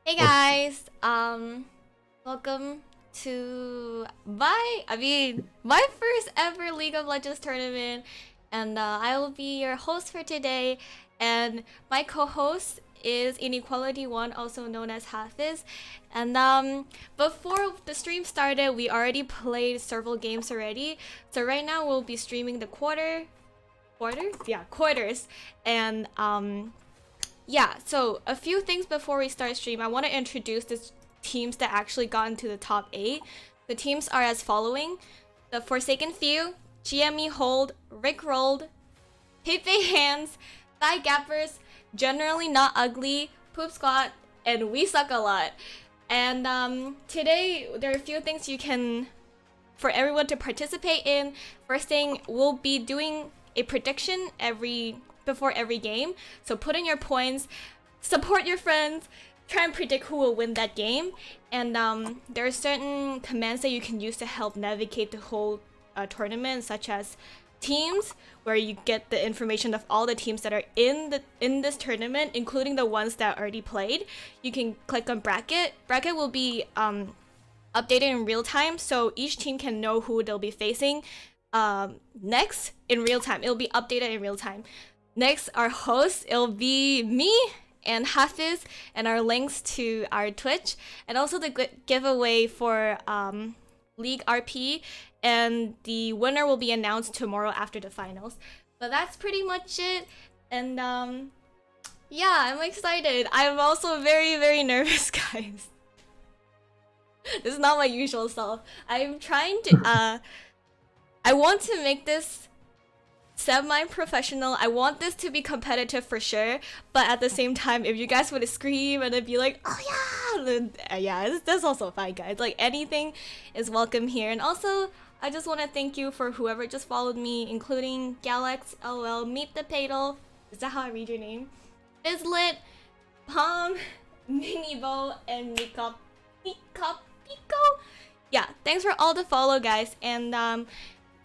Hey guys, welcome to my first ever League of Legends tournament, and I will be your host for today. And my co-host is Inequality One, also known as Hafiz. And before the stream started, we already played several games already. So right now we'll be streaming the quarters, and yeah, so a few things before we start stream. I want to introduce the teams that actually got into the top 8. The teams are as following: the Forsaken Few, GME Hold, Rick Rolled, Pepe Hands, Thigh Gappers, Generally Not Ugly, Poop Squad, and We Suck a Lot. And today there are a few things you can for everyone to participate in. First thing, we'll be doing a prediction before every game. So put in your points, support your friends, try and predict who will win that game. And there are certain commands that you can use to help navigate the whole tournament, such as teams, where you get the information of all the teams that are in this tournament, including the ones that already played. You can click on bracket. Bracket will be updated in real time, so each team can know who they'll be facing next in real time. It'll be updated in real time. Next, our host, it'll be me and Hafiz, and our links to our Twitch, and also the giveaway for League RP, and the winner will be announced tomorrow after the finals. But that's pretty much it, and yeah, I'm excited. I'm also very, very nervous, guys. This is not my usual self. I'm trying to I want to make this semi-professional. I want this to be competitive for sure, but at the same time, if you guys would scream and then be like, oh yeah, then yeah, that's also fine, guys. Like, anything is welcome here. And also, I just want to thank you for whoever just followed me, including Galax, LL, Meet the Padal, is that how I read your name? Bizlet, Palm, Minibo, and Pico. Yeah, thanks for all the follow, guys. And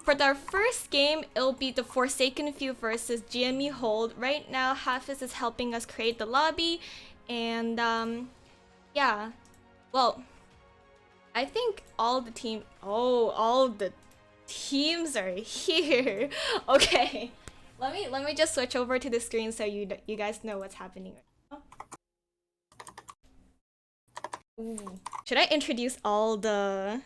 for our first game, it'll be the Forsaken Few versus GME Hold. Right now, Hafiz is helping us create the lobby, and yeah, well, I think all the teams are here. Okay, let me just switch over to the screen so you guys know what's happening right now. Ooh. Should I introduce all the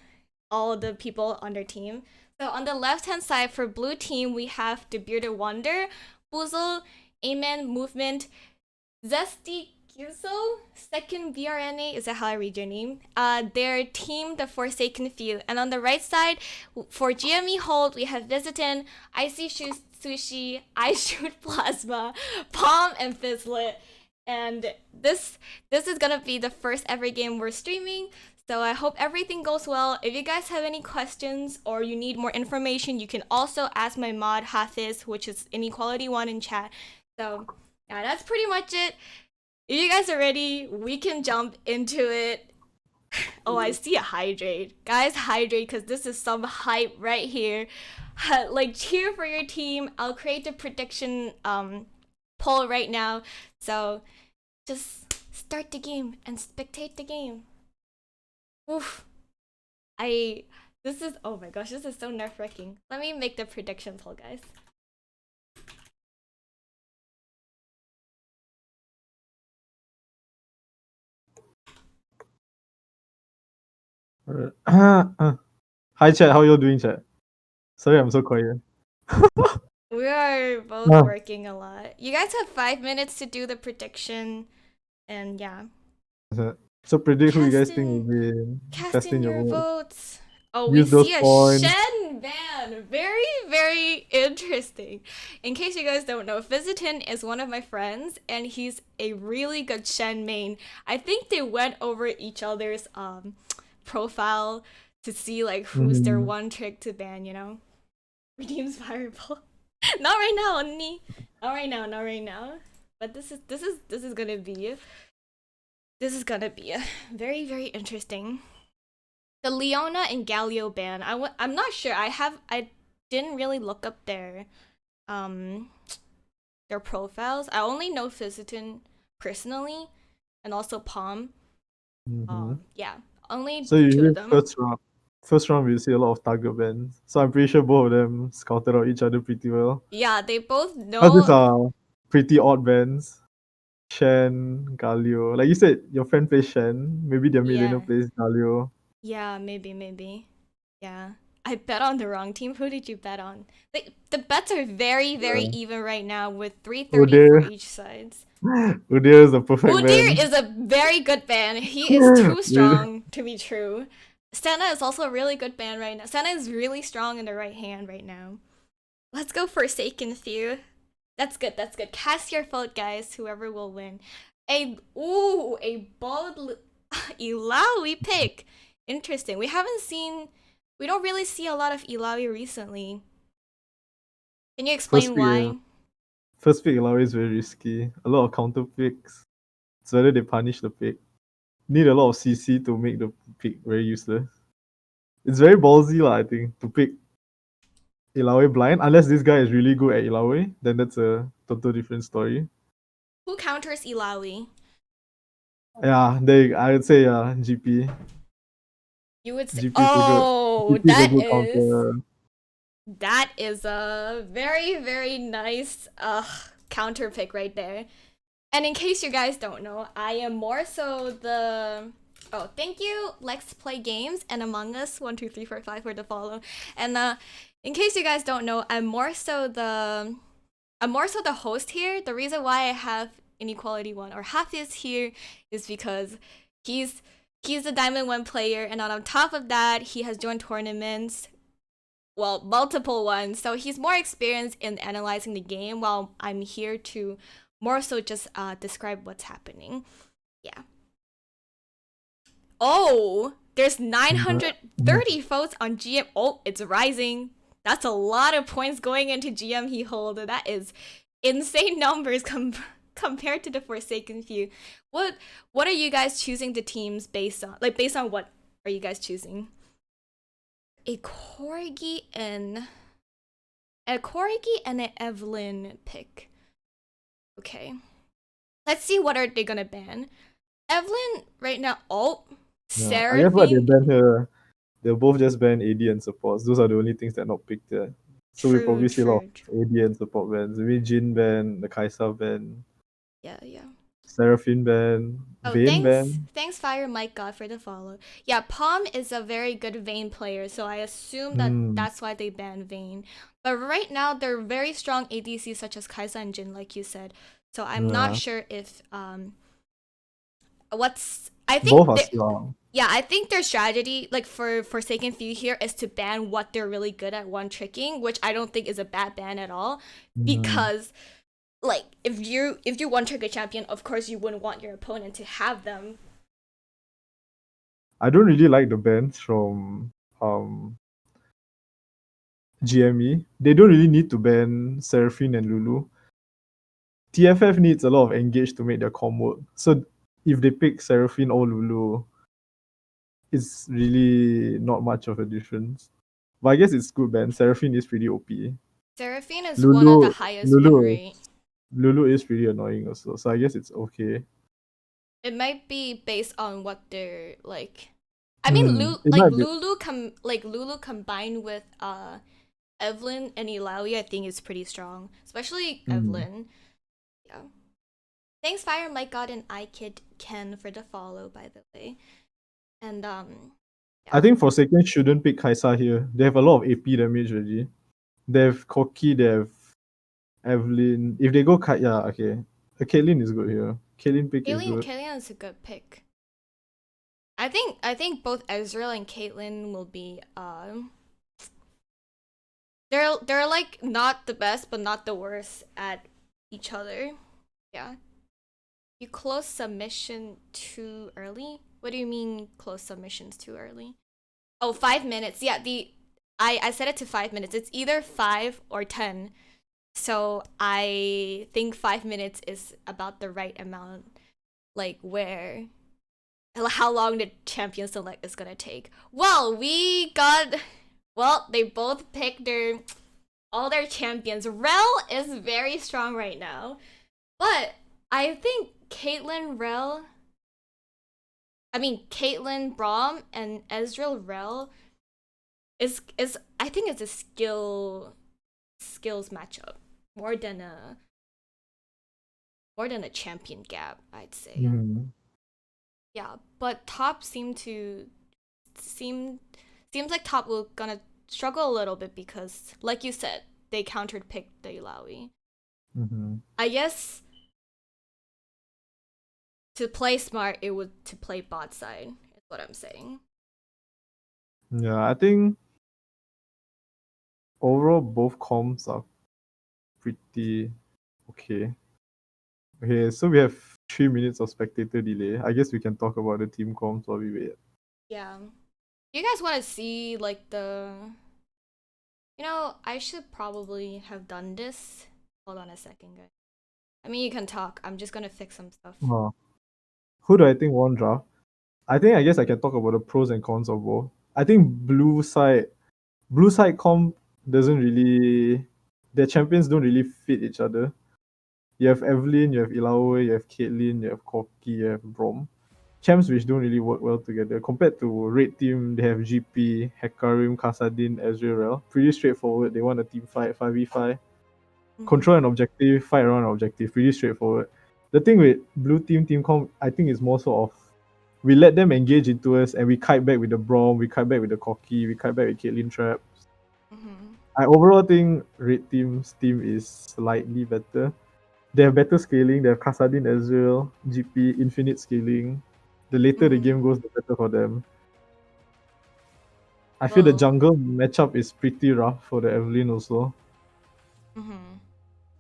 people on their team? So on the left-hand side for blue team, we have the Bearded Wonder, Boozle, Amen, Movement, Zesty Kyuso, Second BRNA, is that how I read your name? Their team, the Forsaken Few. And on the right side, for GME Hold, we have Visitin, Icy Sushi, I Shoot Plasma, Palm, and Fizzlet. And this is gonna be the first ever game we're streaming. So I hope everything goes well. If you guys have any questions or you need more information, you can also ask my mod Hafiz, which is Inequality One in chat. So yeah, that's pretty much it. If you guys are ready, we can jump into it. Oh, I see a hydrate. Guys, hydrate, because this is some hype right here. Like, cheer for your team. I'll create the prediction poll right now. So just start the game and spectate the game. Oof. This is, oh my gosh, this is so nerve-wracking. Let me make the prediction poll, guys. Hi chat, how you doing, chat? Sorry, I'm so quiet. We are both working a lot. You guys have 5 minutes to do the prediction, and yeah. So predict who you guys think will win. Cast in your votes. Oh, Use we see a points. Shen ban. Very, very interesting. In case you guys don't know, Visitin is one of my friends, and he's a really good Shen main. I think they went over each other's profile to see like who's their one trick to ban, you know? Redeems Fireball. Not right now, Onni. Not right now, not right now. But this is gonna be very, very interesting. The Leona and Galio ban. I'm not sure. I didn't really look up their profiles. I only know Fiziton personally, and also Palm. Yeah, only So two usually of them. first round we see a lot of target bans. So I'm pretty sure both of them scouted out each other pretty well. Yeah, they both Because these know. are pretty odd bans. Shen, Galio. Like you said, your friend plays Shen. Maybe their mid laner Yeah, plays Galio. yeah, maybe. Yeah. I bet on the wrong team. Who did you bet on? The bets are very Yeah. even right now with 330 for Udyr. each sides. Udyr is a perfect Udyr ban. is a very good band. He is too strong to be true. Senna is also a really good band right now. Senna is really strong in the right hand right now. Let's go Forsaken Few. That's good. Cast your vote, guys. Whoever will win. A bold Ilawi pick. Interesting. We don't really see a lot of Ilawi recently. Can you First explain pick, why? first pick Ilaoi is very risky. A lot of counter picks. It's whether they punish the pick. Need a lot of CC to make the pick very useless. It's very ballsy, I think, to pick Ilaoi blind. Unless this guy is really good at Ilaoi, then that's a total different story. Who counters Ilawi? Yeah, I would say GP. You would say, GP is a good oh, GP is a good counter. that is a very nice counter pick right there. And in case you guys don't know, I am more so the oh, thank you, Let's Play Games and Among Us 12345 for the follow. And in case you guys don't know, I'm more so the host here. The reason why I have Inequality 1 or Hafiz here is because he's a Diamond 1 player, and on top of that, he has joined tournaments, well, multiple ones. So he's more experienced in analyzing the game, while I'm here to more so just describe what's happening. Yeah. Oh, there's 930 votes on GM. Oh, it's rising. That's a lot of points going into GM he hold. That is insane numbers compared to the Forsaken Few. What are you guys choosing the teams based on? Like, based on what are you guys choosing? A Corgi and an Evelyn pick. Okay. Let's see what are they gonna ban. Evelyn right now. Oh, Yeah, I guess what they Seraphine. ban here, they'll both just ban AD and supports. Those are the only things that are not picked yet. So we True, probably see a lot true. of AD and support bans. Maybe Jin ban, the Kaisa ban, Yeah. Seraphine ban, Oh, Vayne ban. thanks, Fire Mike God for the follow. Yeah, Palm is a very good Vayne player, so I assume that Hmm. that's why they banned Vayne. But right now, they're very strong ADCs such as Kaisa and Jin, like you said. So I'm not Yeah. sure if what's I Both think are they, strong. yeah, I think their strategy, like for Forsaken Few here, is to ban what they're really good at, one tricking, which I don't think is a bad ban at all, Hmm. because like if you one trick a champion, of course you wouldn't want your opponent to have them. I don't really like the bans from GME. They don't really need to ban Seraphine and Lulu. TFF needs a lot of engage to make their comp work. So if they pick Seraphine or Lulu, it's really not much of a difference. But I guess it's good ban. Seraphine is pretty OP. Seraphine is one of the Lulu highest win Lulu rate. Lulu is pretty annoying also. So I guess it's okay. It might be based on what they're like. I mean, It might be. Lulu combined with Evelyn and Ilawi, I think is pretty strong, especially Mm. Evelyn. Yeah. Thanks, Fire Mike God and iKid Ken for the follow, by the way. And I yeah. think Forsaken shouldn't pick Kaisa here. They have a lot of AP damage already. They have Koki, they have Evelyn. If they go yeah, okay. Caitlyn is good here. Caitlyn pick is good. Kalian is a good pick. I think both Ezreal and Caitlyn will be they're like not the best but not the worst at each other. Yeah. You close submission too early? What do you mean close submissions too early? Oh, 5 minutes. Yeah, I set it to 5 minutes. It's either 5 or 10. So I think 5 minutes is about the right amount. Like where how long the champion select is gonna take. Well, they both picked all their champions. Rel is very strong right now. But I think Caitlyn Rel I mean, Caitlyn, Braum, and Ezreal Rel is I think it's a skills matchup more than a champion gap, I'd say. Mhm. Yeah, but top seem seems like top will gonna struggle a little bit because, like you said, they countered picked the Ilaoi. Mhm. I guess to play smart, it would to play bot side is what I'm saying. Yeah, I think overall both comps are pretty okay. Okay, so we have 3 minutes of spectator delay. I guess we can talk about the team comps while we wait. Yeah. You guys want to see like the? I should probably have done this. Hold on a second, guys. I mean, you can talk. I'm just gonna fix some stuff. Uh, who do I think won draft? I guess I can talk about the pros and cons of both. I think blue side comp doesn't really their champions don't really fit each other. You have Evelyn, you have Ilaoi, you have Caitlyn, you have Corki, you have Brom. Champs which don't really work well together. Compared to Red Team, they have GP, Hekarim, Kassadin, Ezreal. Pretty straightforward. They want a team fight, 5v5. Mm-hmm. Control an objective, fight around an objective. Pretty straightforward. The thing with Blue Team, Team Comp, I think is more sort of we let them engage into us and we kite back with the Brom, we kite back with the Corki, we kite back with Caitlyn Traps. Mm-hmm. I overall think Red Team's team is slightly better. They have better scaling. They have Kassadin Ezreal, GP, infinite scaling. The later the Mm-hmm. game goes, the better for them. I feel the Well. jungle matchup is pretty rough for the Evelyn also. Mm-hmm.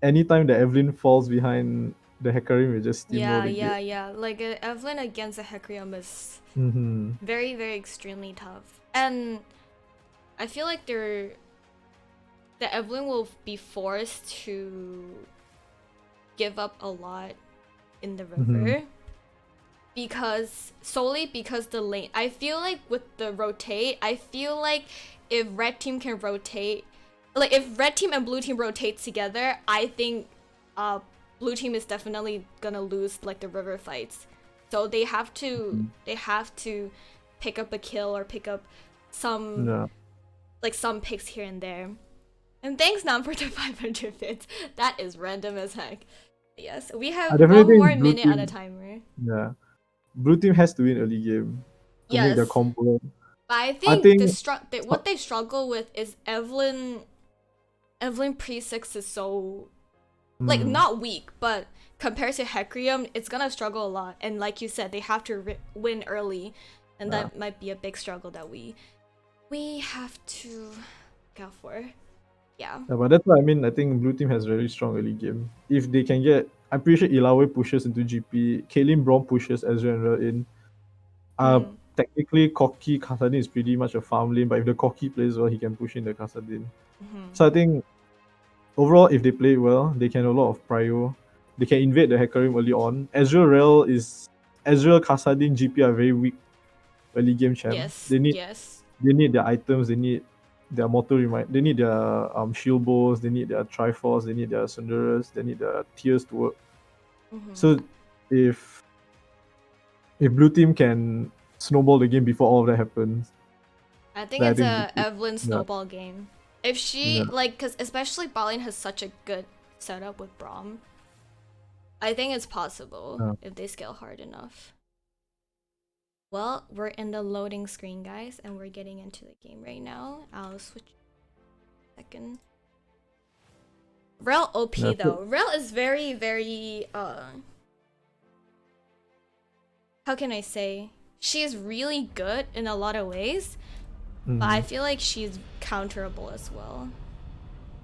Anytime the Evelyn falls behind the Hecarim, we just steamroll Yeah, the game. yeah, yeah. Like Evelyn against a Hecarim is Mm-hmm. very, very extremely tough, and I feel like the Evelyn will be forced to give up a lot in the Mm-hmm. river because the lane. I feel like with the rotate, I feel like if red team can rotate, like if red team and blue team rotate together, I think blue team is definitely gonna lose like the river fights. So they have to pick up a kill or pick up some Yeah. some picks here and there. And thanks Nam for the 500 bits. That is random as heck. Yes, we I have definitely one more think Blue minute on a Team. timer. Yeah. Blue Team has to win early game to make their Yes, combo. but I I think think. what they struggle with is Evelyn. Evelyn pre-6 is so like Mm, not weak, but compared to Hecrium, it's gonna struggle a lot. And like you said, they have to win early, and yeah. that might be a big struggle that we have to go for. Yeah. Yeah, but that's what I mean. I think Blue Team has very strong early game. If they can get, I'm pretty sure Ilaoi pushes into GP, Kaylin Braum pushes Ezra and Rel in. Mm. Technically, Koki Kassadin is pretty much a farm lane, but if the Koki plays well, he can push in the Kassadin. Mm-hmm. So I think overall, if they play well, they can have a lot of prio. They can invade the Hecarim early on. Ezreal, Kassadin, GP are very weak early game champ. Yes. They need Yes. they need their items, they need their mortal remind, they need their shield bows, they need their triforce, they need their sunderas, they need their tiers to work. Mm-hmm. So if blue team can snowball the game before all of that happens, I think then I it's think blue a team, Evelyn yeah, snowball game. If she yeah, like, cause especially Balin has such a good setup with Braum. I think it's possible yeah. if they scale hard enough. Well, we're in the loading screen, guys, and we're getting into the game right now. I'll switch a second. Rel OP Yeah, though. Rel is very, very how can I say? She is really good in a lot of ways, but I feel like she's counterable as well.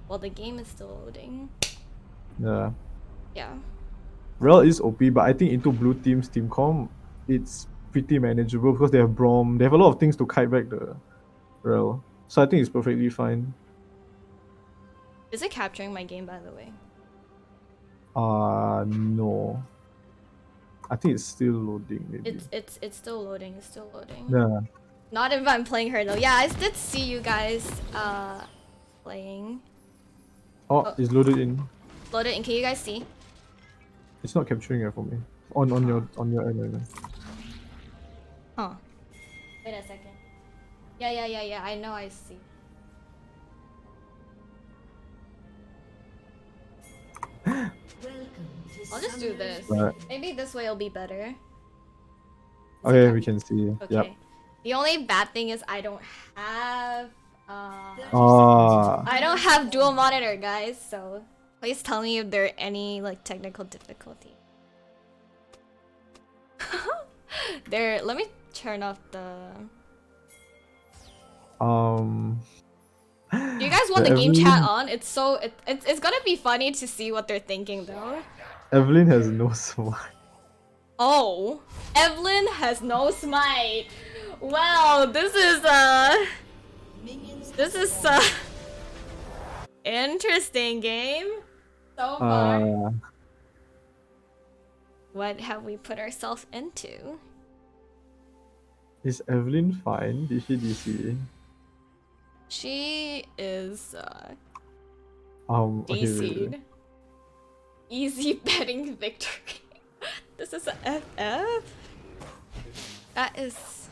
Well, the game is still loading. yeah. Yeah. Rel is OP, but I think into blue team's team comp, it's pretty manageable because they have Brom. They have a lot of things to kite back the Rel. So I think it's perfectly fine. Is it capturing my game, by the way? No. I think it's still loading maybe. It's still loading. It's still loading. Yeah. Not if I'm playing her though. Yeah, I did see you guys playing. Oh, Oh, it's loaded in. loaded and can you guys see? It's not capturing it for me. On your end. Huh. Wait a second. Yeah. I know, I see. I'll just do this. Right. Maybe this way will be better. Okay, we can see. Okay. Yep. The only bad thing is I don't have Ah. I don't have dual monitor, guys, so please tell me if there are any like technical difficulty. Let me turn off the Do you guys want the game chat on? It's gonna be funny to see what they're thinking though. Evelyn has no smite. Oh, Evelyn has no smite. Wow, this is interesting game so far. What have we put ourselves into? Is Evelyn fine? Did she DC? She is Okay, DC'd. Easy betting victory. This is a FF? That is...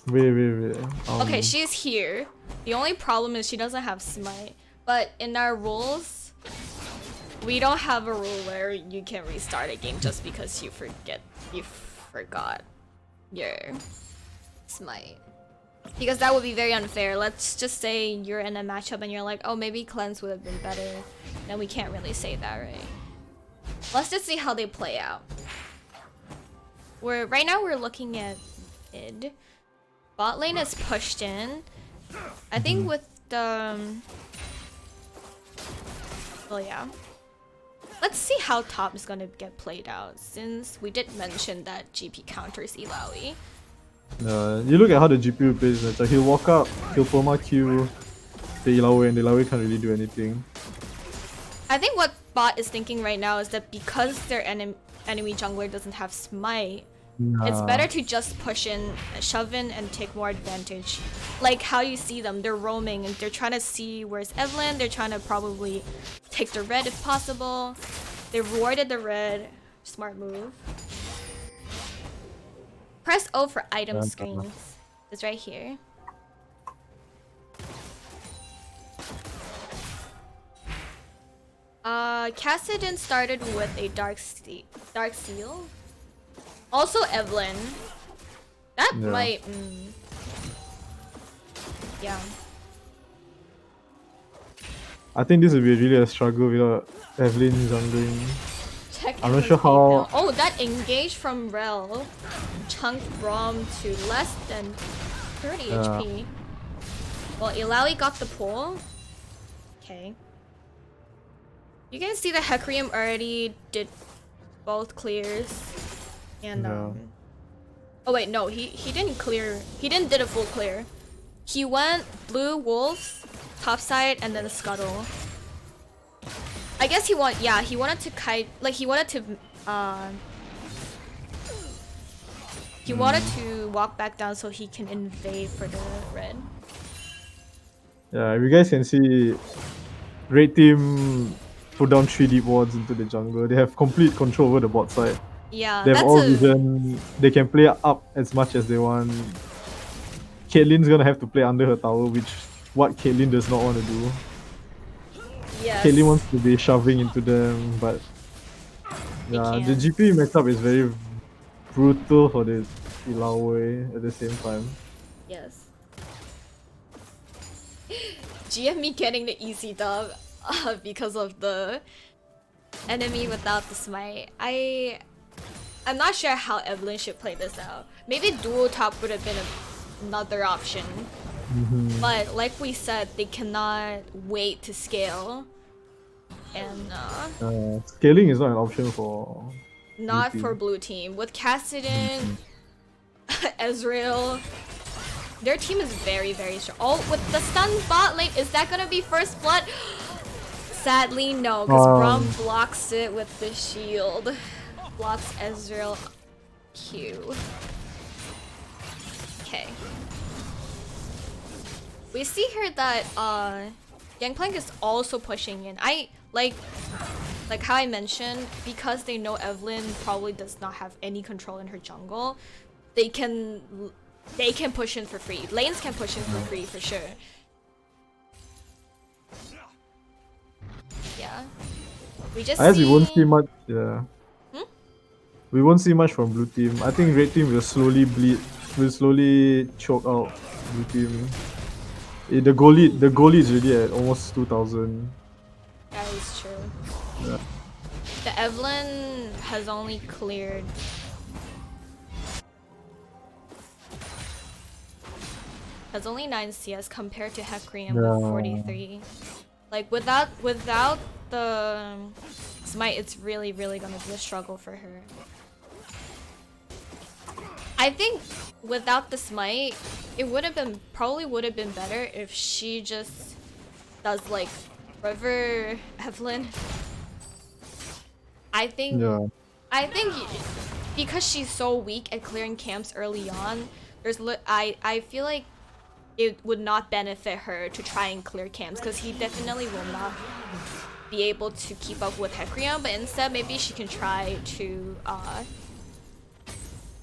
Wait. Okay, she's here. The only problem is she doesn't have smite. But in our rules, we don't have a rule where you can restart a game just because you forgot your smite. Because that would be very unfair. Let's just say you're in a matchup and you're like, oh, maybe cleanse would have been better. Then we can't really say that, right? Let's just see how they play out. Right now we're looking at mid. Bot lane is pushed in. I think with the well, yeah. Let's see how top is gonna get played out, since we did mention that GP counters Illaoi. You look at how the GPU plays. It's like he'll walk up, he'll perma Q the Illaoi, and the Illaoi can't really do anything. I think what bot is thinking right now is that because their enemy jungler doesn't have smite, it's better to just push in, shove in, and take more advantage. Like how you see them, they're roaming and they're trying to see where's Evelyn. They're trying to probably take the red if possible. They rewarded the red. Smart move. Press O for item screens. It's right here. Cassidon started with a dark seal. Also Evelyn. That might yeah. I think this will be really a struggle without Evelyn jungling. I'm not sure how. Oh, that engage from Rel chunked Braum to less than 30 HP. Well, Illaoi got the pull. Okay. You guys see the Hecarim already did both clears. And oh wait, no, he didn't clear. He didn't did a full clear. He went blue wolves, topside, and then a scuttle. I guess he wanted to kite, like he wanted to walk back down so he can invade for the red. Yeah, if you guys can see, red team put down 3 deep wards into the jungle. They have complete control over the bot side. Yeah, they have all vision. They can play up as much as they want. Caitlyn's gonna have to play under her tower, which what Caitlyn does not want to do. Yes. Caitlyn wants to be shoving into them, but yeah, the GP matchup is very brutal for the Illaoi at the same time. Yes. GME getting the easy dub because of the enemy without the smite. I'm not sure how Evelyn should play this out. Maybe duo top would have been another option. But like we said, they cannot wait to scale. And scaling is not an option for blue team. With Cassidon, Ezreal, their team is very, very strong. Oh, with the stun bot lane, is that gonna be first blood? Sadly, no, because Braum blocks it with the shield. Blocks Ezreal Q. Okay. We see here that Gangplank is also pushing in. Like how I mentioned, because they know Evelyn probably does not have any control in her jungle, they can push in for free. Lanes can push in for free for sure. Yeah. We just I guess we won't see see much. Yeah. We won't see much from blue team. I think red team will slowly bleed. Will slowly choke out blue team. The goalie is already at almost 2,000. that is true. Yeah. The Evelyn has only cleared has only 9 CS compared to Hecrium with 43. Like without the smite, it's really gonna be a struggle for her. I think without the smite, it probably would have been better if she just does like River Evelyn. I think because she's so weak at clearing camps early on, I feel like it would not benefit her to try and clear camps because he definitely will not be able to keep up with Hecrium, but instead maybe she can try to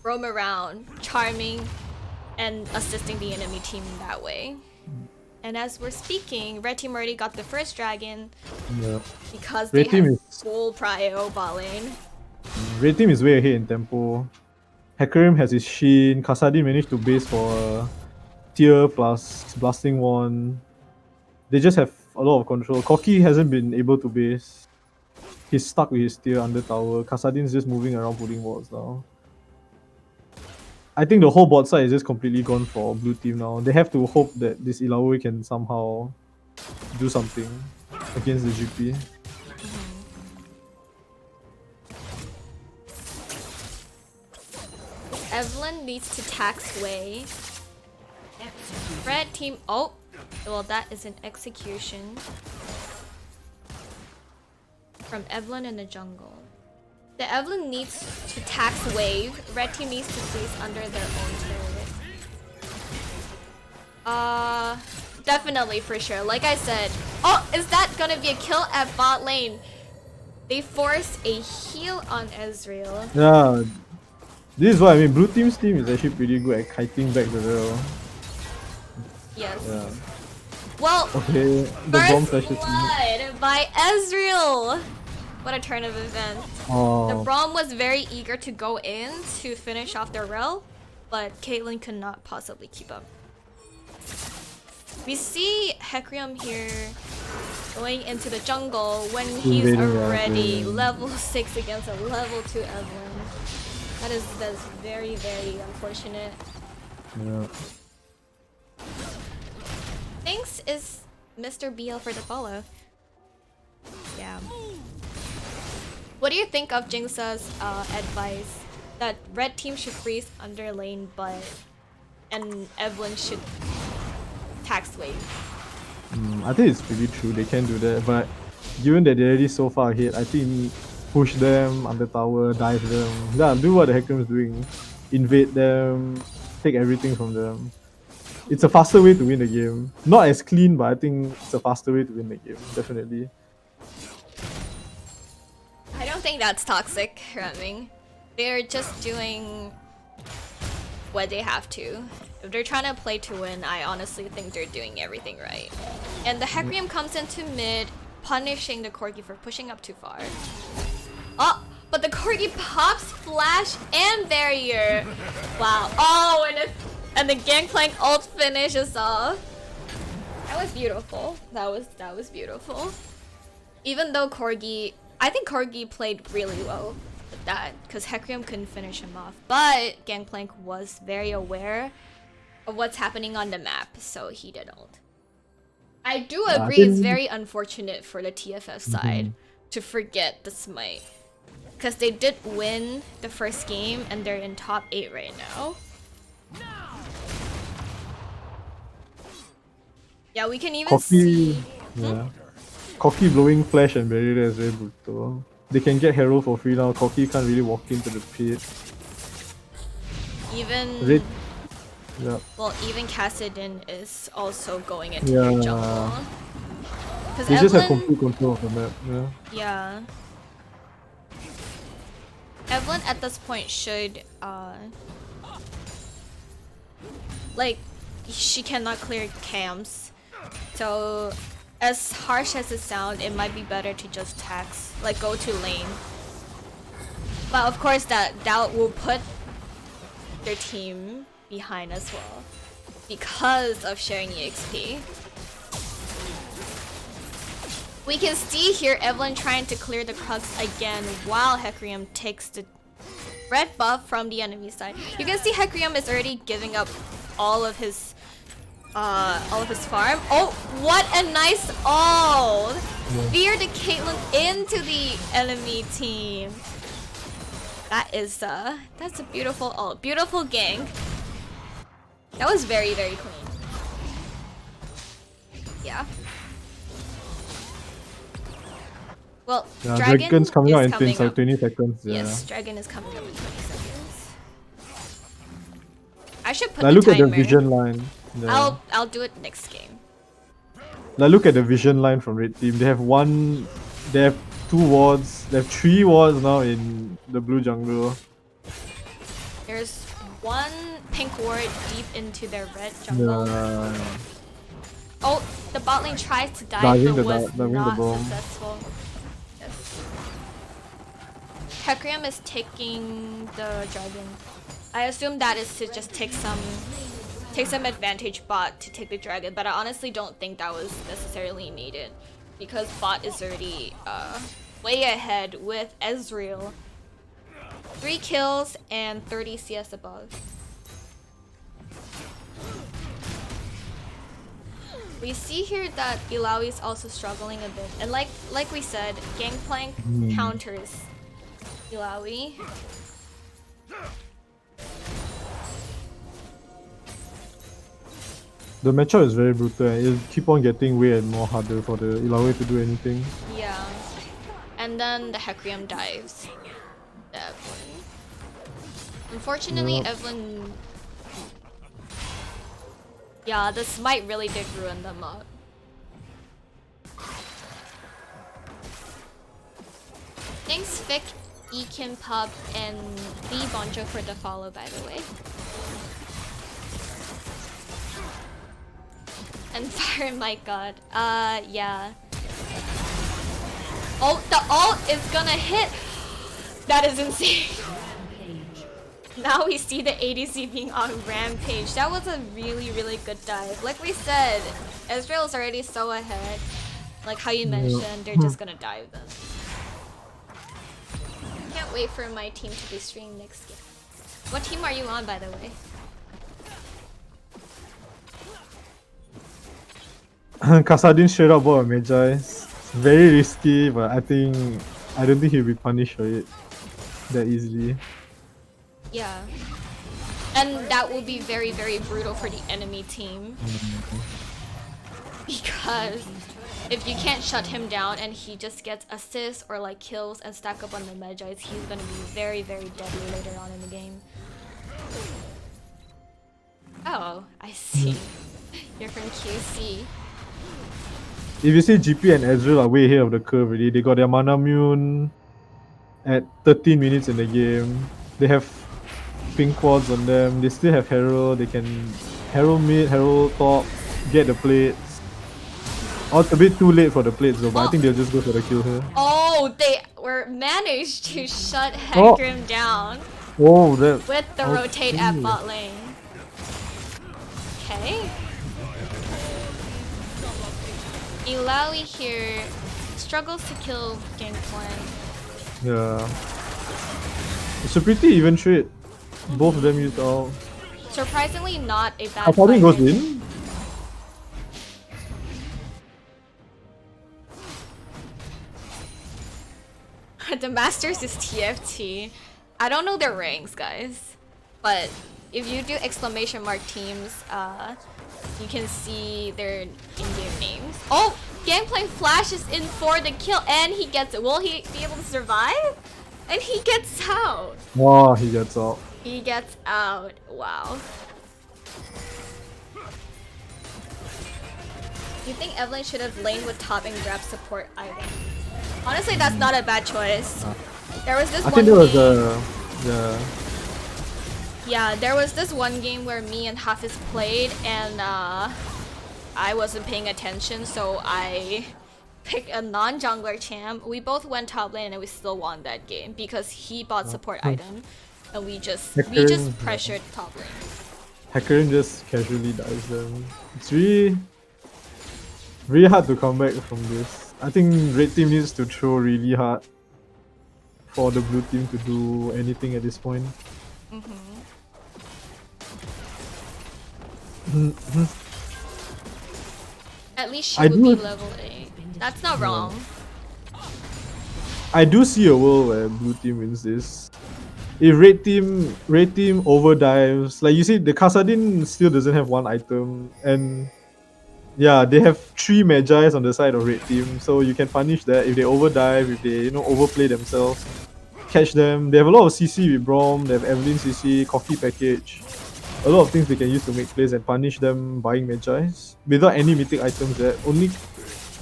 roam around, charming and assisting the enemy team that way. And as we're speaking, red team already got the first dragon because they have full prio bot lane. Red team is way ahead in tempo. Hecarim has his Shin. Kassadin managed to base for a tier plus blasting one. They just have a lot of control. Corki hasn't been able to base. He's stuck with his tier under tower. Kassadin's just moving around putting wards now. I think the whole bot side is just completely gone for blue team now. They have to hope that this Ilaoi can somehow do something against the GP. Evelyn needs to tax Wei. Red team. Oh, well, that is an execution from Evelyn in the jungle. The Evelyn needs to tax wave. Red team needs to freeze under their own turret. Definitely for sure. Like I said. Oh, is that gonna be a kill at bot lane? They force a heal on Ezreal. Yeah. This is what I mean. Blue team's team is actually pretty good at kiting back the rail. Yes. Yeah. Well, okay. The first blood by Ezreal. What a turn of events. Oh. The Braum was very eager to go in to finish off their rel, but Caitlyn could not possibly keep up. We see Hecrium here going into the jungle when he's already level 6 against a level 2 Evelyn. That is very unfortunate. Yeah. Thanks is Mr. BL for the follow. Yeah. What do you think of Jinxa's advice that red team should freeze under lane, and Evelyn should tax wave? I think it's pretty true. They can do that, but given that they're already so far ahead, I think push them under tower, dive them. Yeah, do what the Hecarim is doing. Invade them, take everything from them. It's a faster way to win the game. Not as clean, but I think it's a faster way to win the game. Definitely. I don't think that's toxic, Ramming. They're just doing what they have to. If they're trying to play to win, I honestly think they're doing everything right. And the Hecrium comes into mid, punishing the Corgi for pushing up too far. Oh, but the Corgi pops flash and barrier. Wow. Oh, and the Gangplank ult finishes off. That was beautiful. That was beautiful. Even though I think Corgi played really well with that, because Hecrium couldn't finish him off. But Gangplank was very aware of what's happening on the map, so he did ult. I do agree it's very unfortunate for the TFF side to forget the smite, because they did win the first game and they're in top 8 right now. Yeah, we can even see... Yeah. Corki blowing flash and barrier is very brutal. They can get Herald for free now. Corki can't really walk into the pit. Even... Yeah. Well, even Kassadin is also going into the jungle. They just have complete control of the map. Yeah. Evelyn at this point should like she cannot clear camps. So as harsh as it sounds, it might be better to just tax, like go to lane. But of course that will put their team behind as well because of sharing EXP. We can see here Evelyn trying to clear the Crux again while Hecarim takes the red buff from the enemy side. You can see Hecarim is already giving up all of his farm. Oh, what a nice ult! Veer the Caitlyn into the enemy team. That's a beautiful ult. Beautiful gank. That was very, very clean. Yeah. Well, Yeah, Dragon Dragon's coming out is in coming like up. 20 seconds. Yeah. Yes, Dragon is coming up in 20 seconds. I should put Like, the look timer. at the vision line. Yeah. I'll do it next game. Like, look at the vision line from Red Team. They have 2 wards. They have 3 wards now in the blue jungle. There's one pink ward deep into their red jungle. Yeah. Oh, the bot lane tries to dive Diving but the was diving the not bomb. successful. Yes. Hecarim is taking the dragon. I assume that is to just take some advantage bot to take the dragon, but I honestly don't think that was necessarily needed because bot is already way ahead with Ezreal. 3 kills and 30 CS above. We see here that Illaoi is also struggling a bit, and like we said, Gangplank counters Illaoi. The matchup is very brutal and it'll keep on getting way and more harder for the Illaoi to do anything. Yeah. And then the Hecarim dives. Evelyn. Unfortunately, Yep. Evelyn... Yeah, the smite really did ruin them up. Thanks Vic, Ekin Pub, and Lee Bonjo for the follow, by the way. And fire, my god. Yeah. Oh, the ult is gonna hit! That is insane. Now we see the ADC being on rampage. That was a really, really good dive. Like we said, Ezreal's already so ahead. Like how you mentioned, they're just gonna dive them. Can't wait for my team to be streamed next game. What team are you on, by the way? Kassadin straight up bought a Magi. It's very risky, but I don't think he'll be punished for it that easily. Yeah. And that will be very, very brutal for the enemy team. Because if you can't shut him down and he just gets assists or like kills and stack up on the Magi's, he's gonna be very, very deadly later on in the game. Oh, I see. You're from QC. If you see GP and Ezreal are way ahead of the curve already, they got their mana mune at 13 minutes in the game. They have pink quads on them. They still have Herald. They can Herald mid, Herald top, get the plates. Oh, it's a bit too late for the plates though, but I think they'll just go for the kill here. Oh, they were managed to shut Hecarim down Oh, that. with the rotate at okay. bot lane. Okay. Illaoi here struggles to kill Gangplank. Yeah. It's a pretty even trade. Both of them used all. Surprisingly not a bad Kassadin fight. goes in. The Masters is TFT. I don't know their ranks, guys. But if you do exclamation mark teams, you can see their in-game names. Oh! Gangplank flashes in for the kill and he gets it. Will he be able to survive? And he gets out. Oh, he gets out. He gets out. Wow. You think Evelyn should have laned with top and grabbed support item? Honestly, that's not a bad choice. There was this I one think there was game- yeah. Yeah, there was this one game where me and Hafiz played and I wasn't paying attention, so I picked a non-jungler champ. We both went top lane and we still won that game because he bought support item and we just Hecarim, pressured top lane. Hecarim just casually dies them. It's really hard to come back from this. I think red team needs to throw really hard for the blue team to do anything at this point. At least she would be level 8. That's not wrong. I do see a world where blue team wins this. If red team overdives, like you see, the Kassadin still doesn't have one item, and yeah, they have 3 Magi's on the side of red team, so you can punish that if they overdive, if they overplay themselves, catch them. They have a lot of CC with Braum, they have Evelyn CC, coffee package, a lot of things they can use to make plays and punish them buying Magi's without any mythic items. That only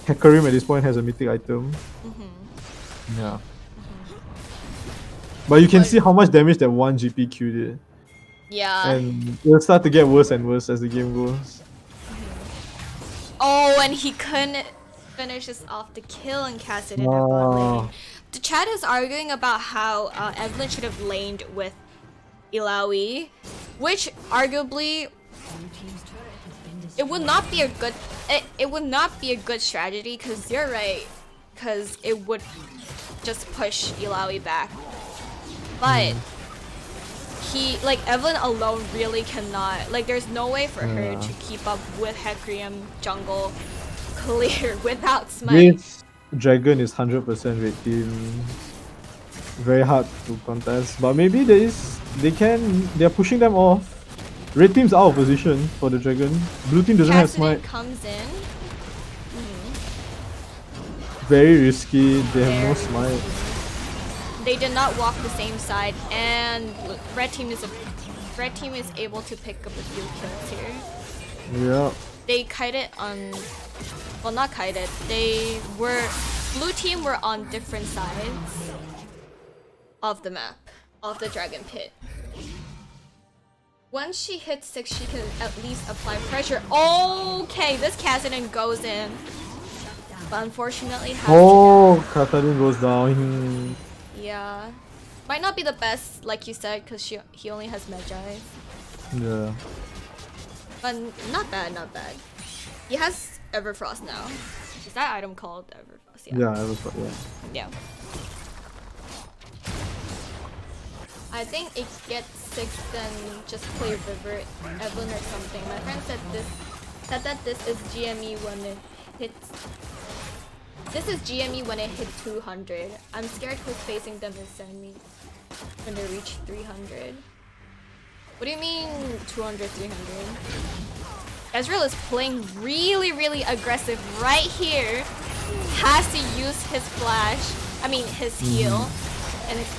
Hecarim at this point has a mythic item. Yeah. But you can see how much damage that one GPQ did. Yeah. And it'll start to get worse and worse as the game goes. Oh, and he couldn't finish off the kill and cast it in her bot lane. The chat is arguing about how Evelyn should have laned with Illaoi, which arguably it would not be a good strategy, because you're right, because it would just push Illaoi back. But Evelyn alone really cannot, there's no way for her to keep up with Hecarim jungle clear without smite. This dragon is 100% red team. Very hard to contest, but maybe they're pushing them off. Red team's out of position for the dragon. Blue team doesn't have smite. Comes in. Very risky, they have no smite. They did not walk the same side, and red team is able to pick up a few kills here. Yeah. They kited on, well, not kited. Blue team were on different sides of the map, of the dragon pit. Once she hits 6, she can at least apply pressure. Okay, this Kassadin goes in, but unfortunately, Kassadin goes down. Yeah, might not be the best, like you said, because he only has Magi. Yeah. But not bad, not bad. He has Everfrost now. Is that item called Everfrost? Yeah, Everfrost, yeah. Yeah. I think it gets 6, then just play River, Evelyn or something. My friend said that this is GME when it hits. This is GME when it hit 200. I'm scared who's facing them is enemy when they reach 300. What do you mean 200, 300? Ezreal is playing really, really aggressive right here. Has to use his flash. I mean his heal.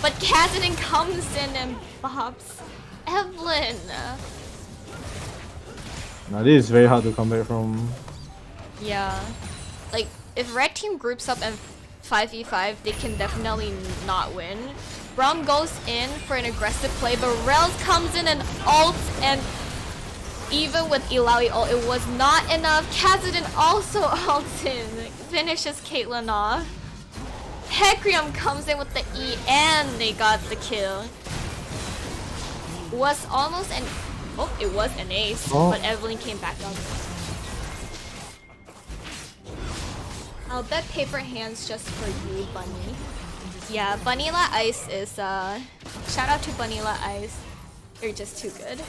But Kassadin comes in and bops Evelyn. Now this is very hard to come back from. Yeah. If red team groups up and 5v5, they can definitely not win. Braum goes in for an aggressive play, but Rels comes in and ults, and even with Illaoi ult, it was not enough. Kassadin also ults in, finishes Caitlyn off. Hecarim comes in with the E, and they got the kill. Was almost an... Oh, it was an ace, but Evelyn came back up. I'll bet paper hands just for you, Bunny. Yeah, Vanilla Ice is shout out to Vanilla Ice. You're just too good.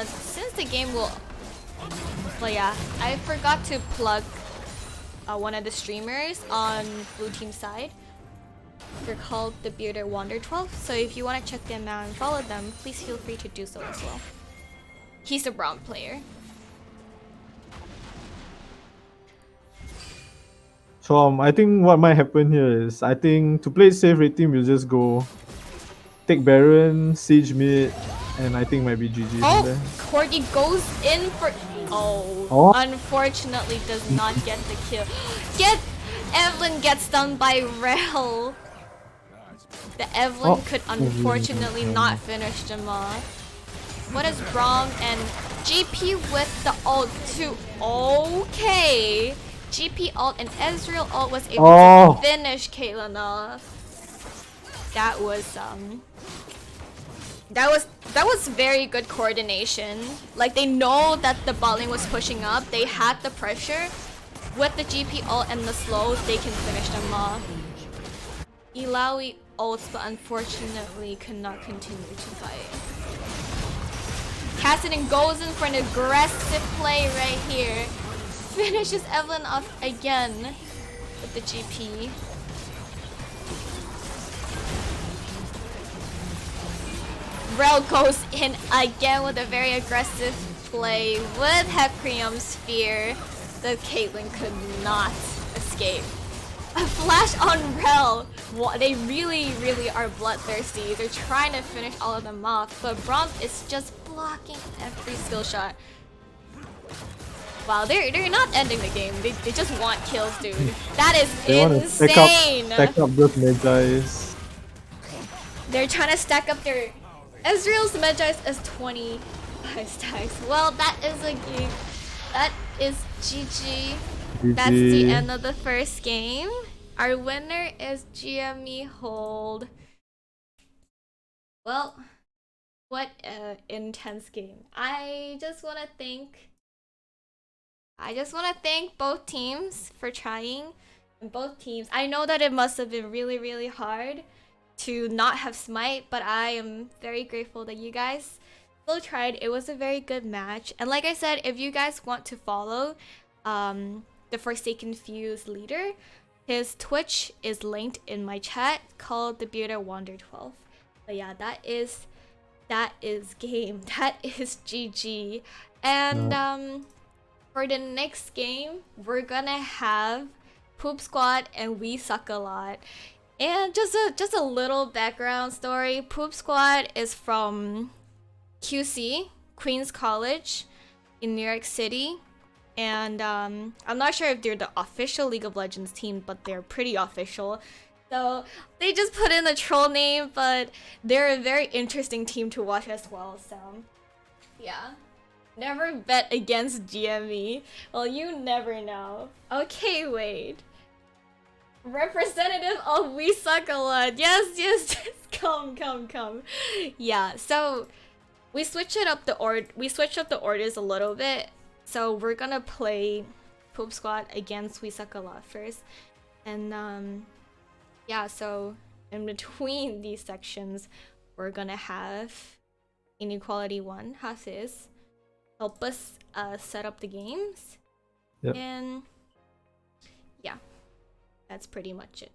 Since the game will... Well, yeah, I forgot to plug one of the streamers on blue team side. They're called the Bearded Wander 12, so if you want to check them out and follow them, please feel free to do so as well. He's a Braum player. So I think what might happen here is, I think to play safe, red team will just go take Baron, siege mid, and I think might be GG. Oh, Corgi goes in for... Oh, unfortunately does not get the kill. Evelyn gets done by Rel. The Evelyn could unfortunately not finish them off. What is Braum and GP with the ult too? Okay. GP ult and Ezreal ult was able to finish Caitlyn off. That was very good coordination. Like they know that the bot lane was pushing up. They had the pressure. With the GP ult and the slows, they can finish them off. Ilaoi ults, but unfortunately could not continue to fight. Cassidy goes in for an aggressive play right here. Finishes Evelyn off again with the GP. Rel goes in again with a very aggressive play with Hecarim Sphere that Caitlyn could not escape. A flash on Rel. They really are bloodthirsty. They're trying to finish all of them off, but Braum is just blocking every skill shot. Wow, they're not ending the game. They just want kills, dude. That is insane. Stack up those Magi's. They're trying to stack up their Ezreal's Magi's as 25 stacks. Well, that is a game. That is GG. That's the end of the first game. Our winner is GME Hold. Well, what an intense game. I just want to thank both teams for trying. And both teams. I know that it must have been really hard to not have Smite, but I am very grateful that you guys still tried. It was a very good match. And like I said, if you guys want to follow the Forsaken Fuse leader, his Twitch is linked in my chat, called the Bearded Wander 12. But yeah, that is game. That is GG. And for the next game, we're gonna have Poop Squad and We Suck a Lot. And just a little background story. Poop Squad is from QC, Queens College in New York City. And I'm not sure if they're the official League of Legends team, but they're pretty official. So they just put in a troll name, but they're a very interesting team to watch as well. So yeah, never bet against GME. Well, you never know. Okay, wait. Representative of We Suck a Lot. Yes. come. Yeah, so we switched up the orders a little bit. So we're gonna play Poop Squad against We Suck a Lot first. And yeah, so in between these sections, we're gonna have Inequality 1, Hafiz, help us set up the games. Yep. And yeah, that's pretty much it.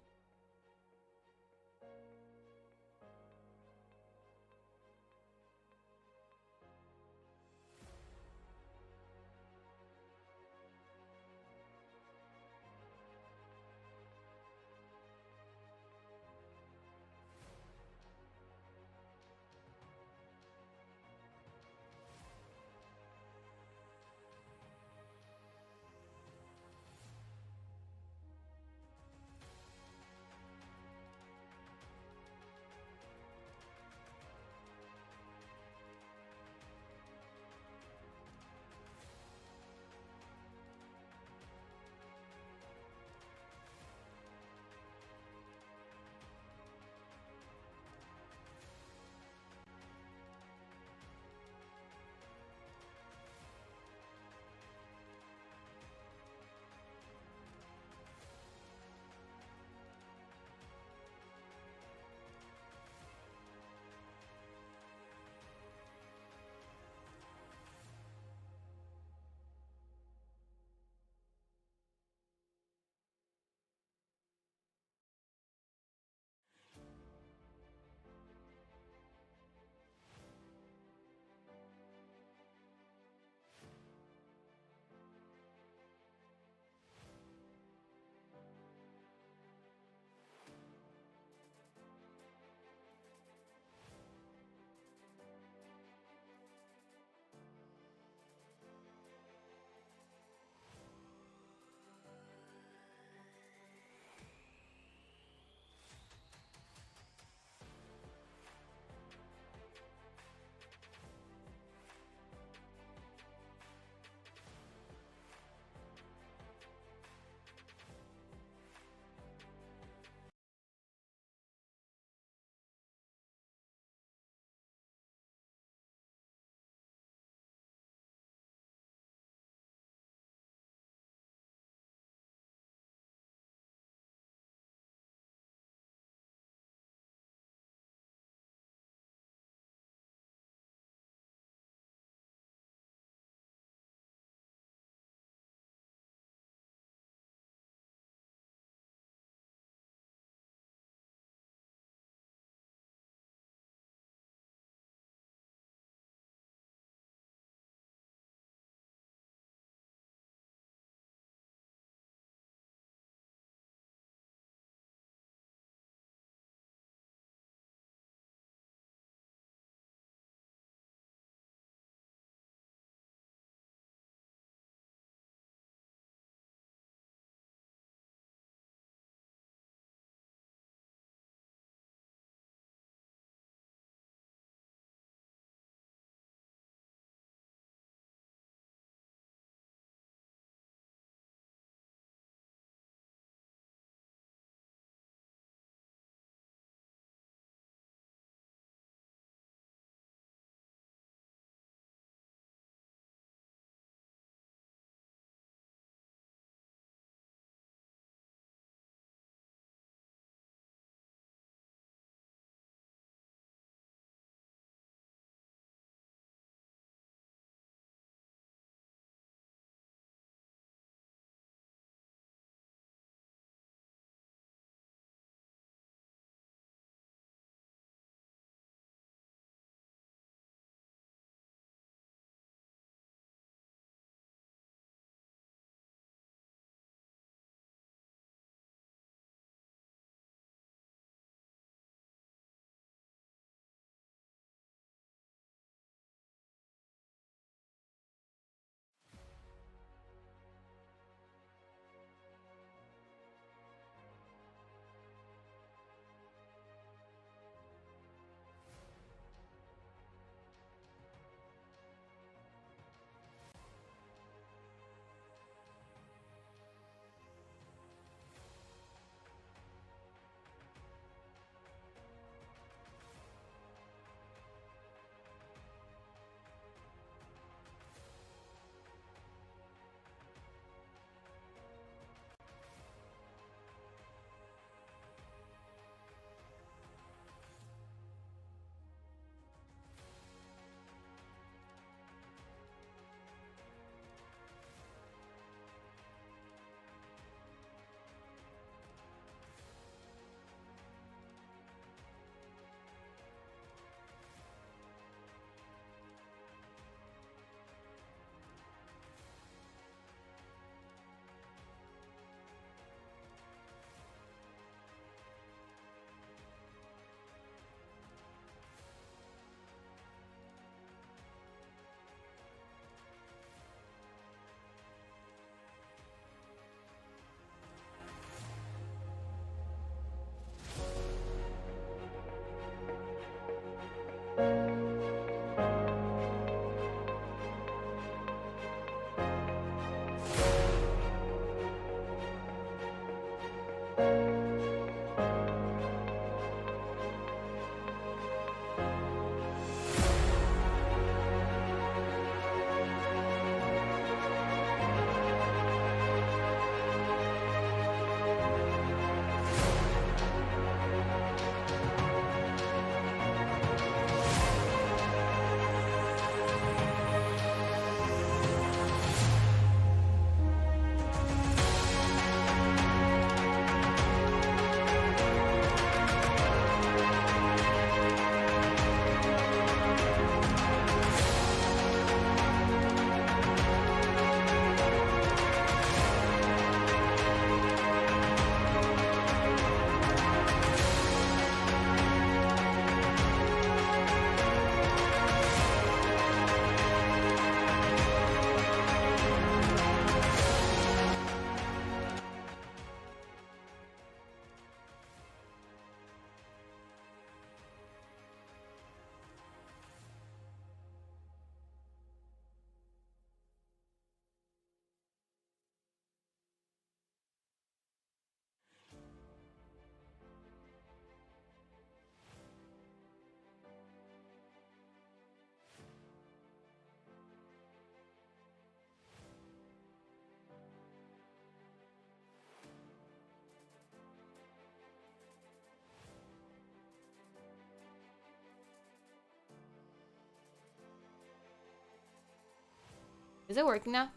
Is it working now?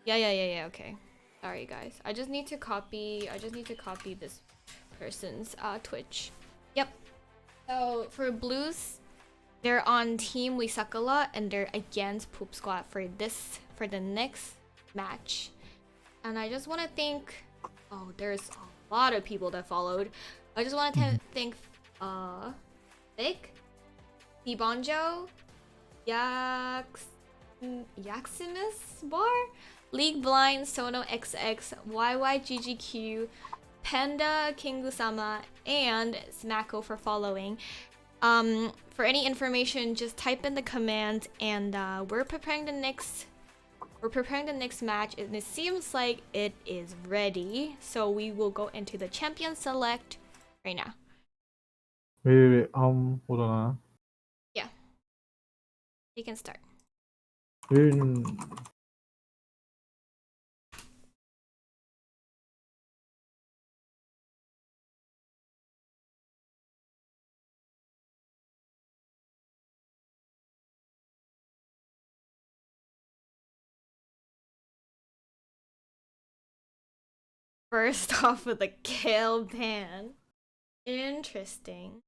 Yeah, okay. Sorry guys. I just need to copy this person's Twitch. Yep. So for blues, they're on team We Suck a Lot and they're against Poop Squad for the next match. And I just want to thank, oh, there's a lot of people that followed. I just want to thank Vic, Dibonjo, Yaximus Bar, League Blind, Sono XX, YYGGQ, Panda Kingu-sama, and Smacko for following. For any information, just type in the command, and we're preparing the next match, and it seems like it is ready. So we will go into the champion select right now. Wait. Hold on. Yeah, you can start. Wait. First off with the Kale ban. Interesting.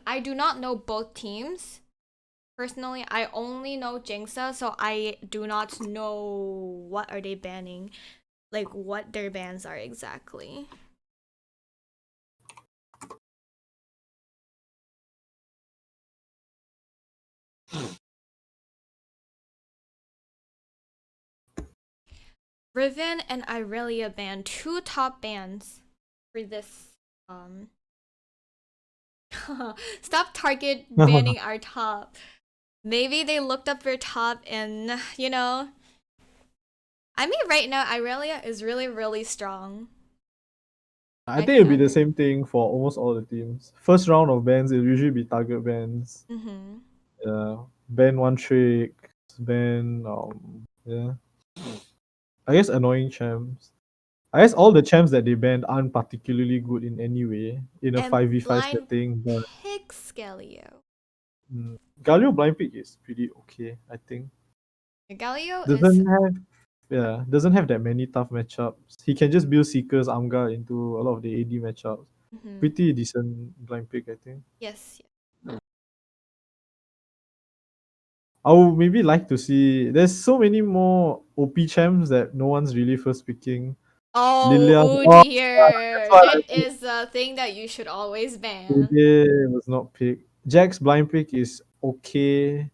I do not know both teams. Personally, I only know Jinxa, so I do not know what are they banning. Like what their bans are exactly. Riven and Irelia banned 2 top bans for this stop target banning our top. Maybe they looked up their top and I mean right now Irelia is really strong. I think it'll be the same thing for almost all the teams. First round of bans, it'll usually be target bans. Yeah. Ban one trick, ban yeah. I guess annoying champs. I guess all the champs that they banned aren't particularly good in any way in a 5v5 setting, but pick Galio. Galio blind pick is pretty okay, I think. Galio doesn't have that many tough matchups. He can just build Seekers, Amga into a lot of the AD matchups. Pretty decent blind pick, I think. Yes. I would maybe like to see. There's so many more OP champs that no one's really first picking. Oh, Lilia, dear. That is a thing that you should always ban. It was not picked. Jack's blind pick is okay,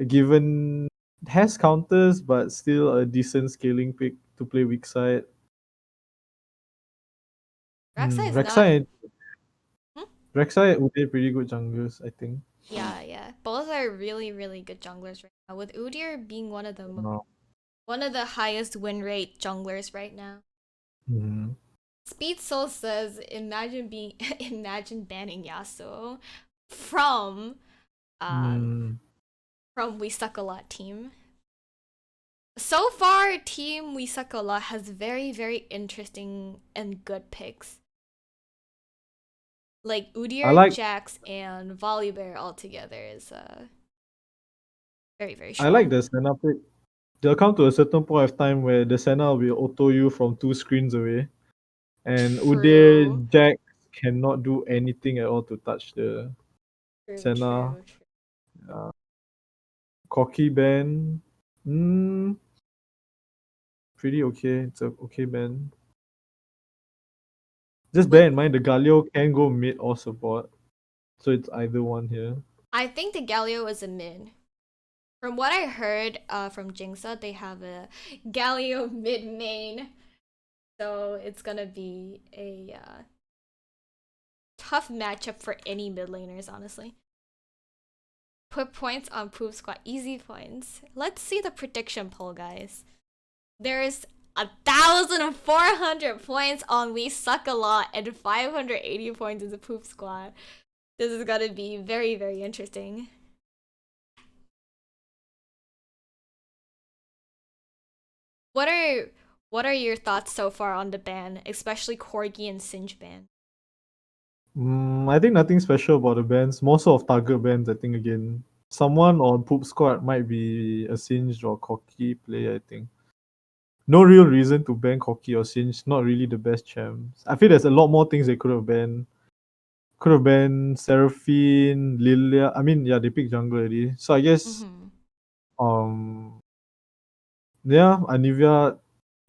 given has counters, but still a decent scaling pick to play weak side. Rek'Sai is not. Rek'Sai, Hmm? Rek'Sai, Udyr pretty good junglers, I think. Yeah, yeah. Both are really, really good junglers right now. With Udyr being No. one of the highest win rate junglers right now. Mhm. Speed Soul says, imagine banning Yasuo from um Mm. from We Suck a Lot team. So far, Team We Suck a Lot has very, very interesting and good picks. Like I Udyr, like Jax, and Volibear all together is very, very I like strong. the Senna pick. There'll come to a certain point of time where the Senna will auto you from 2 screens away, and True. Udyr, Jack cannot do anything at all to touch the True, Senna. true, true. Cocky band, mm, pretty okay. It's a okay band. Just With bear in mind the Galio can go mid or support, so it's either one here. I think the Galio is a mid. From what I heard from Jinxa, they have a Galio mid main. So it's gonna be a tough matchup for any mid laners, honestly. Put points on Poop Squad. Easy points. Let's see the prediction poll, guys. There is 1,400 points on We Suck a Lot and 580 points in the Poop Squad. This is gonna be very, very interesting. What are what are your thoughts so far on the ban, especially Corgi and Singe ban? I think nothing special about the bands. More sort of target bands, I think again. Someone on Poop Squad might be a Singed or Cocky player, I think. No real reason to ban Cocky or Singed, not really the best champs. I feel there's a lot more things they could have banned. Could have been Seraphine, Lilia. I mean, yeah, they picked jungle already. So I guess, Mm-hmm. um, yeah, Anivia.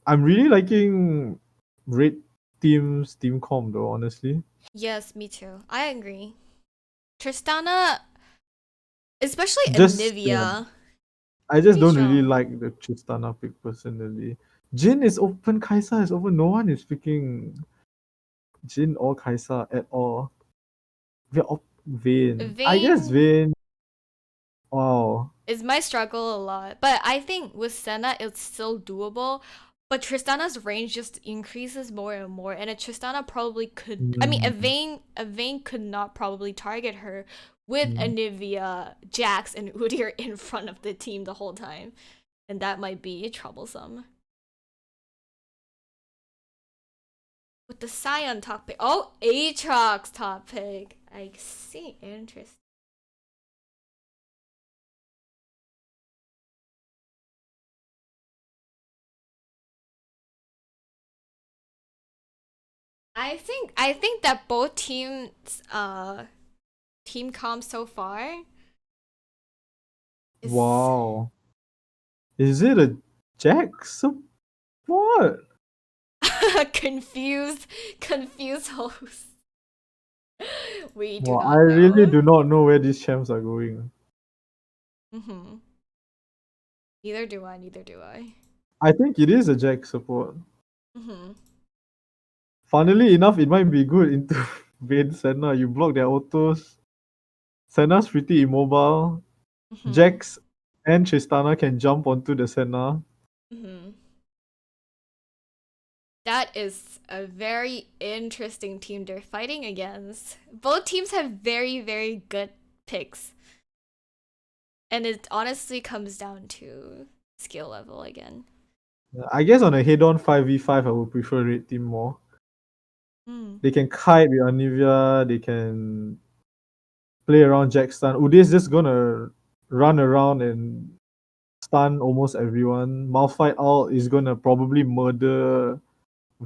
I'm really liking Red Team's team comp though. Honestly, Yes, me too. I agree. Tristana, especially just yeah, Anivia, I just pretty don't really strong. like the Tristana pick personally. Jin is open, Kaisa is open. No one is picking Jin or Kaisa at all. We're op Vayne. I guess Vayne Vayne. Wow. is my struggle a lot, but I think with Senna it's still doable. But Tristana's range just increases more and more, and a Tristana probably could. I mean, Mm, A Vayne could not probably target her with mm. Anivia, Jax, and Udyr in front of the team the whole time, and that might be troublesome. With the Scion top pick, oh, Aatrox top pick. I see, interesting. I think that both teams team comp so far is Wow. Is it a Jax? What? confused confused host. We do Well, I not really do know. not know where these champs are going. Mm-hmm. Neither do I, neither do I. I think it is a Jax support. Mm-hmm. Funnily enough, it might be good into Vayne Senna. You block their autos. Senna's pretty immobile. Mm-hmm. Jax and Tristana can jump onto the Senna. Mm-hmm. That is a very interesting team they're fighting against. Both teams have very, very good picks. And it honestly comes down to skill level again. I guess on a head-on 5v5, I would prefer Red Team more. Mm. They can kite with Anivia. They can play around Jack stun. Uday's just gonna run around and stun almost everyone. Malphite ult is gonna probably murder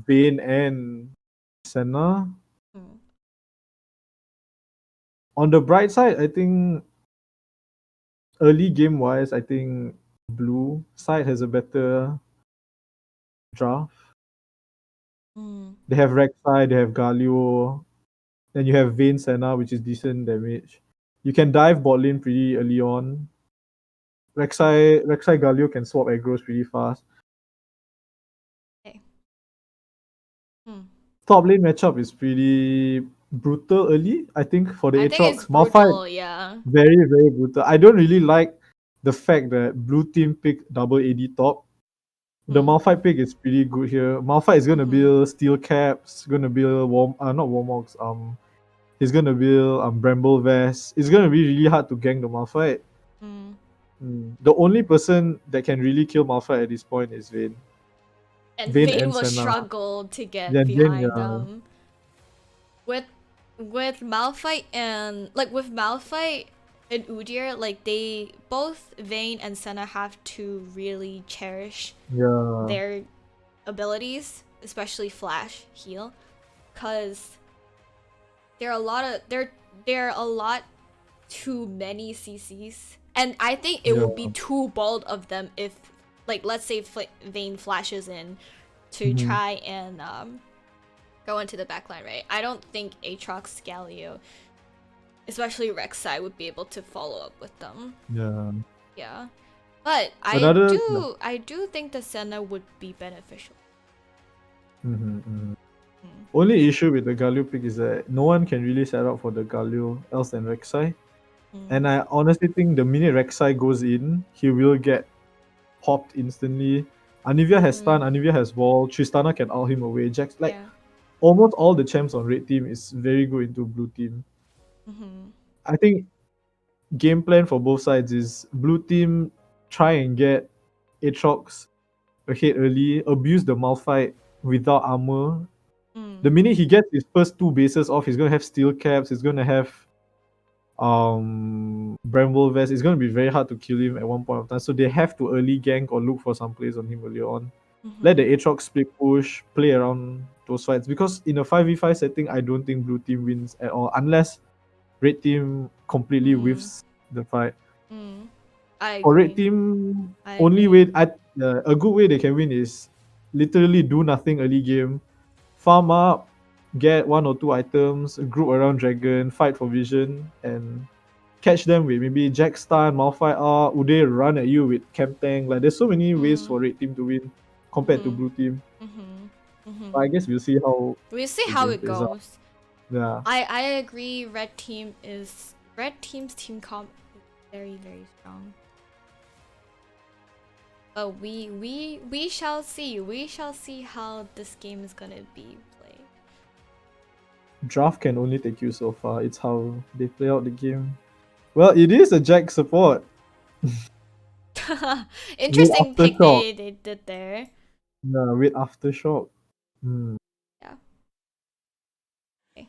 Vayne and Senna. Mm. On the bright side, I think early game wise, I think blue side has a better draft. Mm. They have Rek'Sai, they have Galio, then you have Vayne Senna, which is decent damage. You can dive bot lane pretty early on. Rek'Sai Galio can swap aggros pretty fast. Okay. Hmm. top lane matchup is pretty brutal early, I think, for the I think it's Aatrox. Malphite, brutal, yeah. very, very brutal. I don't really like the fact that blue team picked double AD top. The Malphite pick is pretty good here. Malphite is gonna build steel caps, gonna build not warmogs, he's gonna build bramble vest. It's gonna be really hard to gank the Malphite. The only person that can really kill Malphite at this point is Vayne. And Vayne Vayne and will Senna. struggle to get Yeah, Vayne, behind yeah. them. With Malphite and with Malphite and Udyr, like they both Vayne and Senna have to really cherish Yeah. their abilities, especially Flash heal, cause there are a lot too many CCs, and I think it would be too bold of them if, like, let's say Vayne flashes in to try and go into the backline, right? I don't think Aatrox, Galio, especially Rek'Sai, would be able to follow up with them. Yeah. Yeah, but I do think the Senna would be beneficial. Only issue with the Galio pick is that no one can really set up for the Galio else than Rek'Sai. And I honestly think the minute Rek'Sai goes in, he will get popped instantly. Anivia has stun, Anivia has wall, Tristana can ult him away. Jax, almost all the champs on red team is very good into blue team. I think game plan for both sides is blue team try and get Aatrox ahead early, abuse the Malphite without armor. The minute he gets his first two bases off, he's gonna have steel caps, he's gonna have Bramble Vest. It's gonna be very hard to kill him at one point of time. So they have to early gank or look for some plays on him earlier on. Let the Aatrox split push, play around those fights. Because in a 5v5 setting, I don't think blue team wins at all unless red team completely whiffs the fight. For red team, only way a good way they can win is literally do nothing early game, farm up, get one or two items, group around dragon, fight for vision, and catch them with maybe Jack stun, Malphite R, Uday run at you with Camp Tank. Like there's so many ways for red team to win compared to blue team. But I guess we'll see how it goes. Out. Yeah. I agree. Red team's team comp is very, very strong. But we shall see. We shall see how this game is gonna be played. Draft can only take you so far. It's how they play out the game. Well, it is a Jack support. Interesting pick they did there. Yeah, with Aftershock. Yeah. Okay.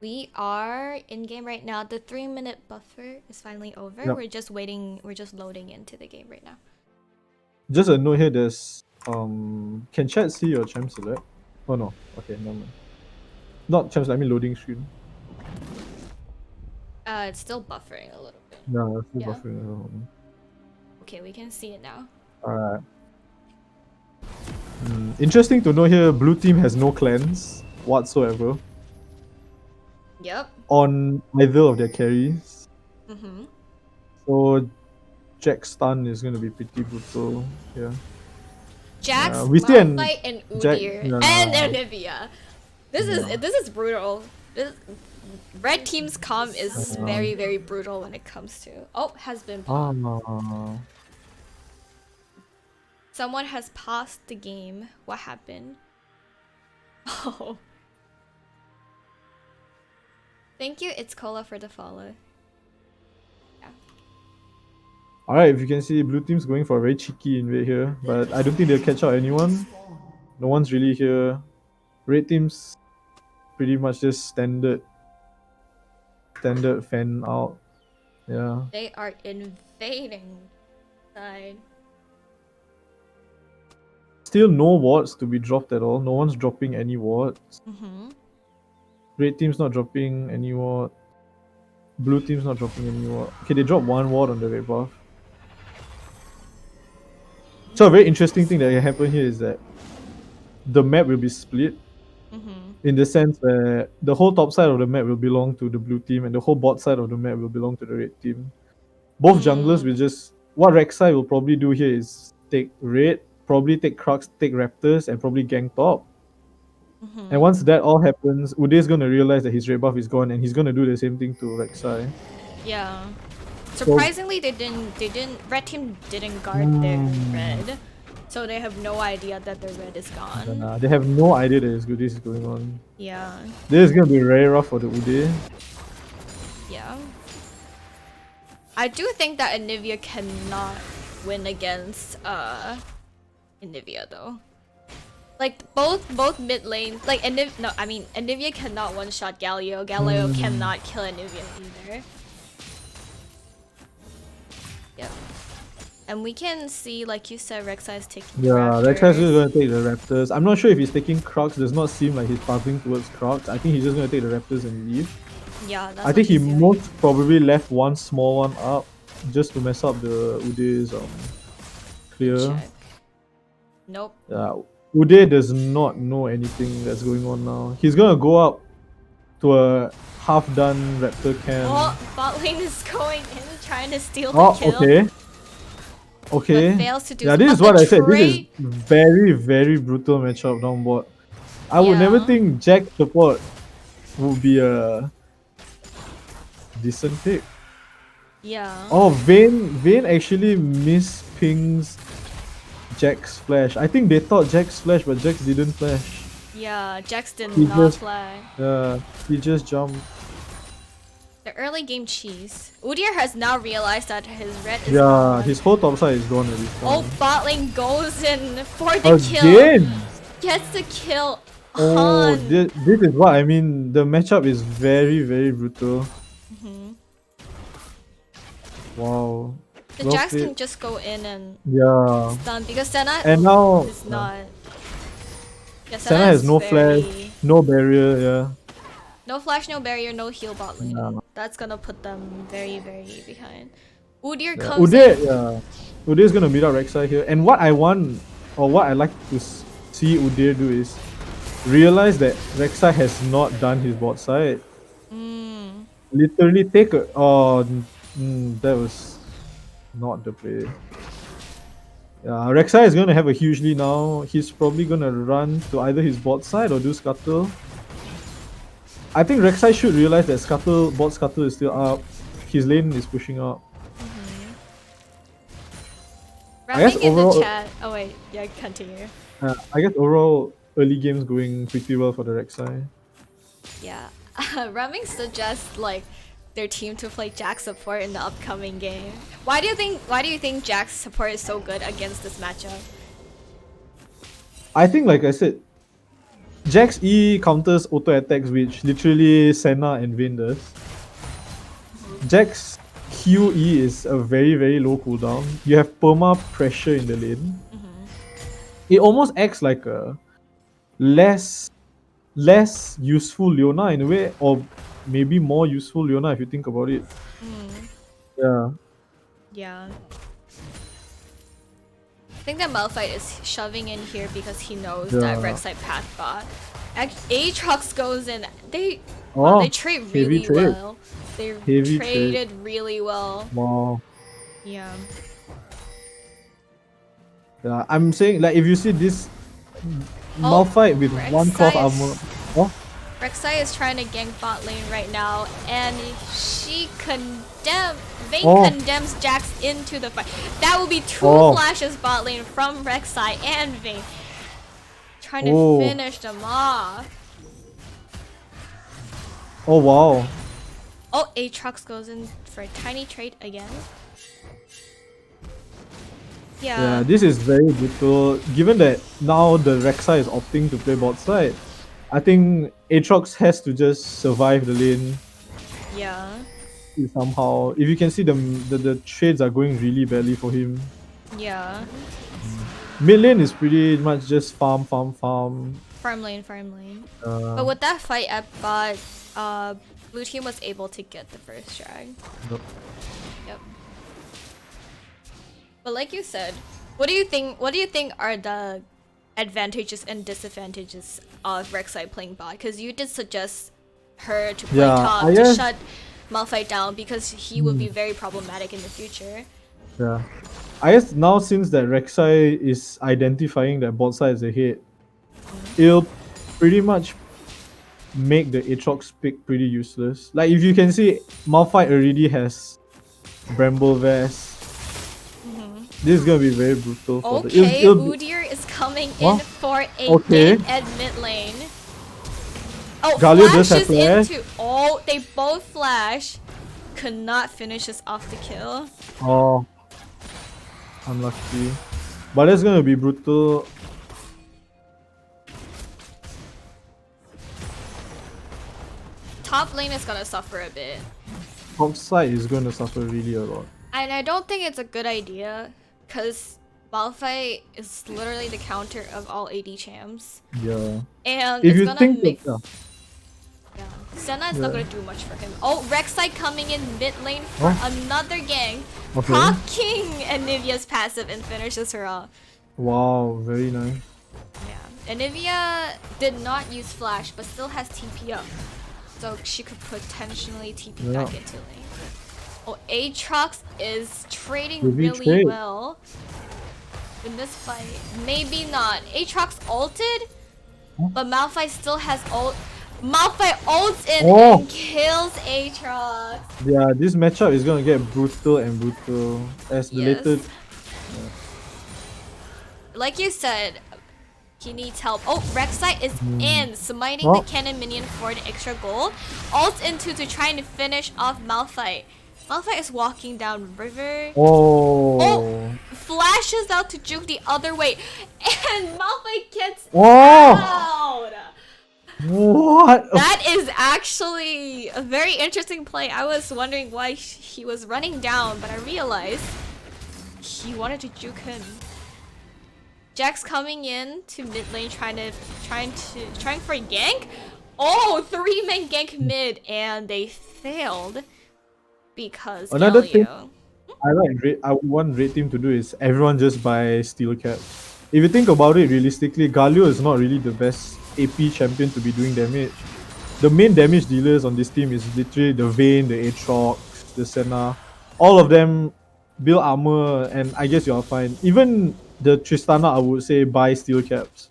We are in game right now. The 3-minute buffer is finally over. Yep. We're just waiting. We're just loading into the game right now. Just a note here. There's can chat see your champ select? Oh no. Okay, no. Not champ select. I mean loading screen. It's still buffering a little bit. Yeah, it's still buffering a little bit. Okay, we can see it now. Alright. Interesting to know here, blue team has no clans whatsoever. Yep. On either of their carries. So Jack's stun is gonna be pretty brutal. Yeah. Jax, Malphite, and Udyr, and Anivia. This is brutal. Red team's comp is very, very brutal when it comes to. Oh, has been paused. Someone has paused the game. What happened? Oh. Thank you, It's Cola, for the follow. Yeah. Alright, if you can see, blue team's going for a very cheeky invade here, but I don't think they'll catch out anyone. No one's really here. Red team's pretty much just standard fan out. Yeah. They are invading side. Still no wards to be dropped at all. No one's dropping any wards. Red team's not dropping any ward. Blue team's not dropping any ward. Okay, they dropped one ward on the red buff. So a very interesting thing that can happen here is that the map will be split. In the sense where the whole top side of the map will belong to the blue team and the whole bot side of the map will belong to the red team. Both junglers will just... What Rek'Sai will probably do here is take red, probably take Crux, take Raptors, and probably gank top. And once that all happens, Uday's gonna realize that his red buff is gone, and he's gonna do the same thing to Rek'Sai. Yeah. Surprisingly, red team didn't guard their red, so they have no idea that their red is gone. They have no idea that this is going on. Yeah. This is gonna be very rough for the Uday. Yeah. I do think that Anivia cannot win against Anivia though. Like both mid lane, like Anivia cannot one shot Galio. Galio cannot kill Anivia either. Yep. And we can see, like you said, Rek'Sai is taking Rek'Sai is just gonna take the Raptors. I'm not sure if he's taking Crocs. Does not seem like he's pathing towards Crocs. I think he's just gonna take the Raptors and leave. Yeah, that's I think he most probably left one small one up just to mess up the Uday's clear. Check. Nope. Yeah, Uday does not know anything that's going on now. He's gonna go up to a half-done Raptor camp. Oh, bot lane is going in, trying to steal the kill. Okay. But fails to do yeah, so. this is what I said. This is trade- very, very brutal matchup down bot. I would never think Jack support would be a decent pick. Yeah. Oh, Vayne actually mispings Jack's flash. I think they thought Jack's flash, but Jax didn't flash. Yeah, Jax did He not just- fly. He just jumped. The early game cheese. Udyr has now realized that his red is Yeah, gone. his whole top side is gone at this Oh, point. bot lane goes in for the kill. Again! Gets the kill. Oh, this is what I mean. The matchup is very, very brutal. Wow. The Well Jax played. can just go in and Yeah. stun because Senna And now is not. Yeah, Senna has is no very- flash, no barrier, yeah. No flash, no barrier, no heal bot lane. Yeah. That's gonna put them very, very behind. Udyr Yeah. comes in. Uday is gonna beat up Rek'Sai here. And what I want, or what I like to see Uday do is realize that Rek'Sai has not done his bot side. Literally take a. Oh, that was not the play. Yeah, Rek'Sai is gonna have a huge lead now. He's probably gonna run to either his bot side or do Scuttle. I think Rek'Sai should realize that bot Scuttle is still up. His lane is pushing up. Rapping in the overall- chat. Oh wait, yeah, continue. I guess overall early games going pretty well for the Rek'Sai. Yeah. Ramming suggests like their team to play Jax support in the upcoming game. Why do you think Jax support is so good against this matchup? I think, like I said, Jax E counters auto attacks, which literally Senna and Vayne does. Jax Q E is a very, very low cooldown. You have perma pressure in the lane. It almost acts like a less useful Leona in a way, or maybe more useful Leona if you think about it. Yeah. Yeah. I think that Malphite is shoving in here because he knows that Yeah. Rek'Sai path bot. Aatrox goes in. They trade heavy really trade. well. They Heavy traded really well. Wow. Yeah. Yeah, I'm saying, like, if you see this Oh, Malphite with one cloth Rek'Sai is- armor. Oh, Rek'Sai is trying to gank bot lane right now, and Vayne Oh. condemns Jax into the fight. That will be two Oh. flashes bot lane from Rek'Sai and Vayne. Trying to Oh. finish them off. oh wow. Oh, Aatrox goes in for a tiny trade again. Yeah, this is very brutal. Given that now the Rek'Sai is opting to play bot side, I think Aatrox has to just survive the lane Yeah. somehow. If you can see the trades are going really badly for him. Yeah. Mid lane is pretty much just farm. Farm lane. But with that fight at bot, blue team was able to get the first drag. Nope. Yep. But like you said, what do you think are the advantages and disadvantages of Rek'Sai playing bot? Because you did suggest her to play Yeah, top I to guess- shut Malphite down because he would be very problematic in the future. Yeah. I guess now since that Rek'Sai is identifying that bot side is ahead, it'll pretty much make the Aatrox pick pretty useless. Like if you can see, Malphite already has Bramble Vest. This is gonna be very brutal for Okay, it'll be, Udyr is coming Huh? in for a Okay. gank at mid lane. Oh, Galio does have flashes flash. into. Oh, they both flash. Could not finish this off the kill. Oh, unlucky. But that's gonna be brutal. Top lane is gonna suffer a bit. Top side is gonna suffer really a lot. And I don't think it's a good idea, because Malphite is literally the counter of all AD champs. Yeah. And If it's you gonna think make... that, Yeah. Senna is not Yeah. gonna do much for him. Oh, Rek'Sai coming in mid lane for another gank. Okay. Procking Anivia's passive and finishes her off. Wow, very nice. Yeah. Anivia did not use flash, but still has TP up. So she could potentially TP back into lane. Oh, Aatrox is trading Did we really trade? well in this fight. Maybe not. Aatrox ulted, but Malphite still has ult. Malphite ults in and kills Aatrox. Yeah, this matchup is gonna get brutal and brutal as the Yes. later. Like you said, he needs help. Oh, Rek'Sai is in, smiting Oh. the cannon minion for the extra gold. Ults into to try and finish off Malphite. Malphite is walking down river. Oh. Flashes out to juke the other way, and Malphite gets Oh. out. What? That is actually a very interesting play. I was wondering why he was running down, but I realized he wanted to juke him. Jack's coming in to mid lane, trying for a gank. Oh, 3-man gank mid, and they failed because Another thing Galio. I want Red Team to do is everyone just buy steel caps. If you think about it realistically, Galio is not really the best AP champion to be doing damage. The main damage dealers on this team is literally the Vayne, the Aatrox, the Senna. All of them build armor, and I guess you are fine. Even the Tristana, I would say buy steel caps.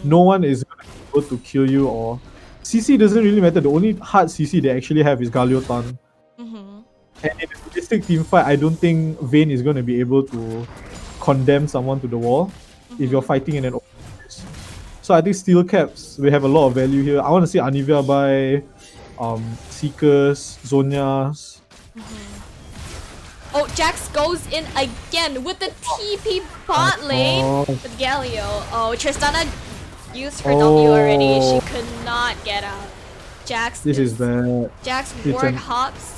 No one is gonna be able to kill you, or CC doesn't really matter. The only hard CC they actually have is Galiotan. And in a realistic team fight, I don't think Vayne is going to be able to condemn someone to the wall if you're fighting in an open space. So I think steel caps will have a lot of value here. I want to see Anivia buy Seekers, Zonias. Oh, Jax goes in again with the TP bot lane with Galio. Oh, Tristana used her W already. She could not get out. Jax This is bad. Jax It's ward an- hops.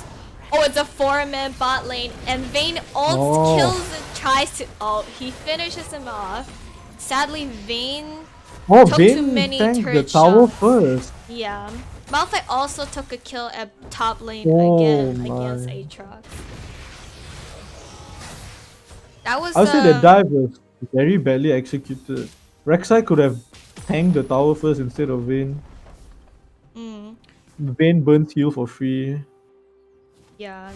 Oh, it's a 4-man bot lane, and Vayne ults, kills and tries to. Oh, he finishes him off. Sadly, Vayne Oh, took too Vayne many tanked the turret tower shots. first. Yeah. Malphite also took a kill at top lane Oh again my. against Aatrox. That was I would say the dive was very badly executed. Rek'Sai could have tanked the tower first instead of Vayne. Vayne burns heal for free. Yeah.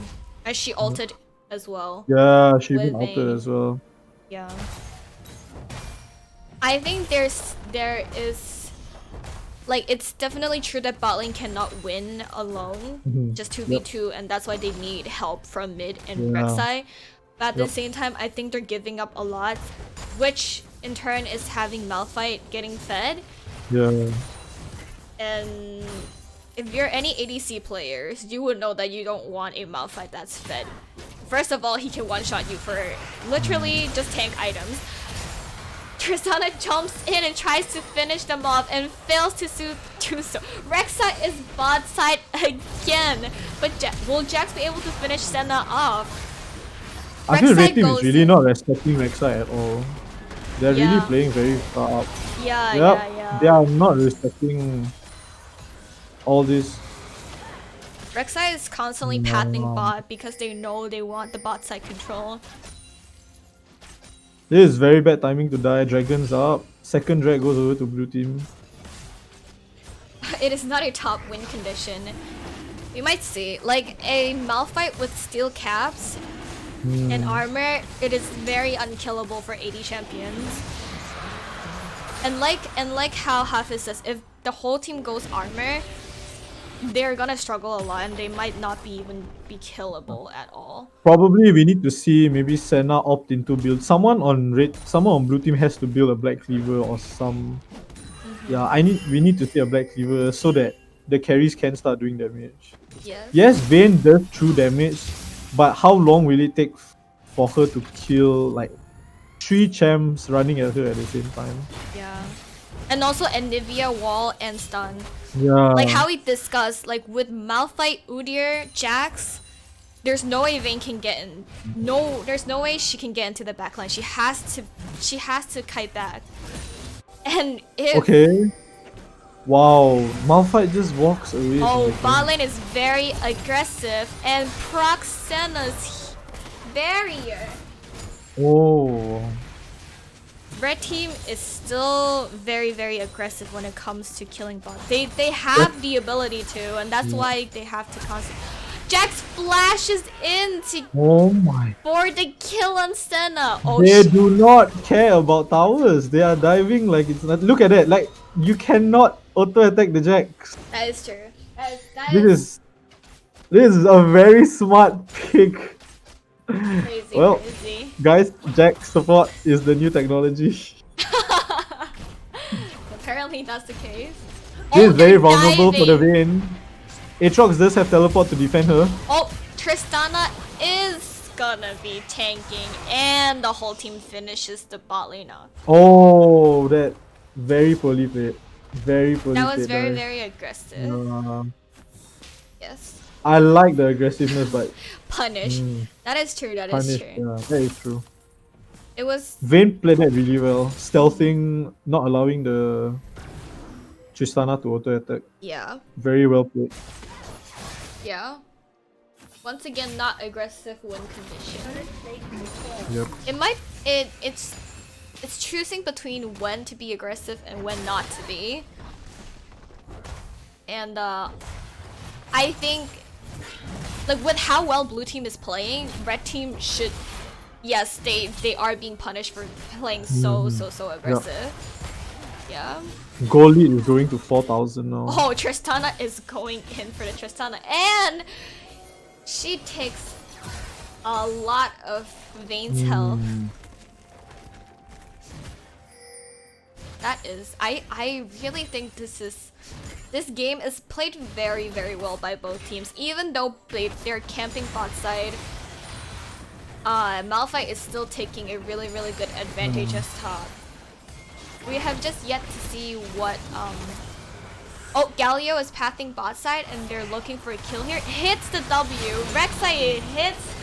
And she ulted as well. Yeah, she With even altered Vayne. as well. Yeah. I think there is like, it's definitely true that bot lane cannot win alone, just 2v2, and that's why they need help from mid and Yeah. Rek'Sai. But at the same time, I think they're giving up a lot, which in turn is having Malphite getting fed. Yeah. And if you're any ADC players, you would know that you don't want a Malphite that's fed. First of all, he can one-shot you for literally just tank items. Tristana jumps in and tries to finish them off and fails to do so. Rek'Sai is bot side again, but will Jax be able to finish Senna off? I feel Rek'Sai Red Team goes is really in. not respecting Rek'Sai at all. They're really Yeah. playing very far up. Yeah, Yep, yeah. they are not respecting all this. Rek'Sai is constantly pathing bot because they know they want the bot side control. This is very bad timing to die. Dragon's up. Second drag goes over to blue team. It is not a top win condition. We might see, like, a Malphite with steel caps and armor, it is very unkillable for AD champions. And like how Hafiz says, if the whole team goes armor, they're gonna struggle a lot and they might not even be killable at all. Probably we need to see maybe Senna opt into build. Someone on blue team has to build a black cleaver or some. Yeah, we need to see a black cleaver so that the carries can start doing damage. Yes. Yes, Vayne does true damage, but how long will it take for her to kill like 3 champs running at her at the same time? Yeah. And also Anivia, wall, and stun. Yeah. Like how we discussed, like with Malphite, Udyr, Jax, there's no way Vayne can get in. No, there's no way she can get into the backline. She has to kite back. And if Okay. Wow, Malphite just walks away. oh, bot lane is very aggressive and procs Senna's barrier. Oh. Red team is still very, very aggressive when it comes to killing bots. They have the ability to, and that's why they have to constantly. Jax flashes in Oh my. for the kill on Senna. Oh, They do not care about towers. They are diving like it's not. Look at that. Like you cannot auto attack the Jax. that is true. This is a very smart pick. Crazy, Well, crazy. guys, Jax support is the new technology. Apparently that's the case. This is very they're vulnerable for the diving. Vayne. Aatrox does have teleport to defend her. Oh, Tristana is gonna be tanking, and the whole team finishes the bot lane off. Oh, that very poorly played. Very poorly That was played, very, guys. very aggressive. Yes. I like the aggressiveness, but Punish. That is true, that is punish. true. Yeah, that is true. It was Vayne played that really well, stealthing, not allowing the Tristana to auto attack. yeah. Very well played. Yeah. Once again, not aggressive when conditioned. Yep. It's choosing between when to be aggressive and when not to be. And I think like with how well blue team is playing, red team should yes, they are being punished for playing so aggressive. Yeah. Goal lead is going to 4,000 now. Oh, Tristana is going in for the Tristana, and she takes a lot of Vayne's health. That is, I really think this game is played very, very well by both teams. Even though they're camping bot side, Malphite is still taking a really, really good advantage as top. We have just yet to see what oh, Galio is pathing bot side and they're looking for a kill here. Hits the W. Rek'Sai hits.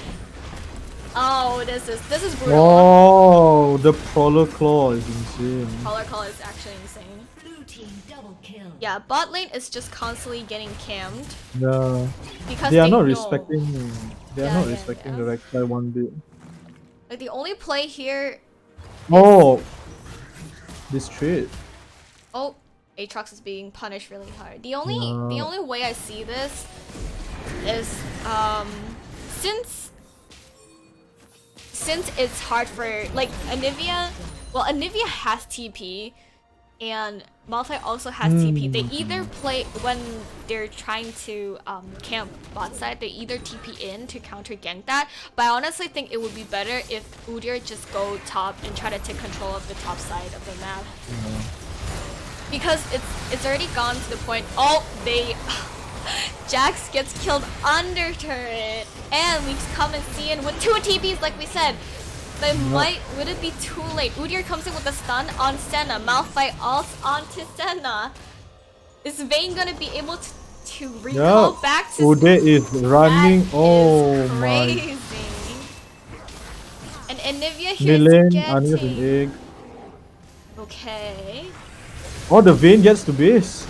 Oh, this is brutal. Oh, the Prowler Claw is insane. Color call is actually insane. Blue team double kill. Yeah, bot lane is just constantly getting cammed Yeah. because They are not know. respecting. They are Yeah, not yeah, respecting yeah. the Rek'Sai one bit. Like the only play here. Oh, this trade. Oh, Aatrox is being punished really hard. The only way I see this is since it's hard for like Anivia. Well, Anivia has TP, and Malphite also has TP. They either play when they're trying to camp bot side. They either TP in to counter gank that. But I honestly think it would be better if Udyr just go top and try to take control of the top side of the map. Because it's already gone to the point. Oh, they Jax gets killed under turret, and we come and see in with 2 TPs like we said. But would it be too late? Udyr comes in with a stun on Senna. Malphite ults onto Senna. Is Vayne gonna be able to recall back to Udyr is running. That Oh is my. crazy. And Anivia here Milan, is Ania's an getting... egg. Okay. Oh, the Vayne gets to base.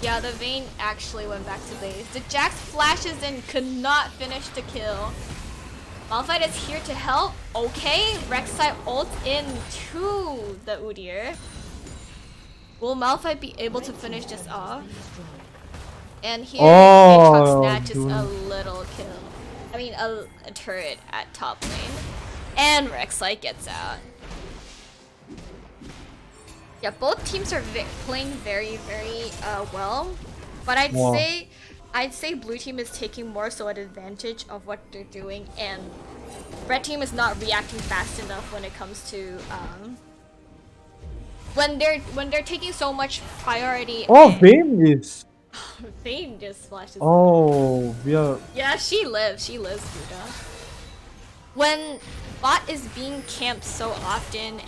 Yeah, the Vayne actually went back to base. The Jax flashes in, could not finish the kill. Malphite is here to help. Okay, Rek'Sai ult in to the Udyr. Will Malphite be able to finish this off? And here, Aatrox snatches a little kill. I mean, a turret at top lane. And Rek'Sai gets out. Yeah, both teams are playing very, very well, but Wow. I'd say blue team is taking more so an advantage of what they're doing, and red team is not reacting fast enough when it comes to when they're taking so much priority. Oh, Vayne is. Vayne just flashes. Oh, we are. Yeah, she lives, Buddha. When bot is being camped so often,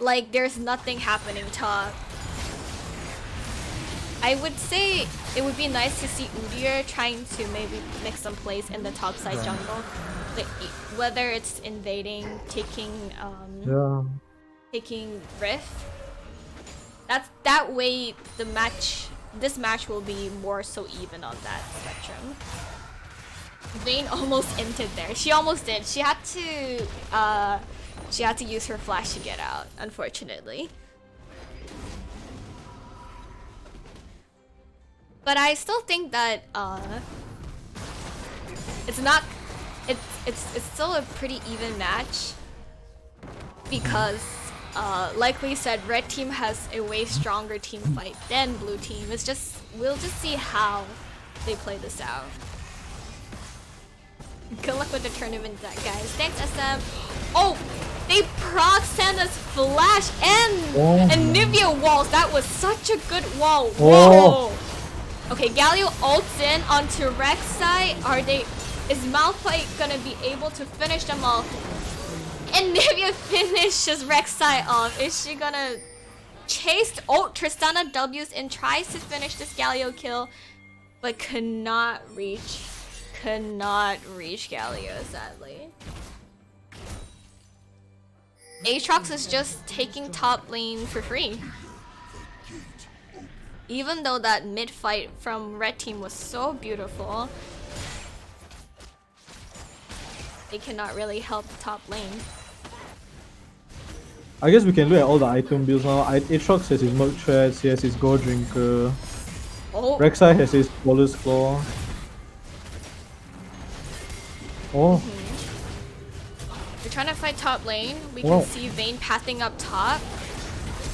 like there's nothing happening top. I would say it would be nice to see Udyr trying to maybe make some plays in the top side jungle. Like, whether it's invading, taking taking Rift. That way this match will be more so even on that spectrum. Vayne almost inted there. She almost did. She had to use her flash to get out, unfortunately. But I still think that it's still a pretty even match because like we said, red team has a way stronger team fight than blue team. We'll just see how they play this out. Good luck with the tournament, guys. Thanks, SM. Oh, they proc Santa's flash and Nivea walls. That was such a good wall. Whoa. Okay, Galio ults in onto Rek'Sai. Is Malphite gonna be able to finish them off? And Nivea finishes Rek'Sai off. Is she gonna chase? Oh, Tristana W's and tries to finish this Galio kill, but cannot reach Galio, sadly. Aatrox is just taking top lane for free. Even though that mid fight from red team was so beautiful, they cannot really help top lane. I guess we can look at all the item builds now. Aatrox has his Milk Threads, he has his Gore Drinker. Rek'Sai has his Swallow's Claw. Oh. They're trying to fight top lane. We can see Vayne pathing up top.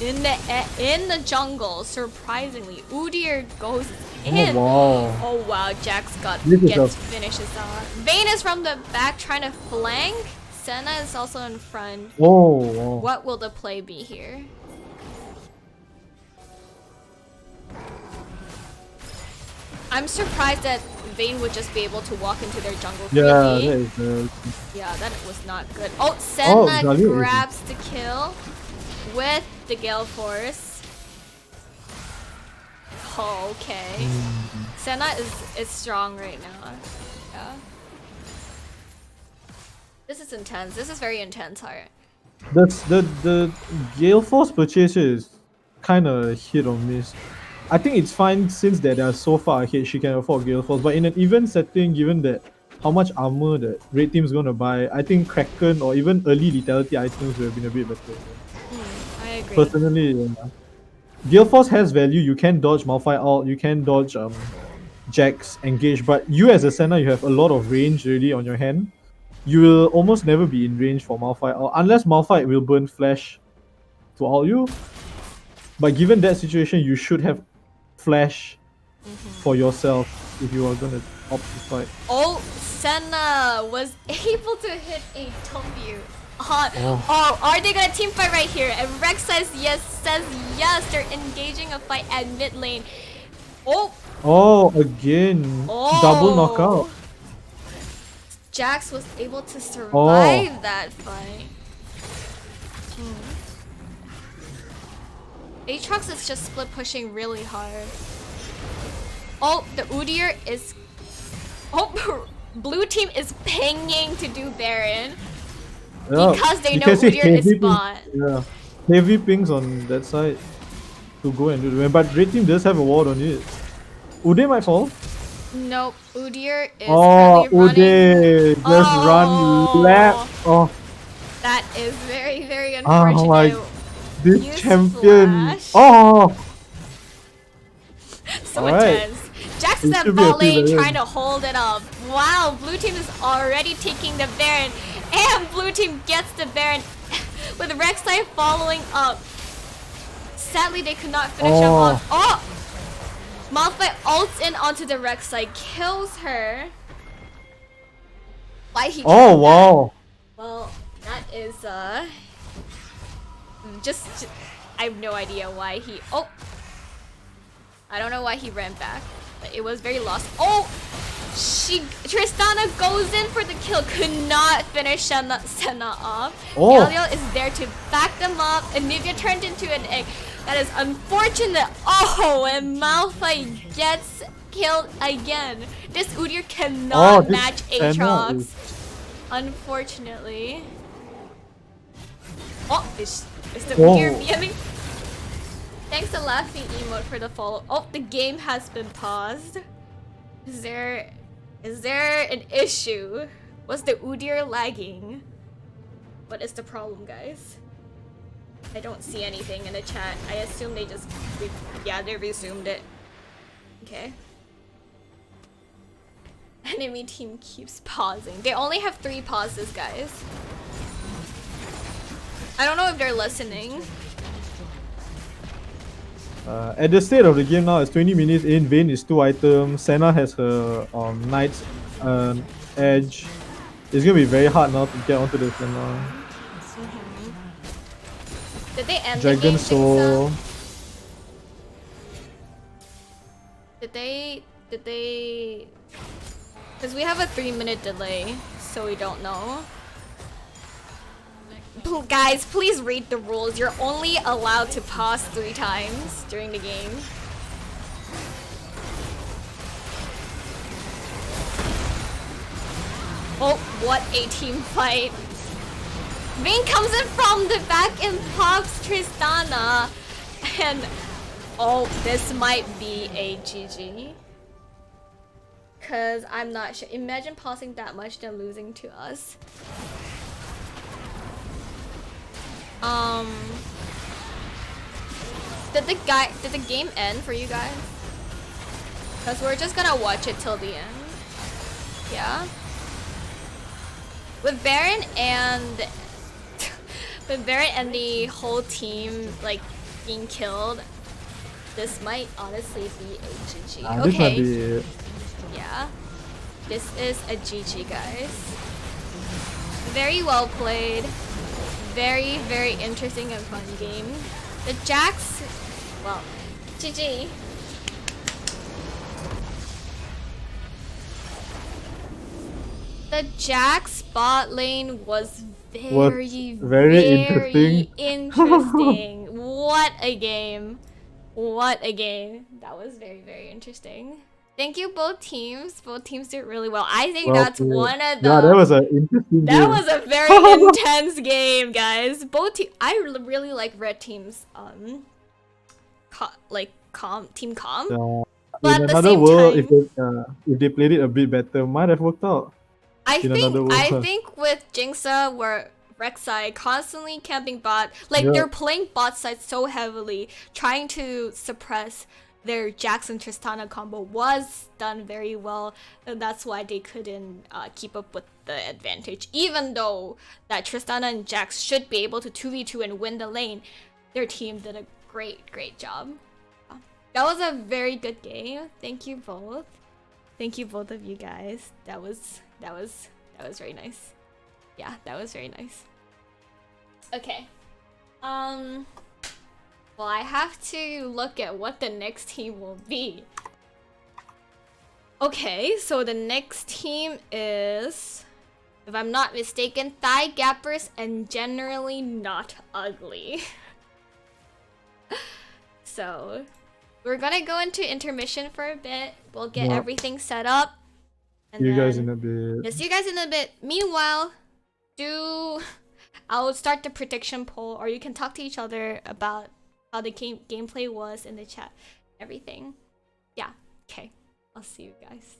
In the jungle, surprisingly, Udyr goes in. Oh wow, Jax gets finishes off. Vayne is from the back trying to flank. Senna is also in front. What will the play be here? I'm surprised that Vayne would just be able to walk into their jungle freely. Yeah, that was not good. Oh, Senna grabs the kill with the Gale Force. Oh, okay. Senna is strong right now. Yeah. This is intense. This is very intense, Heart. The Gale Force purchase is kinda hit or miss. I think it's fine since that they are so far ahead, she can afford Gale Force. But in an event setting, given that how much armor that red team's gonna buy, I think Kraken or even early lethality items would have been a bit better. I agree. Personally, yeah. Gale Force has value. You can dodge Malphite ult, you can dodge Jax engage, but you as a Senna, you have a lot of range already on your hand. You will almost never be in range for Malphite ult, unless Malphite will burn flash to ult you. But given that situation, you should have flash for yourself if you are gonna opt to fight. Oh, Senna was able to hit a W. Oh, are they gonna team fight right here? And Rex says yes. They're engaging a fight at mid lane. Oh, Again. Double knockout. Jax was able to survive that fight. Aatrox is just split pushing really hard. Oh, the Udyr is... Oh, blue team is pinging to do Baron. Because they know Udyr is bot. Yeah, heavy pings on that side to go and do the Baron. But red team does have a ward on it. Udyr might fall. Nope, Udyr is currently running. Udyr just run left. Oh, that is very, very unfortunate. Oh my, this champion. Oh, so intense. Jax is at bot lane trying to hold it up. Wow, blue team is already taking the Baron. And blue team gets the Baron with Rek'Sai following up. Sadly, they could not finish him off. Oh! Malphite ults in onto the Rek'Sai, kills her. Why he Oh wow! that? Well, that is just I have no idea why he. Oh, I don't know why he ran back, but it was very lost. Oh, Tristana goes in for the kill, could not finish Senna off. Galio is there to back them up, and Nivea turned into an egg. That is unfortunate. Oh, and Malphite gets killed again. This Udyr cannot match Aatrox. Unfortunately. Oh, is the Udyr BMing? Thanks to Laughing Emote for the follow. Oh, the game has been paused. Is there an issue? Was the Udyr lagging? What is the problem, guys? I don't see anything in the chat. I assume they just... yeah, they resumed it. Okay. Enemy team keeps pausing. They only have 3 pauses, guys. I don't know if they're listening. At the state of the game now, it's 20 minutes in. Vayne is 2 items. Senna has her Knight's edge. It's gonna be very hard now to get onto the Senna. Did they end Dragon the game, Soul. Did they... Because we have a 3-minute delay, so we don't know. Guys, please read the rules. You're only allowed to pause 3 times during the game. Oh, what a team fight. Vayne comes in from the back and pops Tristana. And oh, this might be a GG. Cause I'm not sure. Imagine pausing that much then losing to us. Did the game end for you guys? Cause we're just gonna watch it till the end. Yeah. With Baron and the whole team like being killed, this might honestly be a GG. Okay. This might be... yeah. This is a GG, guys. Very well played. Very, very interesting and fun game. The Jax, well, GG. The Jax bot lane was very interesting. What a game. What a game. That was very, very interesting. Thank you, both teams. Both teams did really well. I think that's one of the... yeah, that was an interesting game. That was a very intense game, guys. Both teams... I really like red teams. Team Calm. Yeah. But in at the another same world, time, if they played it a bit better, might have worked out. I think with Jinxa, where Rek'Sai constantly camping bot, like they're playing bot side so heavily, trying to suppress their Jax and Tristana combo was done very well, and that's why they couldn't keep up with the advantage. Even though that Tristana and Jax should be able to 2v2 and win the lane, their team did a great job. That was a very good game. Thank you both. Thank you both of you guys. That was very nice. Yeah, that was very nice. Okay. Well, I have to look at what the next team will be. Okay, so the next team is, if I'm not mistaken, thigh gappers and generally not ugly. So, we're gonna go into intermission for a bit. We'll get everything set up. And see you guys in a bit. Yeah, see you guys in a bit. Meanwhile, I'll start the prediction poll, or you can talk to each other about how the gameplay was in the chat. Everything. Yeah, okay. I'll see you guys.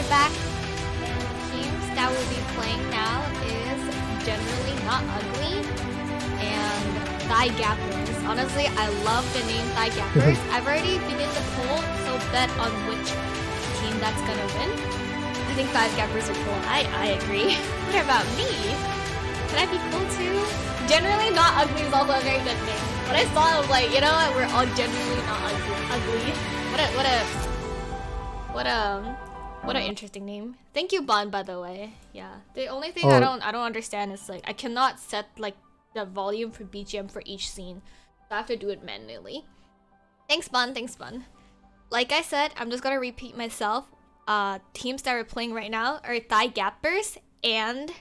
back. Teams that we'll be playing now is Generally Not Ugly and Thigh Gappers. Honestly, I love the name Thigh Gappers. I've already begun the poll, so bet on which team that's gonna win. I think Thigh Gappers are cool. I agree. What about me? Can I be cool too? Generally Not Ugly is also a very good name. When I saw it, I was like, you know what? We're all generally not ugly. What a interesting name. Thank you, Bon, by the way. Yeah. The only thing I don't understand is like I cannot set like the volume for BGM for each scene. So I have to do it manually. Thanks, Bon. Thanks, Bon. Like I said, I'm just gonna repeat myself. Teams that we're playing right now are Thigh Gappers and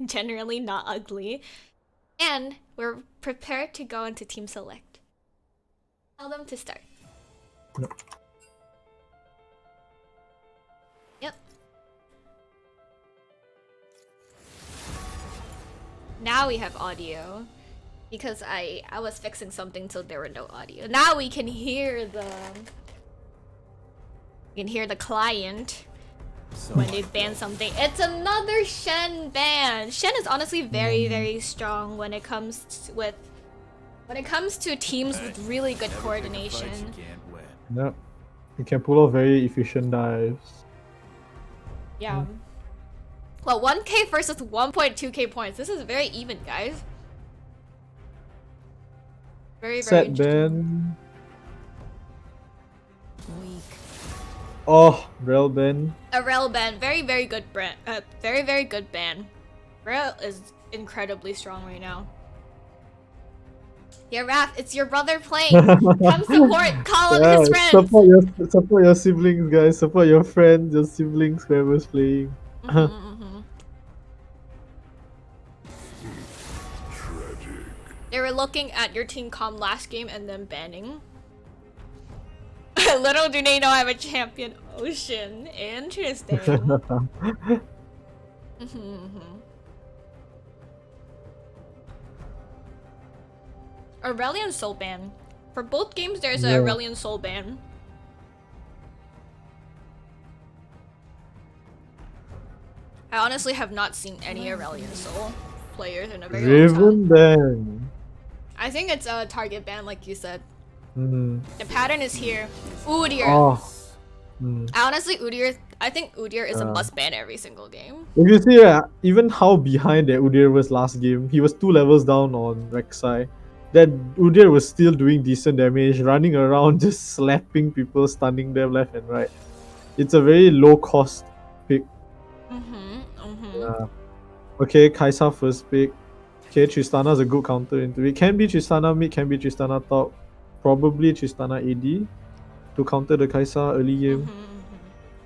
Generally Not Ugly. And we're prepared to go into Team Select. Tell them to start. Yep. Now we have audio. Because I was fixing something so there were no audio. Now we can hear the... You can hear the client when they ban something. It's another Shen ban. Shen is honestly very strong when it comes to teams with really good coordination. Yep. You can pull off very efficient dives. Yeah. Well, 1k versus 1.2k points. This is very even, guys. Very Set interesting. ban. Oh, Rel ban. A Rel ban, very good brand. Very good ban. Rel is incredibly strong right now. Yeah, Raph, it's your brother playing. Come support. Call him his friends. Support your siblings, guys. Support your friends, your siblings, whoever's playing. They were looking at your team comm last game and then banning. Little do they know I'm a champion. Ocean. Interesting. Aurelion Soul ban. For both games, there's a Aurelion Soul ban. I honestly have not seen any Aurelion Soul players in a very long time. Raven ban. I think it's a target ban, like you said. The pattern is here. Udyr. Oh. I think Udyr is a must ban every single game. If you see, even how behind that Udyr was last game, he was 2 levels down on Rek'Sai. That Udyr was still doing decent damage, running around, just slapping people, stunning them left and right. It's a very low cost pick. Okay, Kaisa first pick. Okay, Tristana's a good counter into it. Can be Tristana mid, can be Tristana top. Probably Tristana AD to counter the Kaisa early game.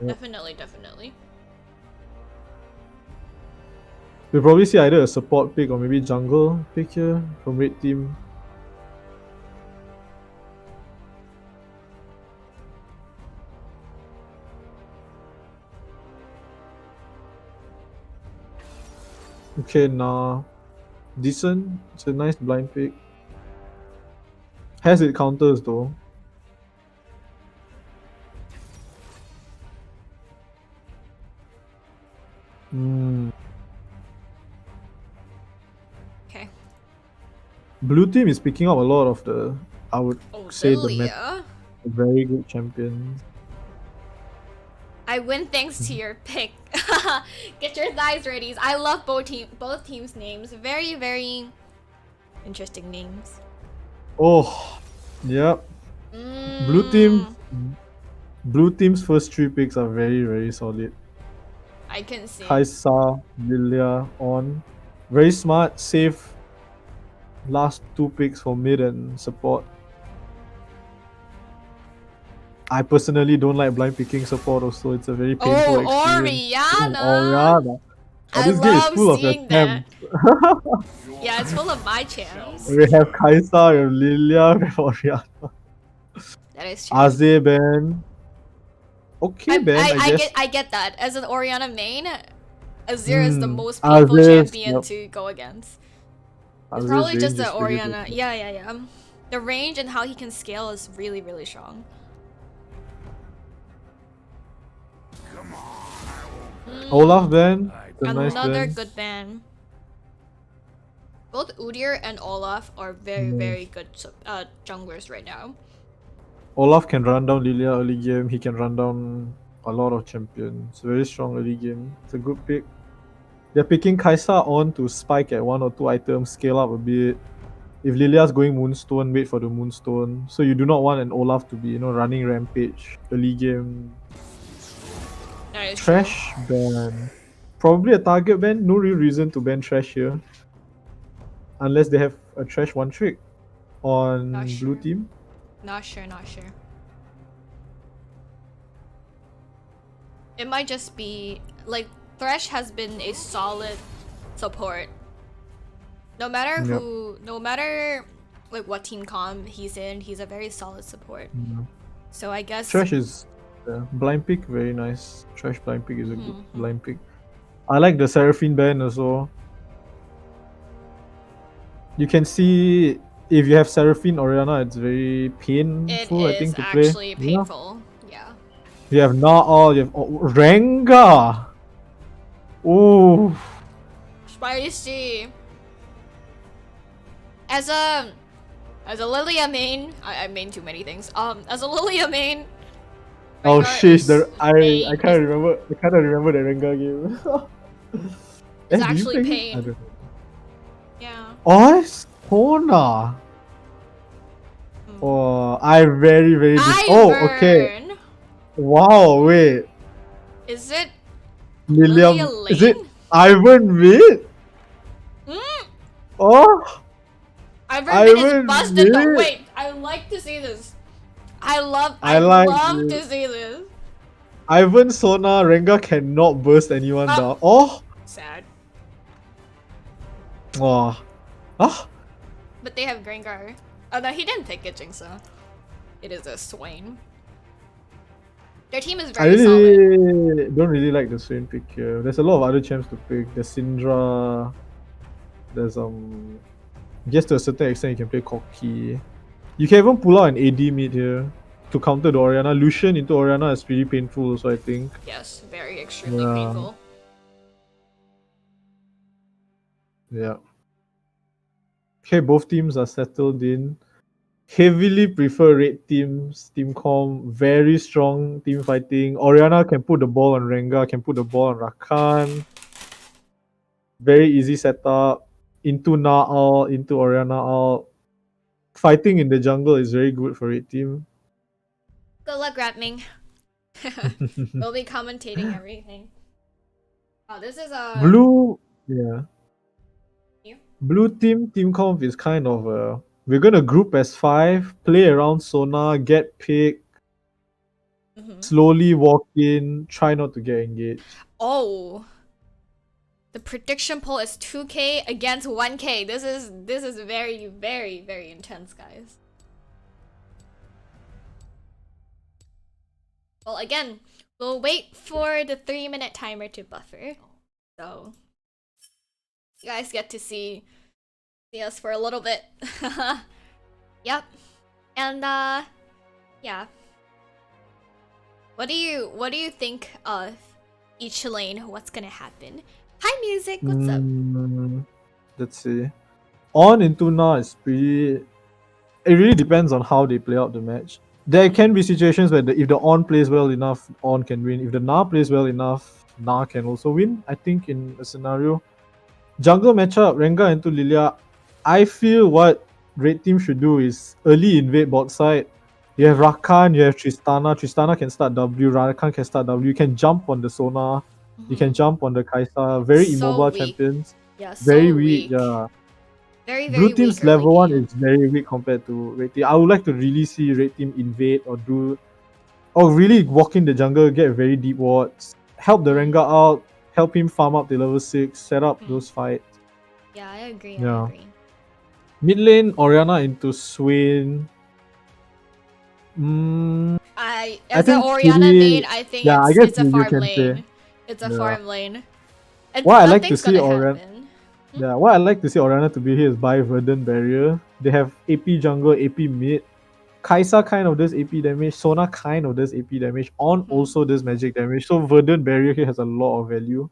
Definitely. We'll probably see either a support pick or maybe jungle pick here from red team. Okay, nah. Decent. It's a nice blind pick. Has it counters though. Okay. Blue team is picking up a lot of the, I would say, Lilia. the very good champions. I win thanks to your pick. Get your thighs ready. I love both teams' names. Very interesting names. Oh, yep. Blue team's first 3 picks are very solid. I can see. Kaisa, Lilia, on. Very smart, safe. Last 2 picks for mid and support. I personally don't like blind picking support also. It's a very painful experience. Orianna! This game is full of your champs. Yeah, it's full of my champs. We have Kaisa, we have Lilia, we have Orianna. That is true. Aze ban. Okay, Ben. I get that. As an Orianna main, Azir is the most painful champion to go against. It's probably just the Orianna. Yeah. The range and how he can scale is really strong. Come on. Olaf ban. It's a nice Another ban. good ban. Both Udyr and Olaf are very, Mm. very good junglers right now. Olaf can run down Lilia early game. He can run down a lot of champions. Very strong early game. It's a good pick. They're picking Kaisa on to spike at 1 or 2 items, scale up a bit. If Lilia's going Moonstone, wait for the Moonstone. So you do not want an Olaf to be, running rampage early game. That is Trash ban. Probably a target ban. No real reason to ban Trash here. Unless they have a Trash one trick on Not blue sure. team. Not sure. It might just be like Thresh has been a solid support. No matter who, no matter like what team comp he's in, he's a very solid support. Yeah. So I guess Trash is blind pick, very nice. Trash blind pick is a good blind pick. I like the Seraphine ban also. You can see if you have Seraphine Oriana, it's very painful, I think, to play. It is actually painful. Yeah. You have Naal, you have Rengar. Ooh. Spicy. As a Lilia main, I main too many things. As a Lilia main. Oh shit! I can't remember. I can't remember the Rengar game. It's actually pain. Yeah. Oh, Sona. Oh, I very. Oh, okay. Wow, wait. Is it Lilia? Is it Ivan mid? Oh. Ivan is busted though. Wait, I like to see this. I love to see this. Ivan Sona Rengar cannot burst anyone down. Oh. Sad. Oh. Ah. But they have Gengar. Oh no, he didn't pick it, Jinxa. It is a Swain. Their team is very solid. Don't really like the Swain pick here. There's a lot of other champs to pick. There's Syndra. There's Just to a certain extent you can play Corki. You can even pull out an AD mid here to counter the Orianna. Lucian into Orianna is pretty painful also, I think. Yes, very extremely painful. Yeah. Okay, both teams are settled in. Heavily prefer red teams, team com, very strong team fighting. Orianna can put the ball on Rengar, can put the ball on Rakan. Very easy setup. Into Naal, into Orianna out. Fighting in the jungle is very good for red team. Good luck, Ratming. We'll be commentating everything. Oh, this is a blue. Yeah. Blue team comp is kind of we're gonna group as 5, play around Sona, get picked, slowly walk in, try not to get engaged. Oh, the prediction poll is 2K against 1K. This is very intense, guys. Well, again, we'll wait for the 3-minute timer to buffer, so you guys get to see us for a little bit. Yep. And yeah. What do you think of each lane? What's gonna happen? Hi music, what's up? Let's see. On into Na is pretty. It really depends on how they play out the match. There can be situations where if the On plays well enough, On can win. If the Na plays well enough, Na can also win. I think in a scenario. Jungle matchup, Rengar into Lilia. I feel what red team should do is early invade bot side. You have Rakan, you have Tristana. Tristana can start W, Rakan can start W. You can jump on the Sona. You can jump on the Kaisa. Very immobile champions. Yeah, very weak. Yeah. Very Blue team's level 1 is very weak compared to red team. I would like to really see red team invade or really walk in the jungle, get very deep wards, help the Rengar out, help him farm up to level 6, set up those fights. Yeah, I agree. I agree. Mid lane, Orianna into Swain. As an Orianna main, I think it's a farm lane. It's a farm lane. What I like to see Orianna. Yeah, what I like to see Orianna to be here is buy Verdant Barrier. They have AP jungle, AP mid. Kaisa kind of does AP damage, Sona kind of does AP damage, On also does magic damage. So Verdant Barrier here has a lot of value.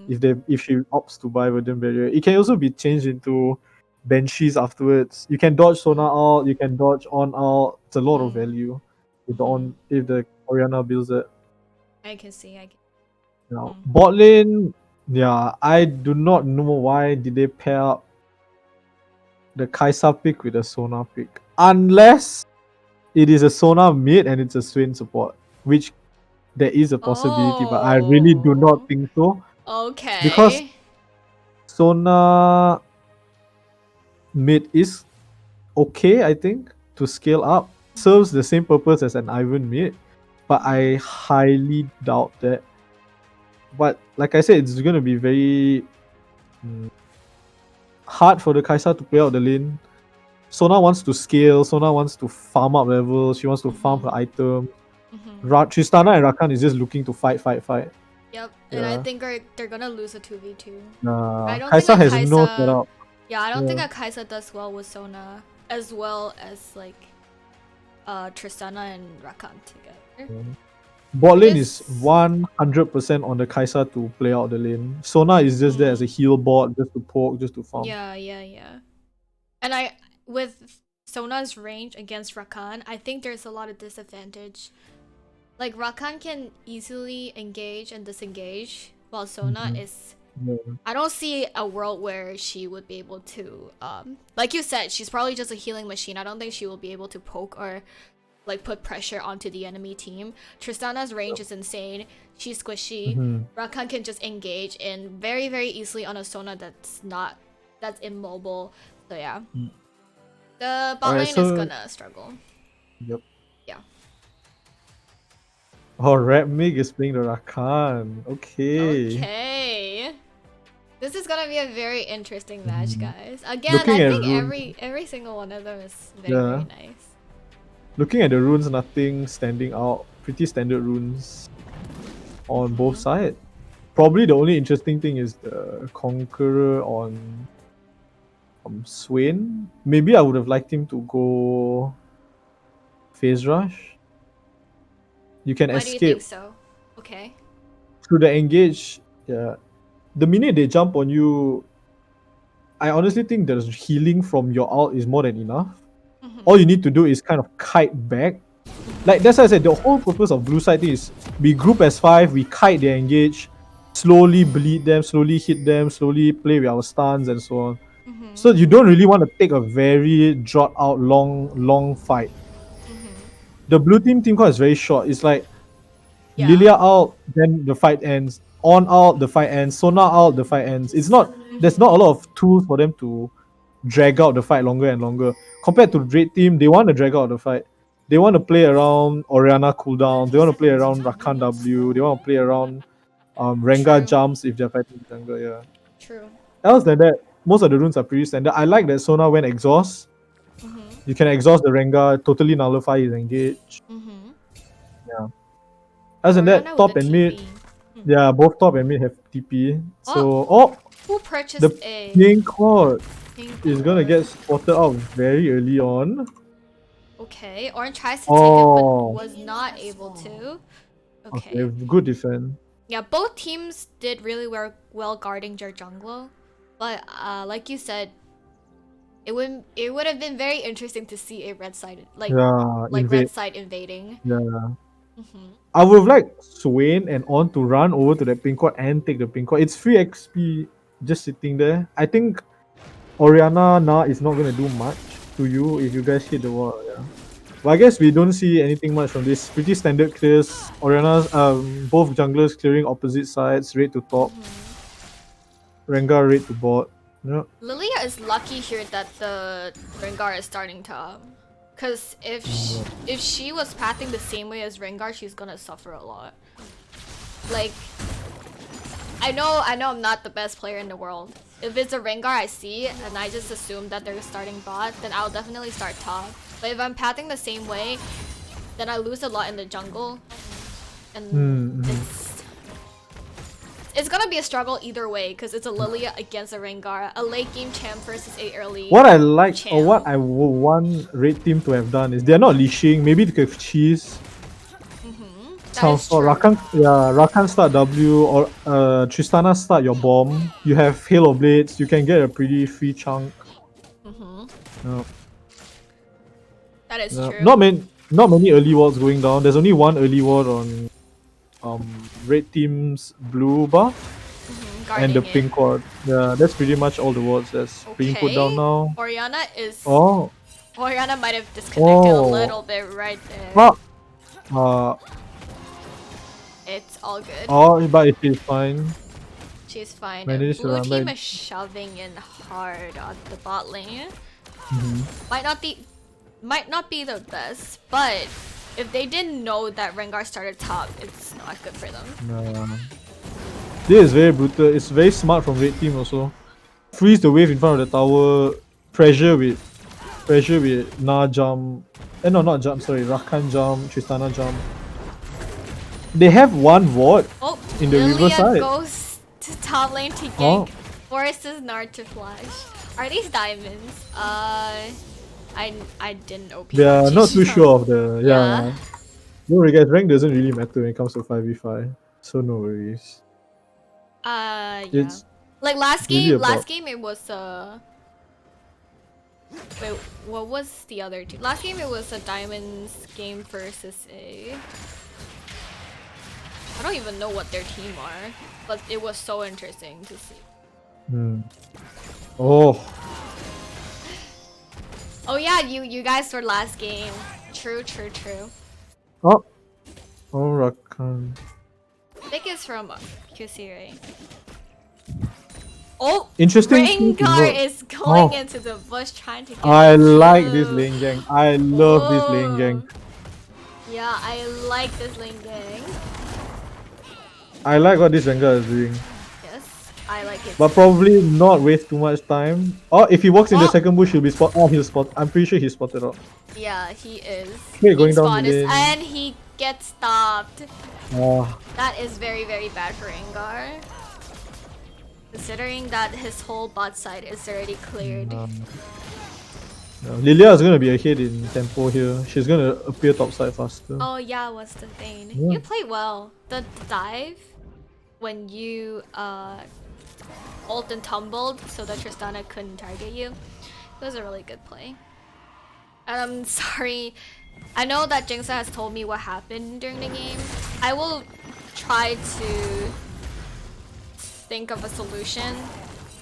If she opts to buy Verdant Barrier. It can also be changed into Banshees afterwards. You can dodge Sona out, you can dodge On out. It's a lot of value if the Orianna builds it. I can see. Now, bot lane, yeah, I do not know why did they pair up the Kaisa pick with a Sona pick. Unless it is a Sona mid and it's a Swain support, which there is a possibility, but I really do not think so. Okay. Because Sona mid is okay, I think, to scale up. Serves the same purpose as an Ivan mid, but I highly doubt that. But like I said, it's gonna be very hard for the Kaisa to play out the lane. Sona wants to scale, Sona wants to farm up levels, she wants to farm her item. Tristana and Rakan is just looking to fight. Yep, and I think they're gonna lose a 2v2. I don't Kaisa think has no setup. Yeah, I don't think a Kaisa does well with Sona as well as like Tristana and Rakan together. Bot lane is 100% on the Kaisa to play out the lane. Sona is just there as a heal bot, just to poke, just to farm. Yeah. And with Sona's range against Rakan, I think there's a lot of disadvantage. Like Rakan can easily engage and disengage, while Sona is. I don't see a world where she would be able to. Like you said, she's probably just a healing machine. I don't think she will be able to poke or like put pressure onto the enemy team. Tristana's range is insane. She's squishy. Rakan can just engage in very, very easily on a Sona that's immobile. So yeah. The bot lane is gonna struggle. Yep. Yeah. Oh, Rapmig is playing the Rakan. Okay. This is gonna be a very interesting match, guys. Again, I think every single one of them is very nice. Looking at the runes, nothing standing out. Pretty standard runes on both sides. Probably the only interesting thing is the Conqueror on Swain. Maybe I would have liked him to go Phase Rush. You can escape. Why do you think so? Okay. Through the engage, yeah. The minute they jump on you, I honestly think there's healing from your ult is more than enough. All you need to do is kind of kite back. Like that's why I said the whole purpose of blue side is we group as 5, we kite their engage, slowly bleed them, slowly hit them, slowly play with our stuns and so on. So you don't really want to take a very drawn out long fight. The blue team call is very short. It's like Lilia out, then the fight ends. On out, the fight ends. Sona out, the fight ends. It's not. There's not a lot of tools for them to drag out the fight longer and longer. Compared to the Red team, they want to drag out the fight. They want to play around Orianna cooldown. They want to play around Rakan W. They want to play around Rengar jumps if they're fighting jungle. Yeah. True. Else than that, most of the runes are pretty standard. I like that Sona went exhaust. You can exhaust the Rengar, totally nullify his engage. Yeah. Other than that, top and mid. Yeah, both top and mid have TP. So, who purchased the pink cord is gonna get spotted out very early on. Okay, Orange tries to take it but was not able to. Okay, good defense. Yeah, both teams did really well guarding their jungle, but like you said, it would have been very interesting to see a red side red side invading. Yeah. I would have liked Swain and On to run over to that pink cord and take the pink cord. It's free XP just sitting there. I think Orianna is not gonna do much to you if you guys hit the wall. Yeah. But I guess we don't see anything much from this. Pretty standard clears. Orianna's both junglers clearing opposite sides, raid to top. Rengar raid to bot. Yeah. Lilia is lucky here that the Rengar is starting to because if she was pathing the same way as Rengar, she's gonna suffer a lot. Like, I know I'm not the best player in the world. If it's a Rengar I see and I just assume that they're starting bot, then I'll definitely start top. But if I'm pathing the same way, then I lose a lot in the jungle. And it's it's gonna be a struggle either way because it's a Lilia against a Rengar, a late game champ versus a early. What I like or champ. what I would want red team to have done is they're not leashing. Maybe they could cheese. That is true. Rakan start W or Tristana start your bomb. You have Hail of Blades. You can get a pretty free chunk. No. That is No. true. Not many early wards going down. There's only one early ward on red team's blue buff and the Guarding it. pink ward. Yeah, that's pretty much all the wards that's being put down now. Orianna is. Oh. Orianna might have disconnected a Oh. little bit right there. Well, It's all good. oh, but it is fine. She's fine. Managed to Blue run team back. is shoving in hard on the bot lane. Mhm. Might not be the best, but if they didn't know that Rengar started top, it's not good for them. Nah. This is very brutal. It's very smart from red team also. Freeze the wave in front of the tower. Pressure with Na jump. No, not jump. Sorry, Rakan jump. Tristana jump. They have one ward Oh, in the Lilia riverside. goes to top lane to gank. Oh. Forces Nard to flash. Are these diamonds? I didn't OP. They are not too Jeez. sure of the Yeah. Don't worry guys, rank doesn't really matter when it comes to 5v5. So no worries. Yeah. It's Like last really game, about- it was wait, what was the other team? Last game it was a diamonds game versus a. I don't even know what their team are, but it was so interesting to see. Oh, Oh yeah, you guys were last game. True. oh, Rakan. I think it's from QC, right? Oh, Interesting thing to Rengar note. is going Oh. into the bush trying to get I a like kill. this lane gang. I love this lane gang. Yeah, I like this lane gang. I like what this Rengar is doing. Yes, I like it. But probably not waste too much time. Or if he walks in the Oh. second bush, he'll be spot. Oh, he'll spot. I'm pretty sure he's spotted out. Yeah, he is. Okay, He going down spotted the lane. and he gets stopped. Ah, That is very, very bad for Rengar. Considering that his whole bot side is already cleared. no, Lilia is gonna be ahead in tempo here. She's gonna appear topside faster. Oh yeah, what's the thing? Yeah. You played well. The dive when you ult and tumbled so that Tristana couldn't target you. It was a really good play. And I'm sorry. I know that Jinxa has told me what happened during the game. I will try to think of a solution.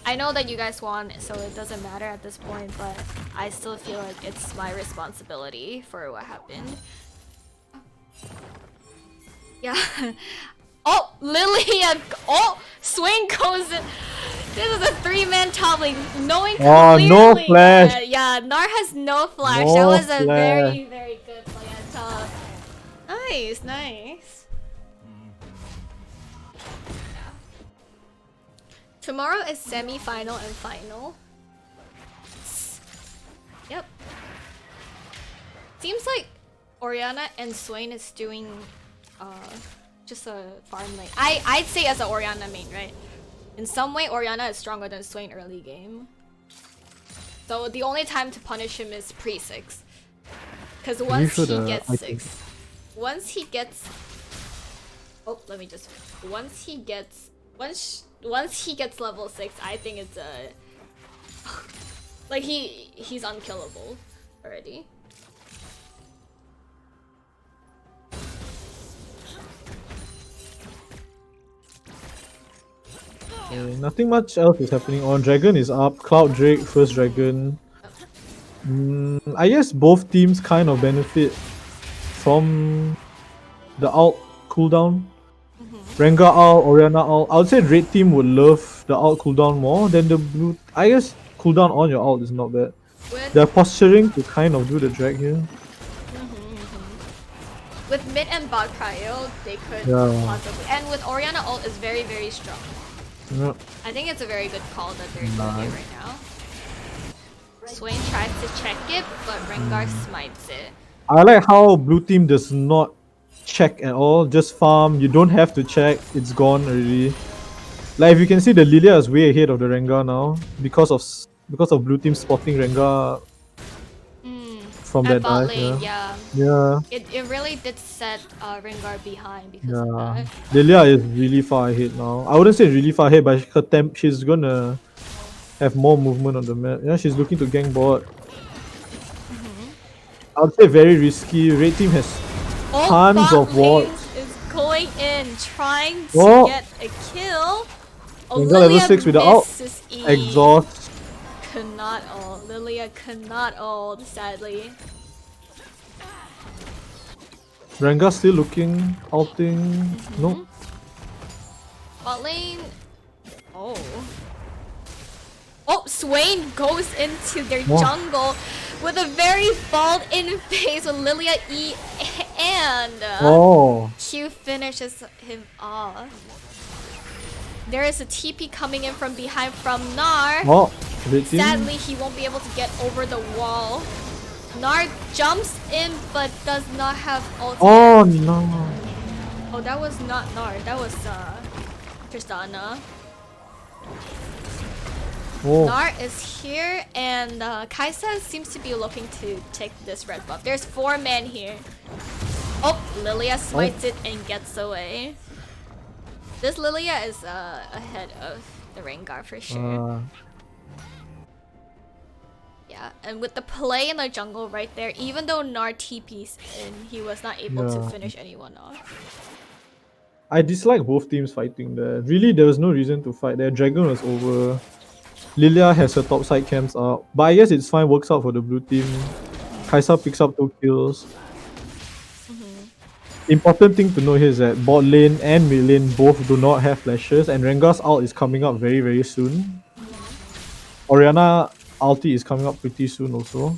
I know that you guys won, so it doesn't matter at this point, but I still feel like it's my responsibility for what happened. Yeah. Oh, Lillian! Oh, Swain goes. This is a 3-man top lane. Knowing Oh, clearly no flash. that- yeah, Nar has no flash. No that was a flash. very, very good play on top. Nice. Tomorrow is semi-final and final. Yep. Seems like Orianna and Swain is doing just a farm lane. I'd say as an Orianna main, right? In some way, Orianna is stronger than Swain early game. So the only time to punish him is pre-6. Because once sure he the gets item- 6... Once he gets... Oh, let me just... Once he gets level 6, I think it's a... like, he's unkillable already. Okay, nothing much else is happening on. Dragon is up. Cloud Drake, first dragon. I guess both teams kind of benefit from the ult cooldown. Rengar ult, Orianna ult. I would say red team would love the ult cooldown more than the blue. I guess cooldown on your ult is not bad. They're posturing to kind of do the drag here. With mid and bot prio, they could Yeah. possibly. And with Orianna ult is very, very strong. Yeah. I think it's a very good call that they're doing it right now. Swain tries to check it, but Rengar smites it. I like how blue team does not check at all. Just farm. You don't have to check. It's gone already. Like if you can see, the Lilia is way ahead of the Rengar now because of blue team spotting Rengar from At that bot dive. lane, Yeah. yeah. Yeah. It really did set Rengar behind because of Yeah. that. Lilia is really far ahead now. I wouldn't say really far ahead, but she's gonna have more movement on the map. Yeah, she's looking to gank bot. I would say very risky. Red team has tons bot of wards. lane is going in, trying to Oh. get a kill. Rengar level 6 with the ult. misses E. Exhaust. Cannot ult. Lilia cannot ult, sadly. Rengar still looking, ulting. No. Bot lane. Oh. Oh, Swain goes into their Wow. jungle with a very bald-in face with Lilia E and Oh. Q finishes him off. There is a TP coming in from behind from Nar. Oh. Red team. Sadly, he won't be able to get over the wall. Nar jumps in but does not have ult. Oh no. Oh, that was not Nar. That was Tristana. Oh. Nar is here, and Kaisa seems to be looking to take this red buff. There's 4 men here. Oh, Lilia smites it and gets away. This Lilia is ahead of the Rengar for sure. Yeah, and with the play in the jungle right there, even though Nar TP's in, he was not able to finish anyone off. I dislike both teams fighting there. Really, there was no reason to fight there. Dragon was over. Lilia has her top side camps up. But I guess it's fine, works out for the blue team. Kaisa picks up 2 kills. Important thing to know here is that bot lane and mid lane both do not have flashes, and Rengar's ult is coming up very, very soon. Orianna ulti is coming up pretty soon also.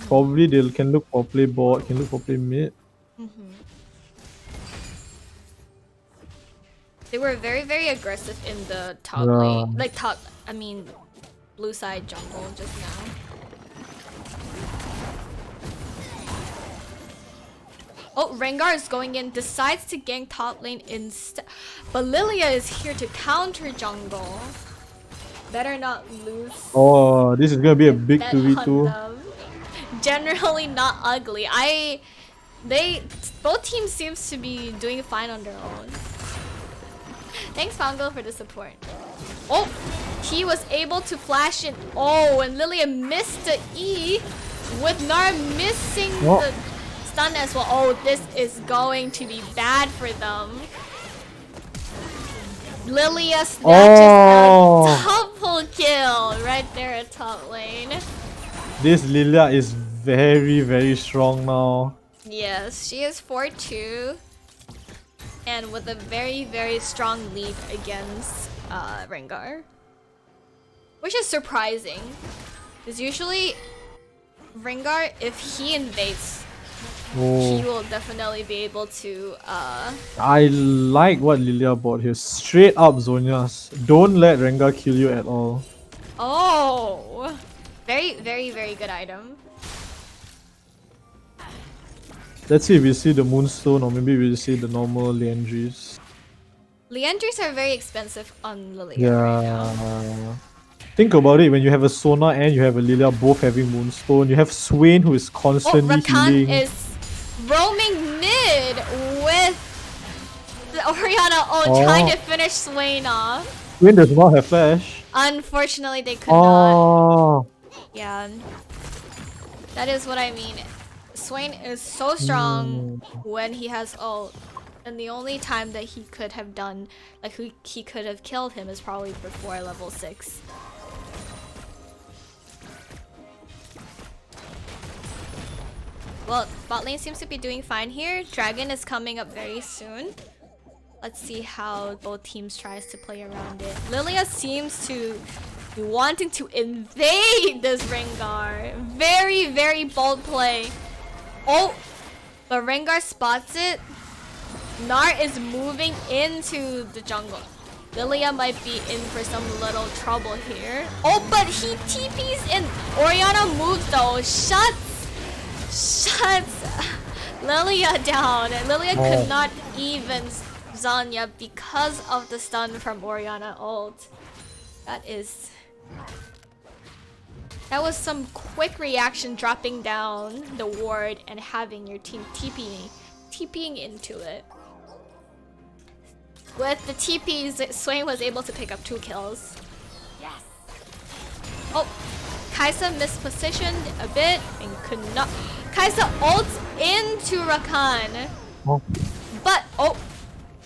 Probably they can look for play bot, can look for play mid. They were very, very aggressive in the top lane. Like blue side jungle just now. Oh, Rengar is going in, decides to gank top lane instead. But Lilia is here to counter jungle. Better not lose. Oh, this is gonna be a big Bet 2v2. on them. Generally not ugly. Both teams seems to be doing fine on their own. Thanks, Fango, for the support. Oh, he was able to flash in. Oh, and Lilia missed the E with Nar missing the stun as well. Oh, this is going to be bad for them. Lilia snatches a double kill right there at top lane. This Lilia is very, very strong now. Yes, she is 4-2. And with a very, very strong lead against Rengar. Which is surprising. Because usually, Rengar, if he invades, he will definitely be able to... I like what Lilia bought here. Straight up Zonias. Don't let Rengar kill you at all. Oh! Very, very, very good item. Let's see if we see the Moonstone or maybe we'll see the normal Leandries. Leandries are very expensive on Lilia right now. Think about it, when you have a Sona and you have a Lilia both having Moonstone, you have Swain who is constantly Rakan healing. is roaming mid with the Orianna trying to finish Swain off. Swain does not have flash. Unfortunately, they could not. Yeah. That is what I mean. Swain is so strong when he has ult. And the only time that he could have done, like he could have killed him is probably before level 6. Well, bot lane seems to be doing fine here. Dragon is coming up very soon. Let's see how both teams tries to play around it. Lilia seems to be wanting to invade this Rengar. Very, very bold play. Oh, but Rengar spots it. Nar is moving into the jungle. Lilia might be in for some little trouble here. Oh, but he TPs in. Orianna moves though. Shuts Lilia down. And Lilia could not even Zanya because of the stun from Orianna ult. That was some quick reaction, dropping down the ward and having your team TPing into it. With the TPs, Swain was able to pick up 2 kills. Yes. Oh, Kaisa mispositioned a bit and could not. Kaisa ults into Rakan. Oh. But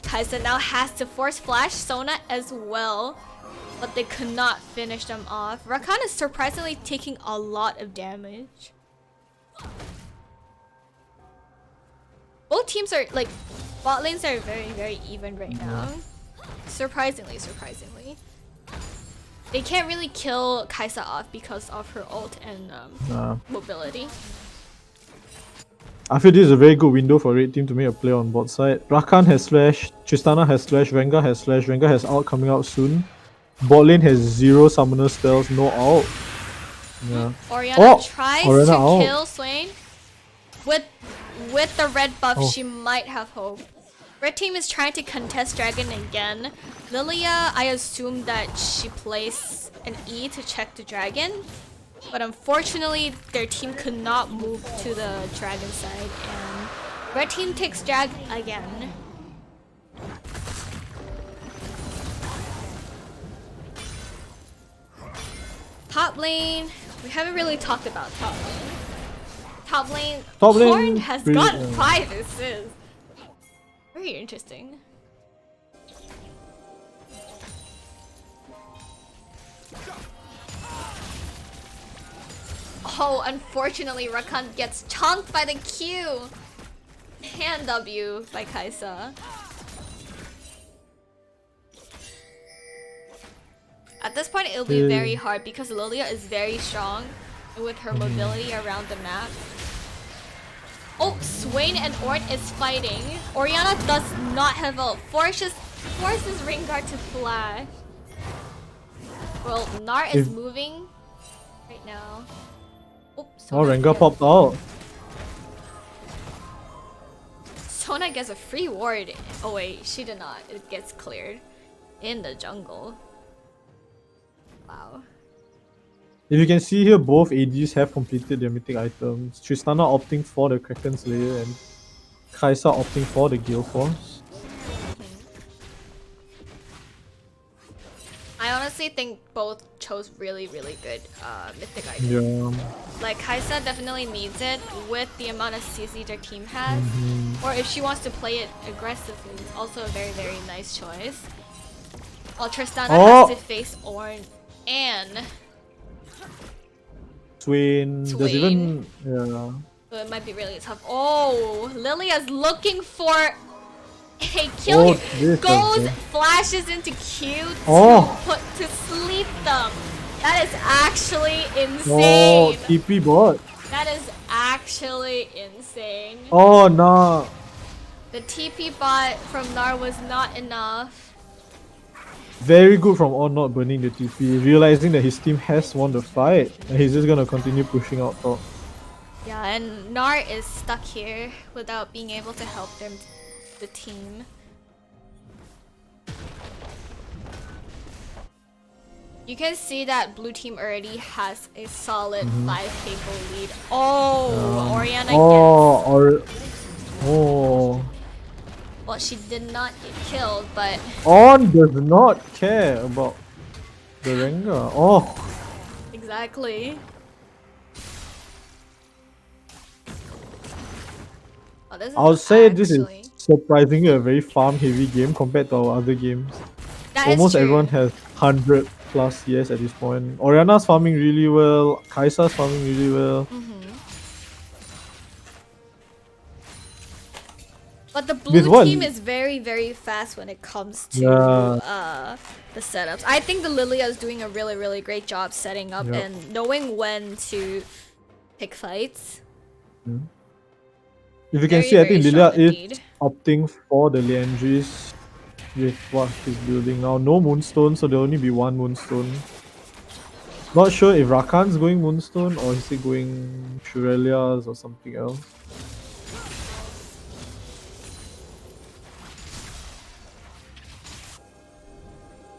Kaisa now has to force flash Sona as well. But they could not finish them off. Rakan is surprisingly taking a lot of damage. Both teams are like, bot lanes are very, very even right now. Surprisingly. They can't really kill Kaisa off because of her ult and mobility. I feel this is a very good window for red team to make a play on bot side. Rakan has slash, Tristana has slash, Rengar has slash, Rengar has ult coming out soon. Bot lane has 0 summoner spells, no ult. Yeah. Orianna tries to kill Swain. With the red buff, she might have hope. Red team is trying to contest Dragon again. Lilia, I assume that she plays an E to check the Dragon. But unfortunately, their team could not move to the Dragon side. And red team takes Drag again. Top lane, we haven't really talked about top lane. Top lane, Korn has gotten 5 assists. Very interesting. Oh, unfortunately, Rakan gets chunked by the Q. And W by Kaisa. At this point, it'll be very hard because Lilia is very strong with her mobility around the map. Oh, Swain and Ornn is fighting. Orianna does not have ult. Forces Rengar to flash. Well, Gnar is moving right now. Oh, Rengar popped out. Sona gets a free ward. Oh wait, she did not. It gets cleared in the jungle. Wow. If you can see here, both ADs have completed their mythic items. Tristana opting for the Kraken Slayer and Kaisa opting for the Gale Force. I honestly think both chose really, really good mythic items. Yeah. Like, Kaisa definitely needs it with the amount of CC their team has. Or if she wants to play it aggressively, it's also a very, very nice choice. While Tristana has to face Ornn and Swain. There's even... Yeah. So it might be really tough. Oh, Lilia's looking for a kill. Goes, flashes into Q to sleep them. That is actually insane. Oh, TP bot. That is actually insane. Oh, no. The TP bot from Gnar was not enough. Very good from Ornn not burning the TP, realizing that his team has won the fight, and he's just gonna continue pushing out top. Yeah, and Gnar is stuck here without being able to help the team. You can see that blue team already has a solid 5k gold lead. Oh, Orianna gets... Well, she did not get killed, but... Ornn does not care about the Rengar. Oh! Exactly. Oh, I would say this is surprisingly a very farm-heavy game compared to our other games. Almost everyone has 100 plus CS at this point. Orianna's farming really well, Kaisa's farming really well. But the blue team is very, very fast when it comes to the setups. I think the Lilia is doing a really, really great job setting up and knowing when to pick fights. If you can see, I think Lilia is opting for the Liandry's with what she's building now. No Moonstone, so there'll only be one Moonstone. Not sure if Rakan's going Moonstone or is he going Shurelia's or something else.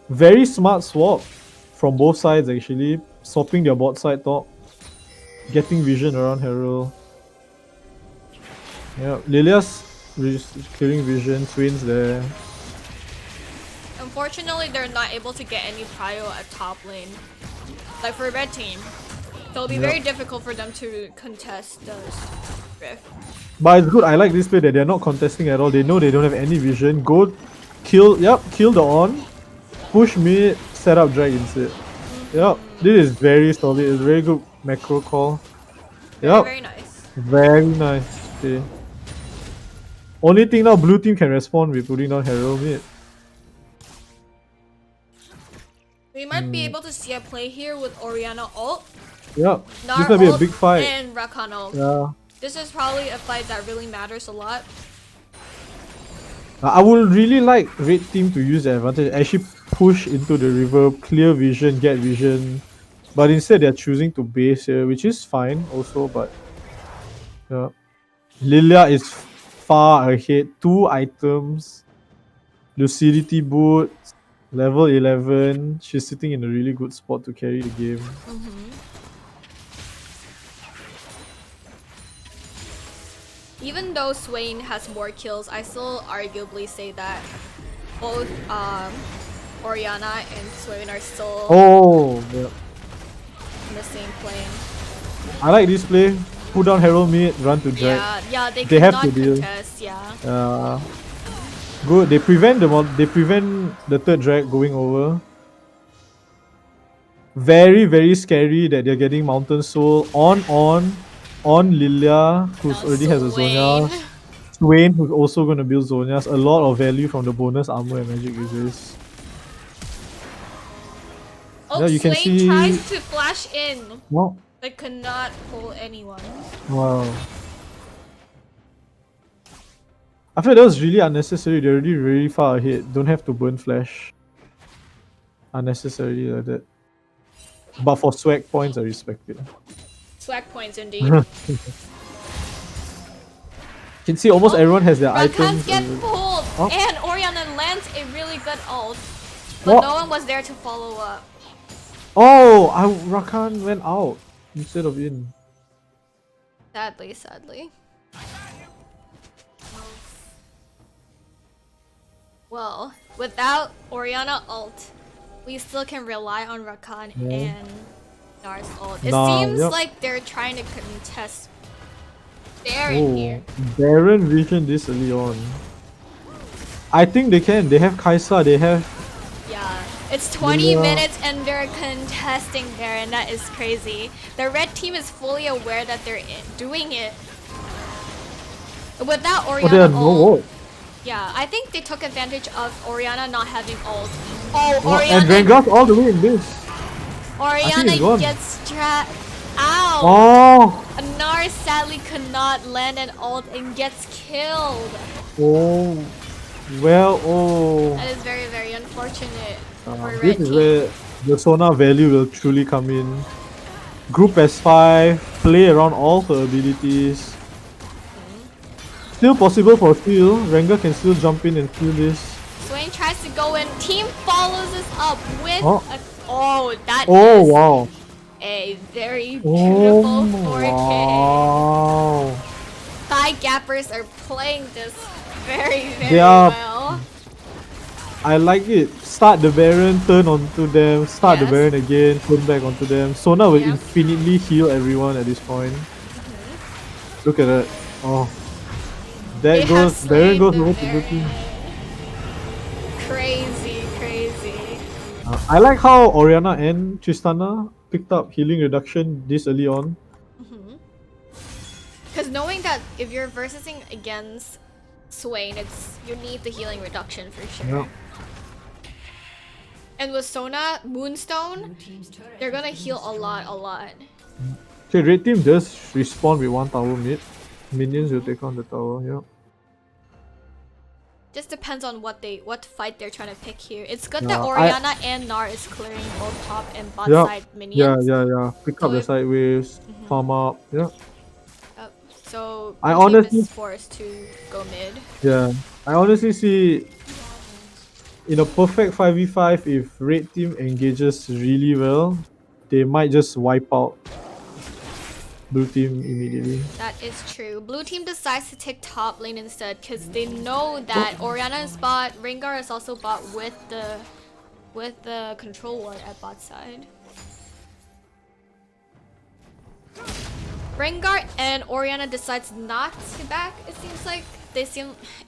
Very smart swap from both sides actually. Swapping their bot side top. Getting vision around Herald. Yeah, Lilia's clearing vision, Swain's there. Unfortunately, they're not able to get any prio at top lane. Like for red team. So it'll be very difficult for them to contest the Rift. But it's good, I like this play that they're not contesting at all. They know they don't have any vision. Go kill, kill the on. Push mid, set up drag instead. Yep, this is very solid. It's very good macro call. Yep, Very nice. very nice. Okay. Only thing now, blue team can respond with putting down Herald mid. We might be able to see a play here with Orianna ult, Yep, Nar this might be a ult, big fight. and Rakan ult. Yeah. This is probably a fight that really matters a lot. I would really like red team to use the advantage, actually push into the river, clear vision, get vision. But instead they're choosing to base here, which is fine also, but yeah. Lilia is far ahead, 2 items. Lucidity boots, level 11. She's sitting in a really good spot to carry the game. Even though Swain has more kills, I still arguably say that both Orianna and Swain are still Yeah. in the same plane. I like this play. Put down Herald mid, run to drag. Yeah, they They have cannot to deal. contest, yeah. Good. They prevent the third drag going over. Very, very scary that they're getting Mountain Soul on Lilia, who's Now already has a Swain. Zonya. Swain, who's also gonna build Zonyas. A lot of value from the bonus armor and magic users. Oh, Yeah, you can Swain see. tries to flash in, Wow. but cannot pull anyone. Wow. I feel that was really unnecessary. They're already really far ahead. Don't have to burn flash. Unnecessarily like that. But for swag points, I respect it. Swag points indeed. Can see almost everyone has their Rakans items. get pulled, Oh. and Orianna lands a really good ult, but What? no one was there to follow up. Oh, Rakan went out instead of in. Sadly. Well, without Orianna ult, we still can rely on Rakan and Nar's ult. It seems like they're trying to contest Baron here. Baron vision this early on. I think they can. They have Kaisa. They have. Yeah, it's 20 minutes and they're contesting Baron. That is crazy. The red team is fully aware that they're doing it. Without Orianna There are no ult. ult. Yeah, I think they took advantage of Orianna not having ult. Oh, And Orianna, Rengar's all the way in this. Orianna gone. gets trapped. Ow! Oh. Nar sadly could not land an ult and gets killed. Oh. Well, oh. That is very unfortunate for red This is team. where the Sona value will truly come in. Group S5, play around all her abilities. Still possible for steal. Rengar can still jump in and steal this. Swain tries to go in. Team follows us up with that Oh is wow. a very beautiful 4K. Wow. Thigh gappers are playing this very They are- well. I like it. Start the Baron, turn onto them, start the Yes. Baron again, turn back onto them. Sona will Yeah. infinitely heal everyone at this point. Look at that. Oh. They That have goes Baron slain goes the over to the Baron. team. Crazy. I like how Orianna and Tristana picked up healing reduction this early on. Because knowing that if you're versing against Swain, you need the healing reduction for sure. Yeah. And with Sona, Moonstone, they're gonna heal a lot. Okay, red team does respawn with one tower mid. Minions will take on the tower, yeah. Just depends on what fight they're trying to pick here. It's good that Yeah, Orianna and Nar is clearing both top and bot Yeah. side minions. Yeah. Pick up So the if- sideways, farm up, yeah. So I blue team honestly- is forced to go mid. Yeah. I honestly see in a perfect 5v5, if red team engages really well, they might just wipe out blue team immediately. That is true. Blue team decides to take top lane instead because they know that Orianna is bot, Rengar is also bot with the control ward at bot side. Rengar and Orianna decides not to back. It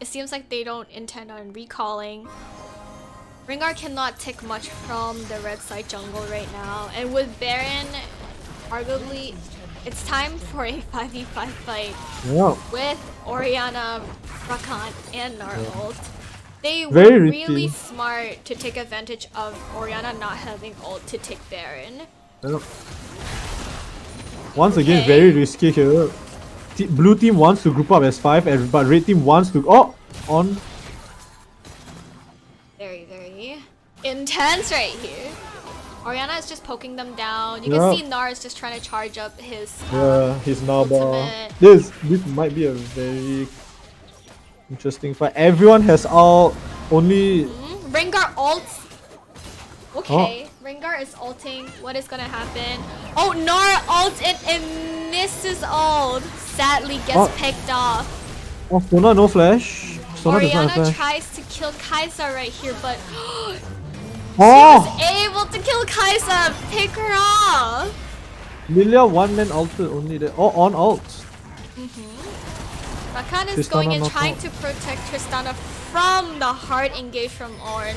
seems like they don't intend on recalling. Rengar cannot take much from the red side jungle right now, and with Baron, arguably, it's time for a 5v5 fight with Orianna, Rakan, and Gnarl ult. They Very were risky. really smart to take advantage of Orianna not having ult to take Baron. Once again, very risky here. Blue team wants to group up as 5, but red team wants to... on... Very, very intense right here. Orianna is just poking them down. You can see Nar is just trying to charge up his Naba. ultimate. This might be a very interesting fight. Everyone has ult. Only... Rengar ults. Okay, Rengar is ulting. What is gonna happen? Oh, Nar ults and misses ult. Sadly gets picked off. Oh, Sona no flash. Sona does not have Orianna flash. tries to kill Kaisa right here, but she Oh! was able to kill Kaisa. Pick her off. Lilia one man ulted only there. Oh, on ult. Rakan is Tristana going and knocked trying out. to protect Tristana from the hard engage from Ornn.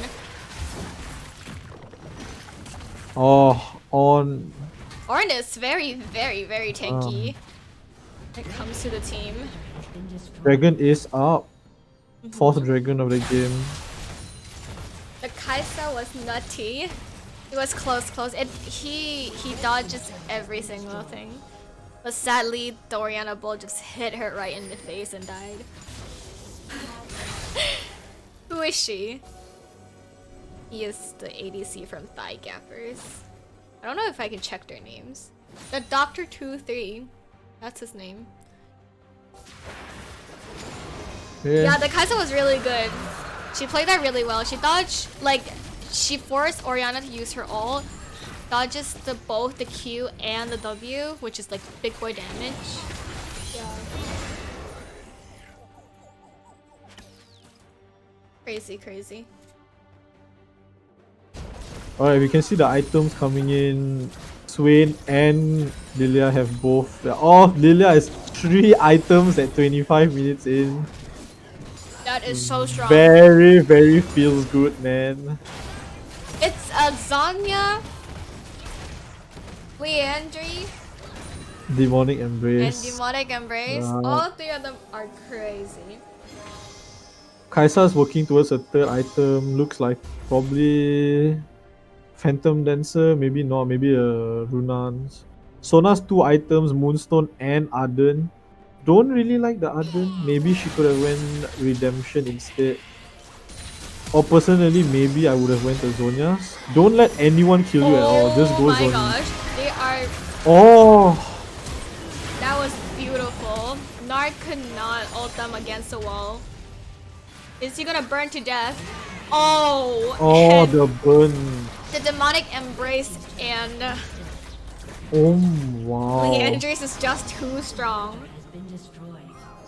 Oh, on... Ornn is very, very, very tanky when it comes to the team. Dragon is up. 4th dragon of the game. The Kaisa was nutty. It was close. He dodges every single thing. But sadly, the Orianna Bull just hit her right in the face and died. Who is she? He is the ADC from Thigh Gappers. I don't know if I can check their names. The Doctor 2-3. That's his name. Yeah, the Kaisa was really good. She played that really well. She dodged, like, she forced Orianna to use her ult. Dodges both the Q and the W, which is like big boy damage. Yeah. Crazy. Alright, we can see the items coming in. Swain and Lilia have both. Lilia is 3 items at 25 minutes in. That is so strong. Very, very feels good, man. It's a Zanya, Leandry, Demonic Embrace. and Demonic Embrace. All 3 of them are crazy. Kaisa is working towards a 3rd item. Looks like probably Phantom Dancer. Maybe not. Maybe a Runans. Sona's 2 items, Moonstone and Arden. Don't really like the Arden. Maybe she could have went Redemption instead. Or personally, maybe I would have went to Zonia's. Don't let anyone kill you at all. Just go Oh my Zonia. gosh, they are. Oh! That was beautiful. Nard could not ult them against the wall. Is he gonna burn to death? Oh! Oh, and the burn. the Demonic Embrace and Oh, wow. Leandris is just too strong.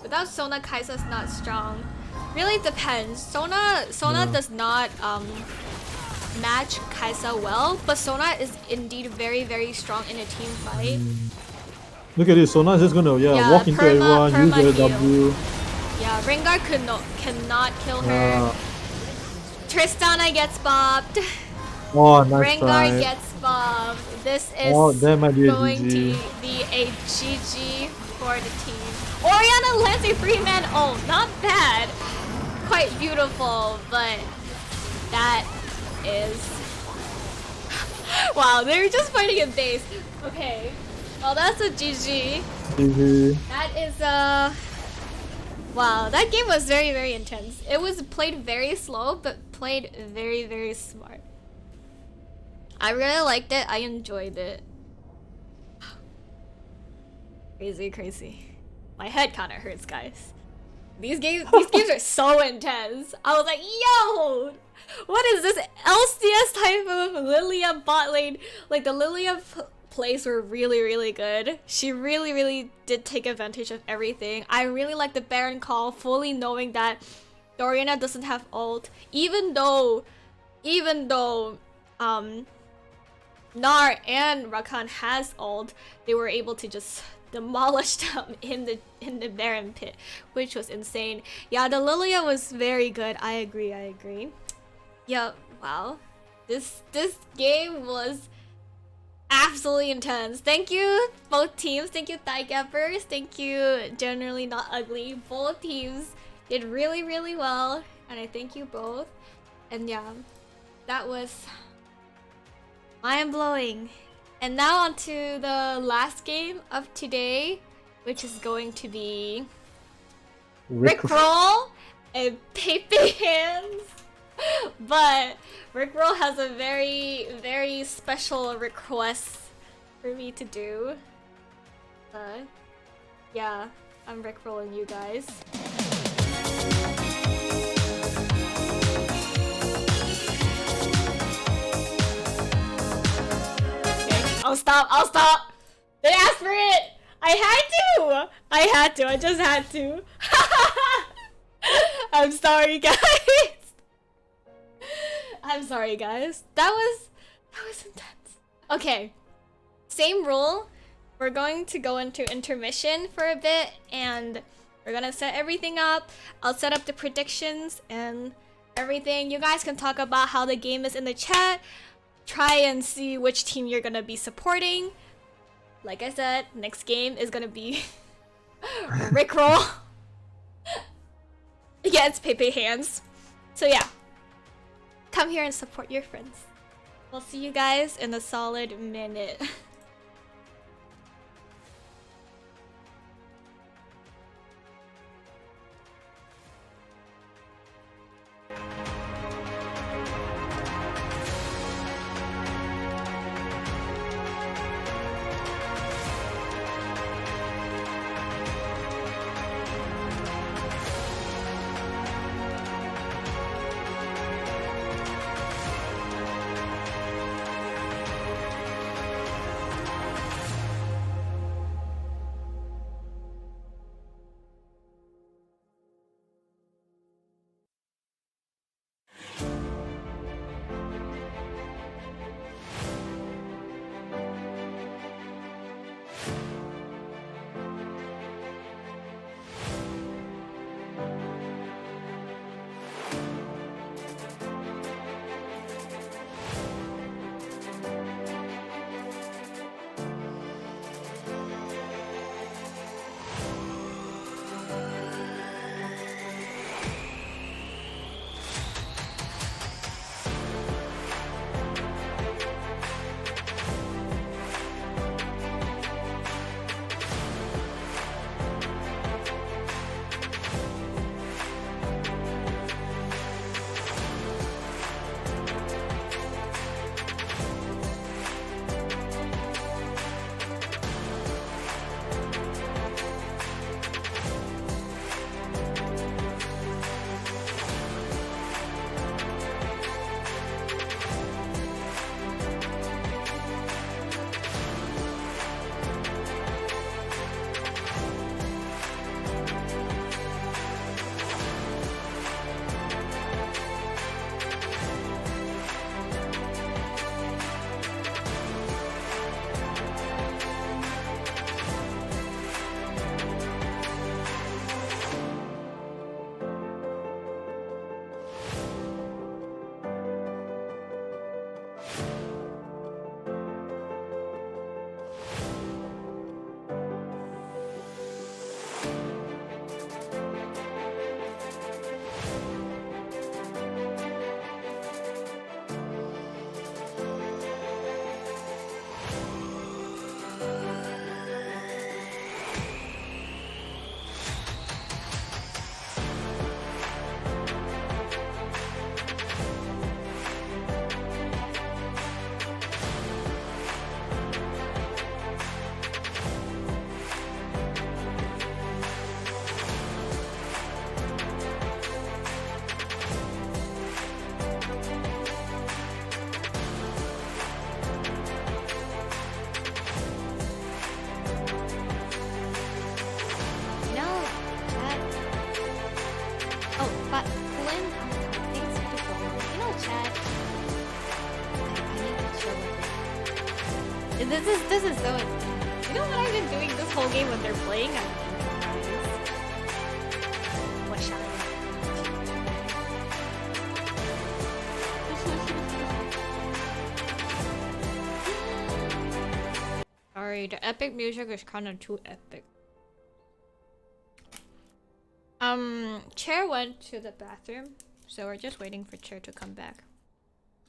Without Sona, Kaisa's not strong. Really depends. Sona does not match Kaisa well, but Sona is indeed very, very strong in a team fight. Look at this. Sona's just gonna walk into everyone, use her W. Yeah, Rengar cannot kill her. Tristana gets bobbed. Oh, nice Rengar try. gets bobbed. This is That might be a going GG. to be a GG for the team. Orianna lands a 3-man ult. Not bad. Quite beautiful, but that is... Wow, they're just fighting in base. Okay. Well, that's a GG. GG. That is wow, that game was very, very intense. It was played very slow, but played very, very smart. I really liked it. I enjoyed it. Crazy. My head kind of hurts, guys. These games are so intense. I was like, yo, What is this LCS type of Lilia bot lane? Like the Lilia plays were really good. She really did take advantage of everything. I really like the Baron call, fully knowing that Doriana doesn't have ult, even though Nar and Rakan has ult, they were able to just demolish them in the Baron pit, which was insane. Yeah, the Lilia was very good. I agree. Yeah, wow. This game was absolutely intense. Thank you, both teams. Thank you, Thigh Gappers. Thank you, Generally Not Ugly. Both teams did really well, and I thank you both. And yeah, that was mind-blowing. And now on to the last game of today, which is going to be Rickroll and Pepe Hands. But Rickroll has a very special request for me to do. Yeah, I'm Rickrolling you guys. I'll stop. They asked for it. I just had to. I'm sorry, guys. That was intense. Okay. Same rule. We're going to go into intermission for a bit and we're gonna set everything up. I'll set up the predictions and everything. You guys can talk about how the game is in the chat. Try and see which team you're gonna be supporting. Like I said, next game is gonna be Rickroll against Pepe Hands. So yeah, come here and support your friends. We'll see you guys in a solid minute. Caitlin, thanks for the follow. You know, chat. I need to chill with it. This is so intense. You know what I've been doing this whole game when they're playing? I'm what shall I? Sorry, the epic music is kind of too epic. Chair went to the bathroom, so we're just waiting for Chair to come back.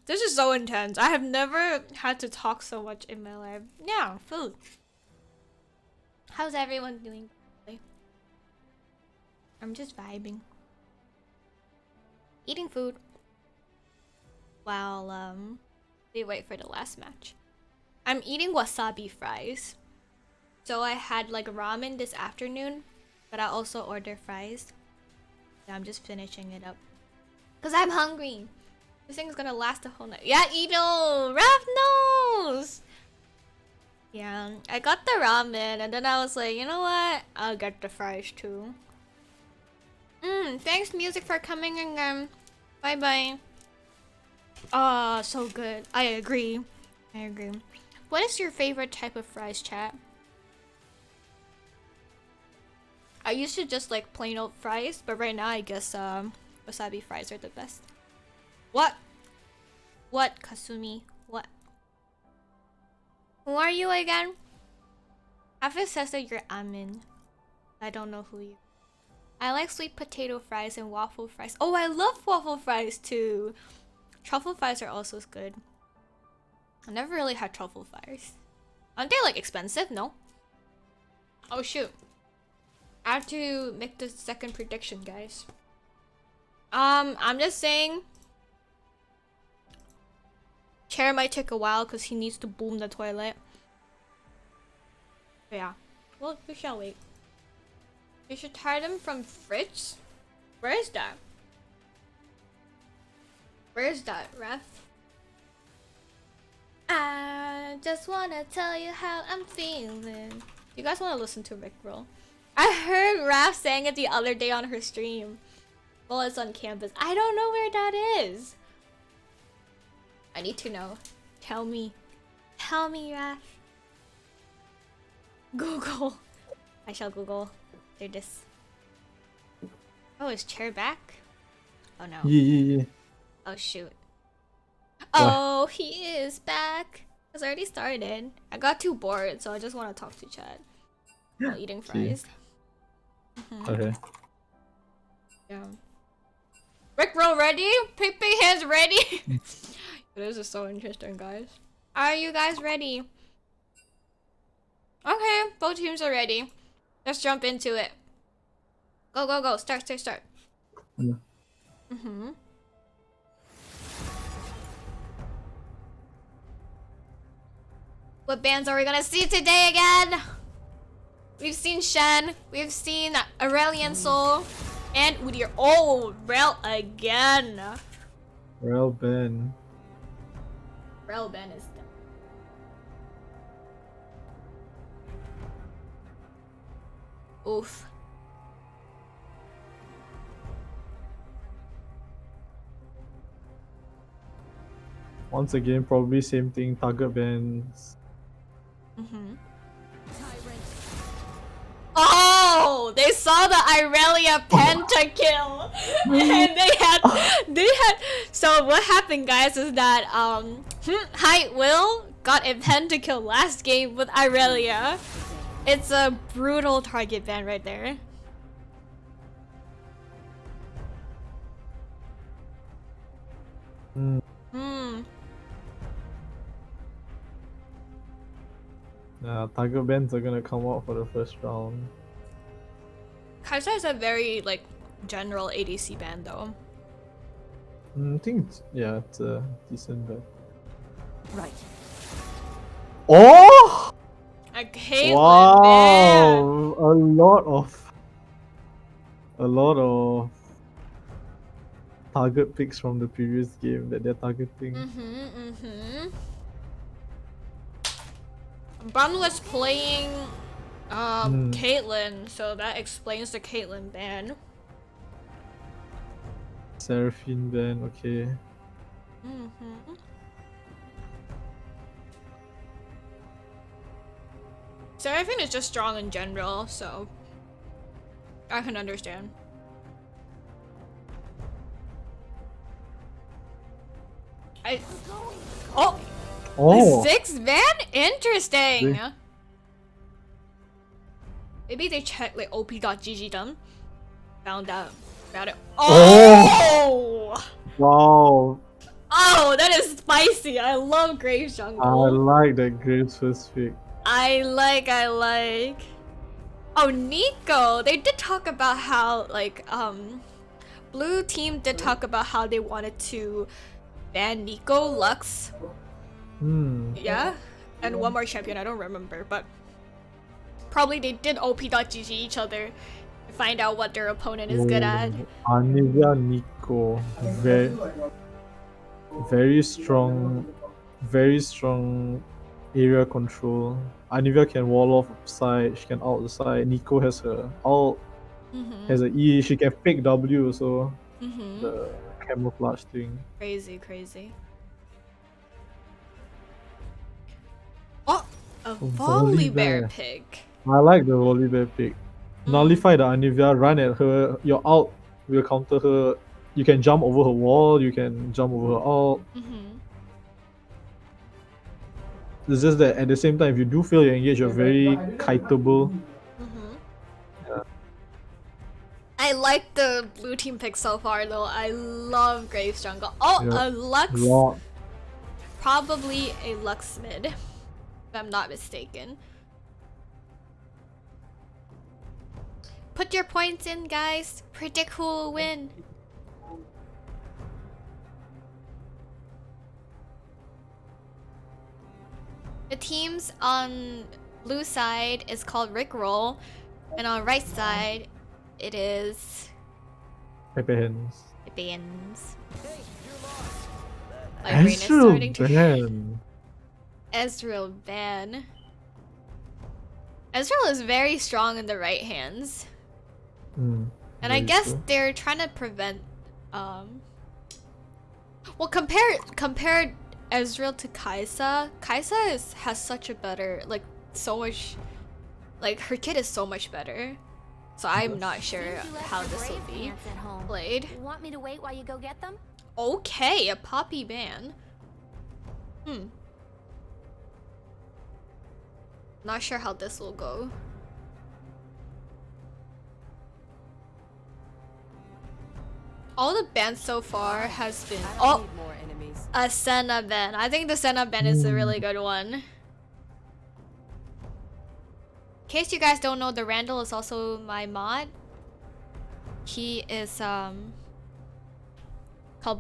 This is so intense. I have never had to talk so much in my life. Yeah, food. How's everyone doing? I'm just vibing. Eating food. While, we wait for the last match. I'm eating wasabi fries. So I had like ramen this afternoon, but I also ordered fries. Yeah, I'm just finishing it up. Cause I'm hungry. This thing's gonna last the whole night. Yeah, Ito! Raph knows! Yeah, I got the ramen and then I was like, you know what? I'll get the fries too. Thanks music for coming again. Bye bye. Ah, so good. I agree. What is your favorite type of fries, chat? I used to just like plain old fries, but right now I guess wasabi fries are the best. What? What, Kasumi? What? Who are you again? After says that you're Amin. I don't know who you. I like sweet potato fries and waffle fries. Oh, I love waffle fries too. Truffle fries are also good. I never really had truffle fries. Aren't they like expensive? No. Oh shoot. I have to make the second prediction, guys. I'm just saying Chair might take a while because he needs to boom the toilet. But yeah. Well, we shall wait. You should try them from Fritz? Where is that? Where is that, Ref? I just wanna tell you how I'm feeling. You guys wanna listen to Rickroll? I heard Raph sang it the other day on her stream. Well, it's on campus. I don't know where that is. I need to know. Tell me. Tell me, Raph. Google. I shall Google. Do this. Oh, is Chair back? Oh no. Yeah. Oh shoot. Oh, he is back. It's already started. I got too bored, so I just want to talk to Chad while eating fries. Okay. Yeah. Rickroll ready? Pig hands ready? This is so interesting, guys. Are you guys ready? Okay, both teams are ready. Let's jump into it. Go, go, go. Start. Yeah. What bands are we gonna see today again? We've seen Shen, we've seen Aurelian Soul, and Udyr. Oh, Rel again. Rel Ben. Rel Ben is dead. Oof. Once again, probably same thing. Target bans. Oh, they saw the Irelia pentakill, and they had. So what happened, guys, is that Height Will got a pentakill last game with Irelia. It's a brutal target ban right there. Yeah, target bans are gonna come out for the first round. Kai'Sa is a very like general ADC ban though. I think it's a decent bet. Right. Oh! A Caitlyn Wow! ban. A lot of target picks from the previous game that they're targeting. Bun was playing Caitlyn, so that explains the Caitlyn ban. Seraphine ban, okay. Mm-hmm. Seraphine is just strong in general, so I can understand. Oh! Oh! 6 ban? Interesting! They- Maybe they checked like op.gg them. Found out about it. Oh! Oh! Wow! Oh, that is spicy. I love Grave I Jungle. like that Graves first pick. I like. Oh, Nico! They did talk about how, like, Blue team did talk about how they wanted to ban Nico, Lux, yeah? And one more champion, I don't remember, but probably they did op.gg each other to find out what their opponent is good at. Anivia Nico. Very strong area control. Anivia can wall off side, she can ult the side. Nico has her ult, has a E, she can fake W also. The camouflage thing. Crazy. Oh, a Volley Volibear bear. pick. I like the volley bear pick. Nullify the Anivia, run at her, your ult will counter her. You can jump over her wall, you can jump over her ult. It's just that at the same time, if you do fail your engage, you're very kiteable. I like the blue team pick so far though. I love Graves Jungle. Oh, Yeah. a Lux. Raw. Probably a Lux mid, if I'm not mistaken. Put your points in, guys. Predict who will win. The teams on blue side is called Rickroll, and on right side, it is Pepe hands. Bands. My brain is Ezreal starting to. ban. Ezreal ban. Ezreal is very strong in the right hands. And I guess true. they're trying to prevent well, compare Ezreal to Kaisa. Kaisa has such a better, like, so much, like, her kit is so much better. So I'm not sure how this will be played. Want me to wait while you go get them? Okay, a Poppy ban. Not sure how this will go. All the bans so far has been a Senna ban. I think the Senna ban is a really good one. In case you guys don't know, the Randall is also my mod. He is called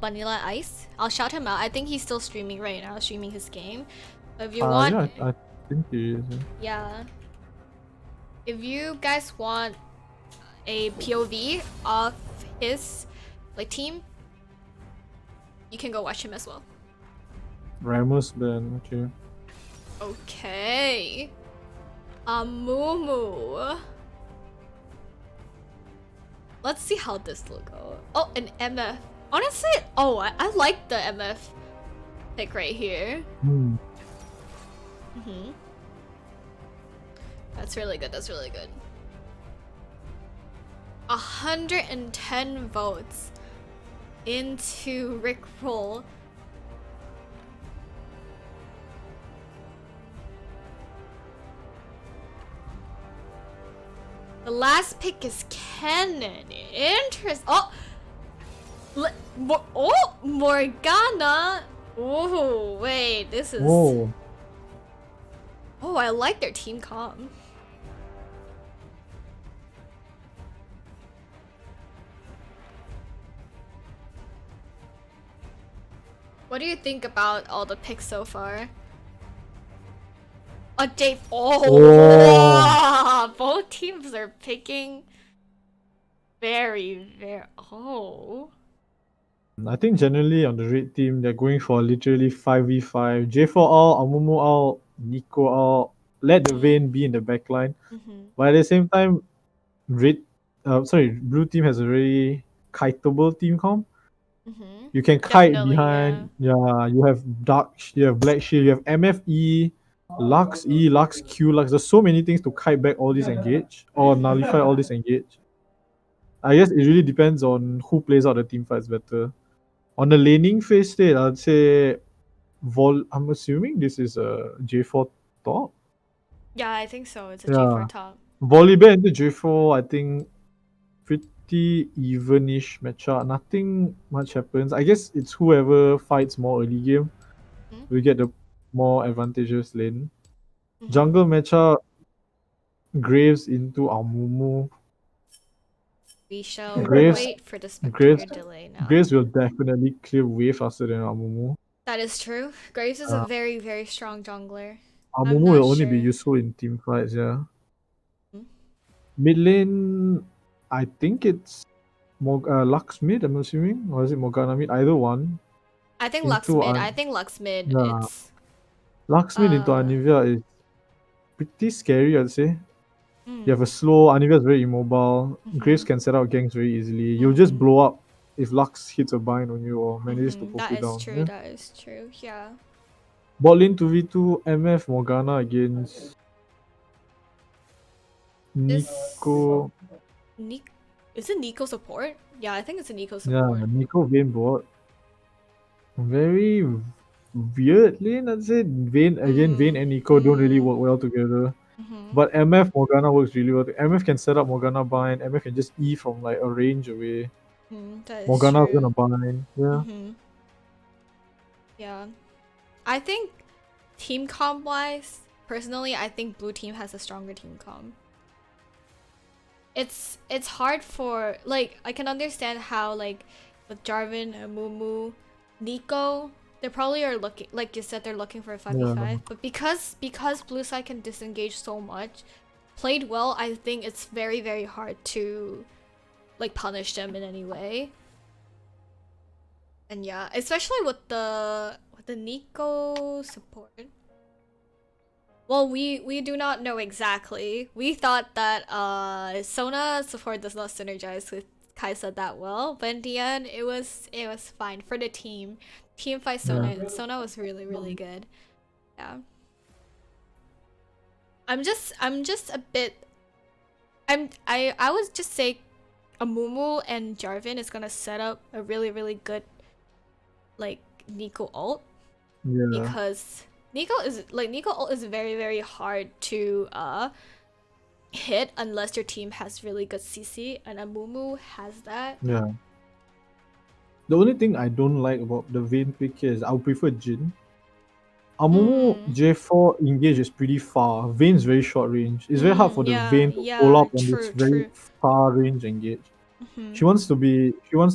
Vanilla Ice. I'll shout him out. I think he's still streaming right now, streaming his game. So if you want, Yeah, I think he is. yeah. If you guys want a POV of his like team, you can go watch him as well. Ramos ban, okay. Okay. Mumu. Let's see how this will go. Oh, an MF. Honestly, oh, I like the MF pick right here. That's really good. 110 votes into Rickroll. The last pick is Kennen. Interest. Oh, oh, Morgana. Oh, wait, this is. Whoa. Oh, I like their team comp. What do you think about all the picks so far? A Dave. Oh, both teams are picking very. Oh. I think generally on the red team, they're going for literally 5v5. J4 all, Amumu all, Nico all. Let the Vayne be in the backline. But at the same time, blue team has a very kiteable team comp. Mm-hmm. You can kite Definitely, behind. Yeah, you have you have Black Shield, you have MFE, Lux E, Lux Q, Lux. There's so many things to kite back all this engage or nullify all this engage. I guess it really depends on who plays out the team fights better. On the laning phase state, I'd say I'm assuming this is a J4 top. Yeah, I think so. It's a Yeah. G4 top. Volibear into J4, I think pretty evenish matchup. Nothing much happens. I guess it's whoever fights more early game Mhm. will get the more advantageous lane. Mhm. Jungle matchup, Graves into Amumu. We shall Graves wait for the Graves spectator delay now. Graves will definitely clear way faster than Amumu. That is true. Graves is a very, very strong jungler. I'm Amumu not will only be sure. useful in team fights, yeah. Hmm? Mid lane, I think it's Lux mid, I'm assuming. Or is it Morgana mid? Either one. I think Lux Into mid. An I think Lux mid. yeah. It's Lux mid into uh. Anivia is pretty scary, I'd say. You have a Mm, slow, Anivia is very immobile. Graves mm-hmm, can set out ganks very easily. You'll just mm-hmm, blow up if Lux hits a bind on you or manages to mm-hmm. poke That you is down. true. Yeah. That is true. Yeah. Bot lane 2v2 MF Morgana against This Nico. Nick is it Nico support? Yeah, I think it's a Nico Yeah, support. Nico Vayne bot. Very weird lane, I'd say. Vayne and Nico don't really work well together. Mm-hmm. But MF Morgana works really well. MF can set up Morgana bind. MF can just E from like a range away. That is Morgana's gonna true. bind. Yeah. Mm-hmm. Yeah. I think team comp wise, personally, I think blue team has a stronger team comp. It's hard for like I can understand how like with Jarvan and Mumu, Nico, they probably are looking like you said they're looking for a 5v5, Yeah. but because blue side can disengage so much, played well, I think it's very very hard to like punish them in any way. And yeah, especially with the Nico support. Well, we do not know exactly. We thought that Sona support does not synergize with Kaisa that well, but in the end, it was fine for the team. Team fight Sona. Yeah. Sona was really really good. Yeah. I'm just a bit. I would just say, Amumu and Jarvan is gonna set up a really really good like Nico ult, Yeah. because Nico ult is very very hard to hit unless your team has really good CC, and Amumu has that. Yeah. The only thing I don't like about the Vayne pick here is I would prefer Jin. Amumu Mm. J4 engage is pretty far. Vayne's very short range. It's very hard for the Yeah, Vayne to pull yeah, up on this true, very true. far range engage. Mm-hmm. She wants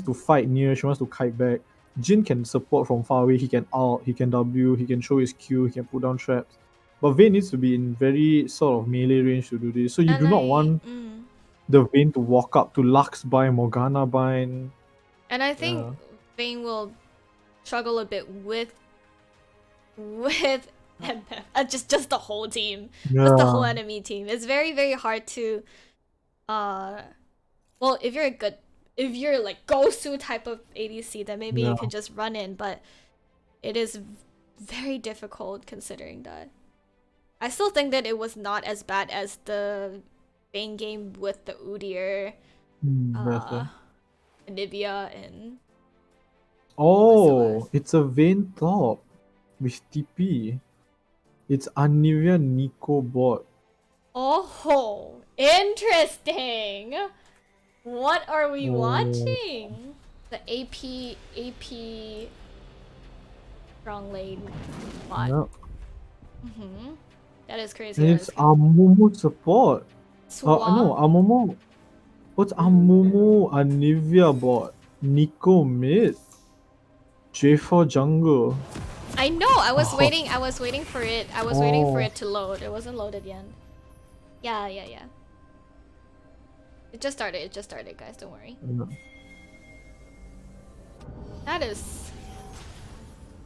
to fight near, she wants to kite back. Jin can support from far away, he can ult, he can W, he can show his Q, he can put down traps. But Vayne needs to be in very sort of melee range to do this. So you And do not want the Vayne to walk up to Lux bind, Morgana bind. I think Yeah. Vayne will struggle a bit with just the whole team, just the whole Yeah. enemy team. It's very very hard to well, if you're like Gosu type of ADC, then maybe Yeah. you can just run in, but it is very difficult considering that. I still think that it was not as bad as the Vayne game with the Udyr, Better. Anivia, and Oh, SOS. it's a Vayne top with TP. It's Anivia Nico bot. Oh, interesting. What are we Oh. watching? The AP strong lane bot. Yeah. Mm-hmm. That is crazy. And That it's is crazy. Amumu support. No, Swan. Amumu. What's Amumu Anivia bot? Nico mid. J4 jungle. I know. I was Oh. waiting. I was waiting for it. I was waiting for it to load. It wasn't loaded yet. Yeah, yeah, yeah. It just started. It just started, guys. Don't worry. Yeah. That is.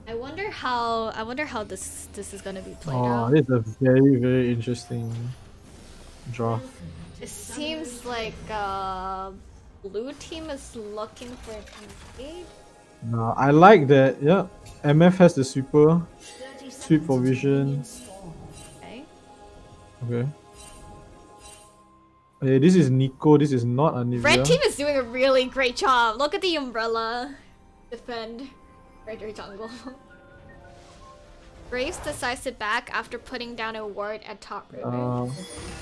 I wonder how this is gonna be played out. This is a very, very interesting draft. It seems like blue team is looking for an engage. Nah, I like that. Yeah, MF has the super sweep for vision. Okay. Okay. Okay, this is Nico. This is not Red Anivia. team is doing a really great job. Look at the umbrella. Defend. Raider jungle. Graves decides to back after putting down a ward at top river.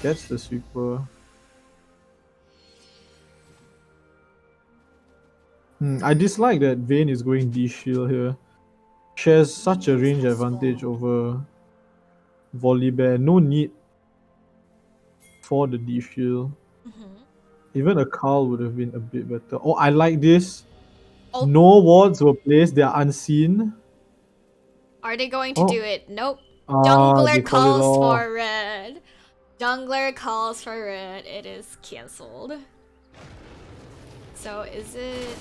Gets the sweeper. I dislike that Vayne is going D shield here. She has such a range advantage over Volibear. No need for the D shield. Even a Carl would have been a bit better. Oh, I like this. Oh. No wards were placed. They are unseen. Are they going to do it? Nope. They Jungler call it calls off. for red. Jungler calls for red. It is cancelled. So is it...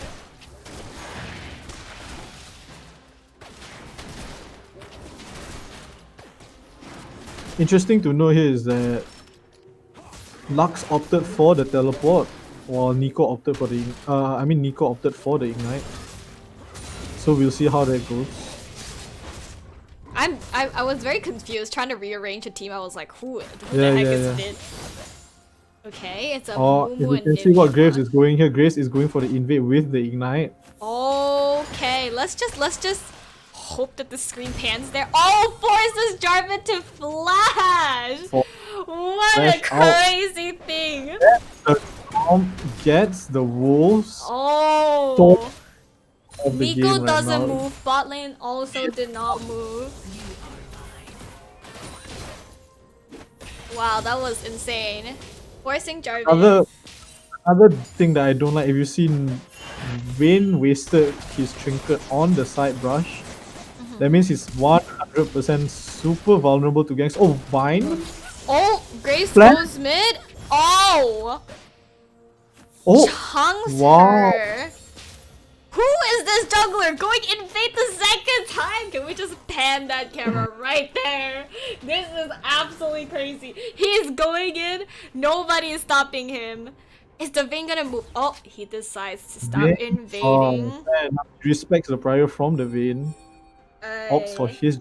Interesting to know here is that Lux opted for the teleport, while Nico opted for the. Nico opted for the ignite. So we'll see how that goes. I was very confused trying to rearrange a team. I was like, who the Yeah, heck yeah, is yeah. it? Okay, it's a Or if Mumu you and can see what Nivea Graves bot. is going here, Graves is going for the invade with the ignite. Okay, let's just hope that the screen pans there. Oh, forces Jarvan to flash! What a Flash out. crazy thing! The Storm gets the wolves Oh! of the Nico game right doesn't now. move. Bot lane also did not move. Wow, that was insane. Forcing Jarvan. Other thing that I don't like, if you see Vayne wasted his trinket on the side brush, that means he's 100% super vulnerable to ganks. Oh, Vine? Oh, Graves Flash? goes mid. Oh! Oh! Chunks Wow. her. Who is this jungler going invade the second time? Can we just pan that camera right there? This is absolutely crazy. He is going in. Nobody is stopping him. Is the Vayne gonna move? Oh, he decides to stop invading. Oh, man. Respects the prior from the Vayne. Opts for his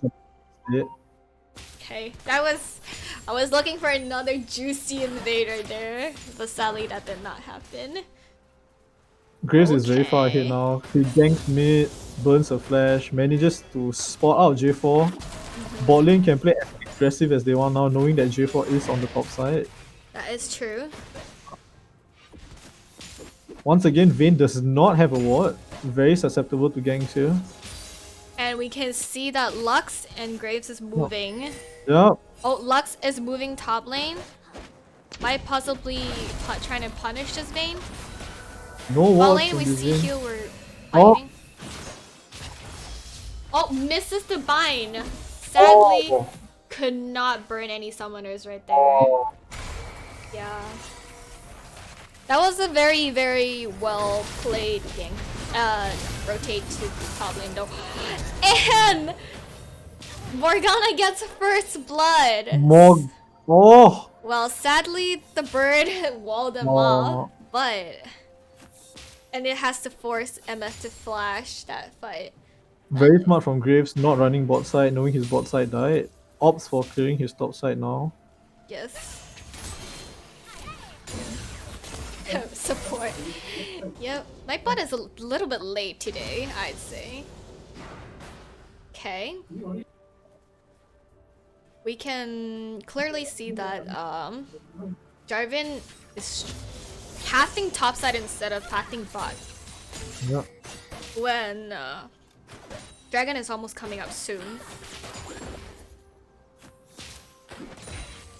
Okay, that was... I was looking for another juicy invader there, but sadly that did not happen. Graves is very far ahead Okay. now. He ganks mid, burns a flash, manages to spot out J4. Bot lane can play as aggressive as they want now, knowing that J4 is on the top side. That is true. Once again, Vayne does not have a ward. Very susceptible to ganks here. And we can see that Lux and Graves is moving. Yep. Oh, Lux is moving top lane. Might possibly trying to punish this Vayne. No Bot ward lane, for we this see Vayne. heal, we're Oh. fighting. Oh, misses the bind. Sadly, Oh. could not burn any summoners right there. Yeah. That was a very, very well played game. Rotate to the top lane though. And Morgana gets first blood. Oh! Well, sadly, the bird walled him Oh. off, but... And it has to force MF to flash that fight. Very smart from Graves, not running bot side, knowing his bot side died. Opts for clearing his top side now. Yes. Support. Yep. My bot is a little bit late today, I'd say. Okay. We can clearly see that Jarvan is pathing topside instead of pathing bot. Yeah. When Dragon is almost coming up soon.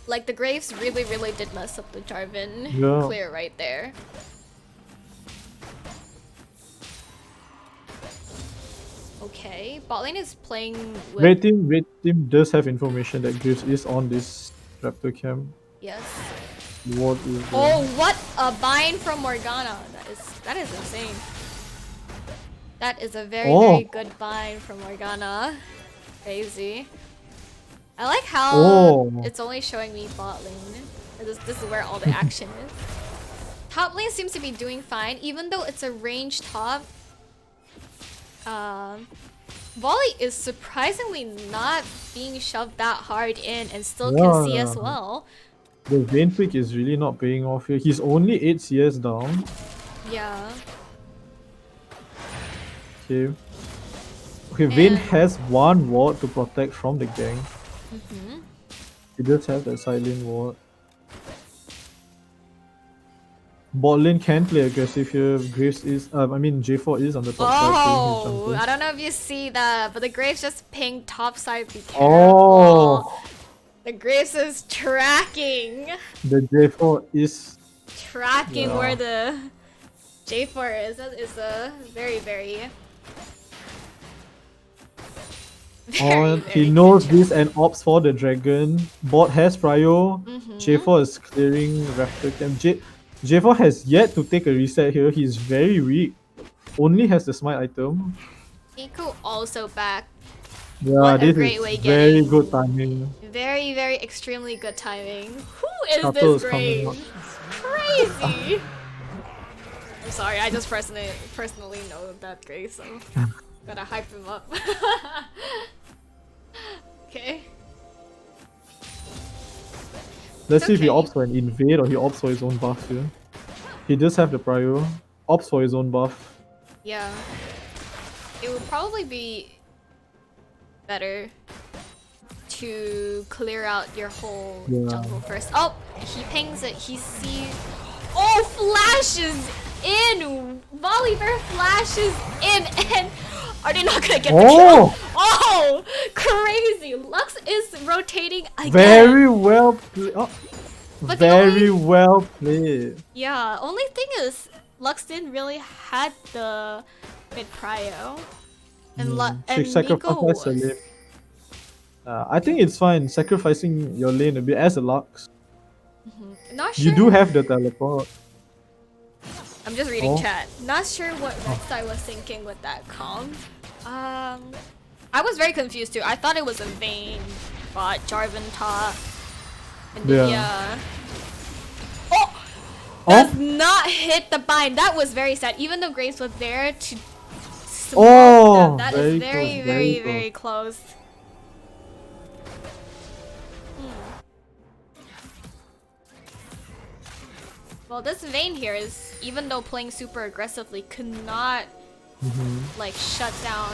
Like the Graves really, really did mess up the Jarvan clear right there. Okay, bot lane is playing with... Red team does have information that Graves is on this Raptor camp. Yes. What is Oh, what a bind from Morgana! That is insane. That is a very, very good bind from Morgana. Crazy. I like how it's only showing me bot lane. This is where all the action is. Top lane seems to be doing fine, even though it's a range top. Volley is surprisingly not being shoved that hard in and still can see as well. The Vayne pick is really not paying off here. He's only 8 CS down. Yeah. Okay. Okay, Vayne And- has one ward to protect from the gang. Mm-hmm. He does have that silent ward. Bot lane can play aggressive here. Graves is, J4 is on the top side playing his Oh, jungle. I don't know if you see that, but the Graves just pinged top side. Be careful. Oh, The Graves is tracking. the J4 is Tracking Yeah. where the J4 is. That is a very, very. on. very He good knows job. this and opts for the dragon. Bot has prio. Mhm. J4 is clearing Raptor camp. J4 has yet to take a reset here. He's very weak. Only has the smite item. Nico also back. Yeah, What a this great is way very getting- good timing. Very, very extremely good timing. Who is Shuttle this is coming Graves? up. Crazy. I'm sorry, I just personally know that Graves, so gotta hype him up. Okay. Let's see if he okay. opts for an invade or he opts for his own buff here. He does have the prio. Opts for his own buff. Yeah. It would probably be better to clear out your whole Yeah. jungle first. Oh, he pings it. He sees. Oh, flashes in. Volibear flashes in, and are they not gonna get the Oh! kill? Oh, crazy! Lux is rotating again. Very well played. Oh. But the Very only- well played. Yeah. Only thing is, Lux didn't really had the mid prio, and She and Nico sacrificed her was. lane. I think it's fine sacrificing your lane a bit as a Lux. Not sure. You do have the teleport. I'm just reading Oh. chat. Not sure what Rek'Sai was thinking with that calm. I was very confused too. I thought it was a Vayne bot, Jarvan top, and Yeah. Oh! Oh. Does not hit the bind. That was very sad. Even though Graves was there to smoke Oh, them, that is very very, close, very, very very close. Well, this Vayne here is, even though playing super aggressively, could not like shut down.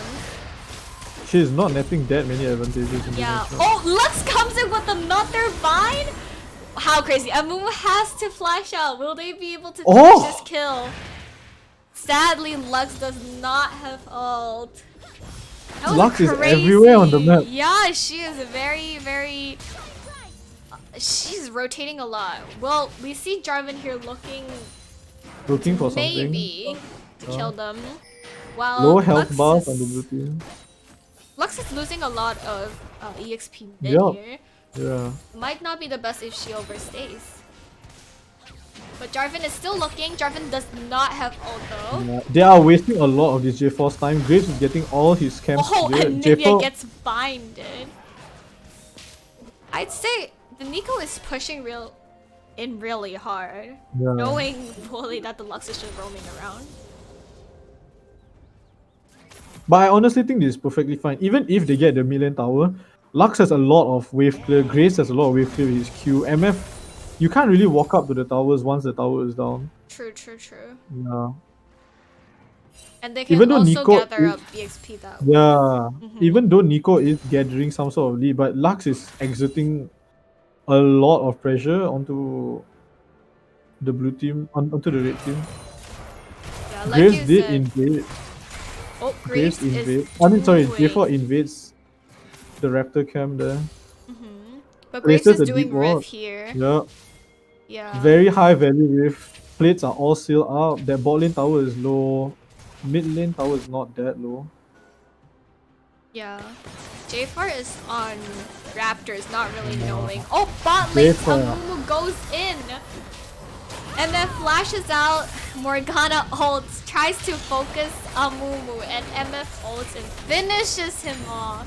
She's not netting that many advantages in this Yeah. matchup. Oh, Lux comes in with another vine. How crazy! Amumu has to flash out. Will they be able to finish Oh! this kill? Sadly, Lux does not have ult. That was Lux is crazy. everywhere on the map. Yeah, she is very, very. She's rotating a lot. Well, we see Jarvan here Looking for something. maybe to kill them. While Low health Lux bars is- on the blue team. Lux is losing a lot of EXP mid Yup. here. Yeah. Might not be the best if she overstays. But Jarvan is still looking. Jarvan does not have ult though. Yeah. They are wasting a lot of this J4's time. Graves is getting all his camps Oh, cleared. and Nivea J4 gets binded. I'd say the Nico is pushing really hard. Yeah. Knowing fully that the Lux is just roaming around. But I honestly think this is perfectly fine. Even if they get the million tower, Lux has a lot of wave clear, Grace has a lot of wave clear with his Q. MF, you can't really walk up to the towers once the tower is down. True, true, true. Yeah. And they can Even though also Nico gather is- up EXP that way. Yeah. Even though Nico is gathering some sort of lead, but Lux is exerting a lot of pressure onto the blue team, onto the red team. Yeah, like Graves you did said. invade. Oh, Graves Graves invade. is J4 invades the Raptor camp there. But Graves places is a doing deep Rift ward. here. Yeah. Yeah. Very high value rift. Plates are all sealed up. That bot lane tower is low. Mid lane tower is not that low. Yeah. J4 is on Raptors, not really knowing. Oh, bot lane J4. Amumu goes in. And then flashes out. Morgana ults, tries to focus Amumu, and MF ults and finishes him off.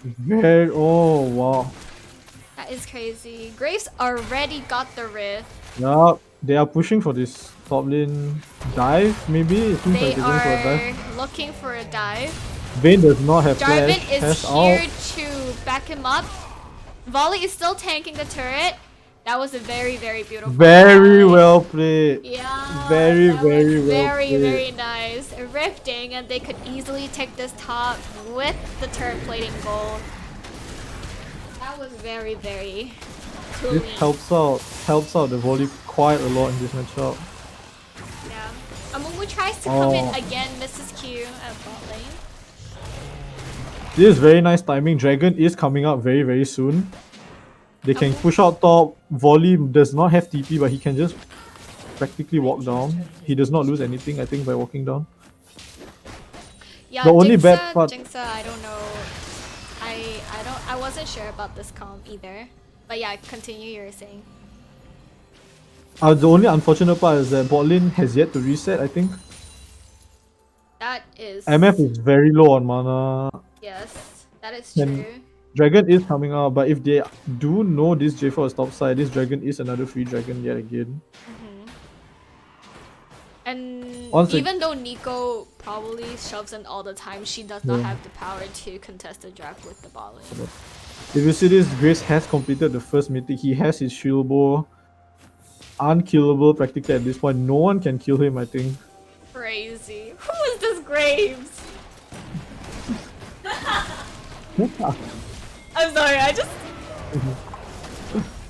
Very. Oh wow. That is crazy. Graves already got the Rift. Yeah, they are pushing for this Top lane dive, maybe? It seems They like they're going for a dive. are looking for a dive. Vayne does not have Jarvan flash. is Has here out. to back him up. Volley is still tanking the turret. That was a very, very beautiful Very dive. well played. Yeah, Very, that very was well very, played. very nice. Rifting, and they could easily take this top with the turret plating gold. That was very, very clean. This helps out the volley quite a lot in this matchup. Yeah. Amumu tries to come in Oh. again, misses Q at bot lane. This is very nice timing. Dragon is coming up very, very soon. They can push out top. Volley does not have TP, but he can just practically walk down. He does not lose anything, I think, by walking down. Yeah, The only bad part- Jinxa, I don't know. I wasn't sure about this comp either. But yeah, continue, you were saying. The only unfortunate part is that bot lane has yet to reset, I think. That is MF is very low on mana. yes, that is And- true. Dragon is coming out, but if they do know this J4 is top side, this dragon is another free dragon yet again. And Honestly- even though Nico probably shoves in all the time, she does not Yeah. have the power to contest the draft with the ball lane. If you see this, Grace has completed the first mythic. He has his shield bow. Unkillable practically at this point. No one can kill him, I think. Crazy. Who is this Graves? I'm sorry, I just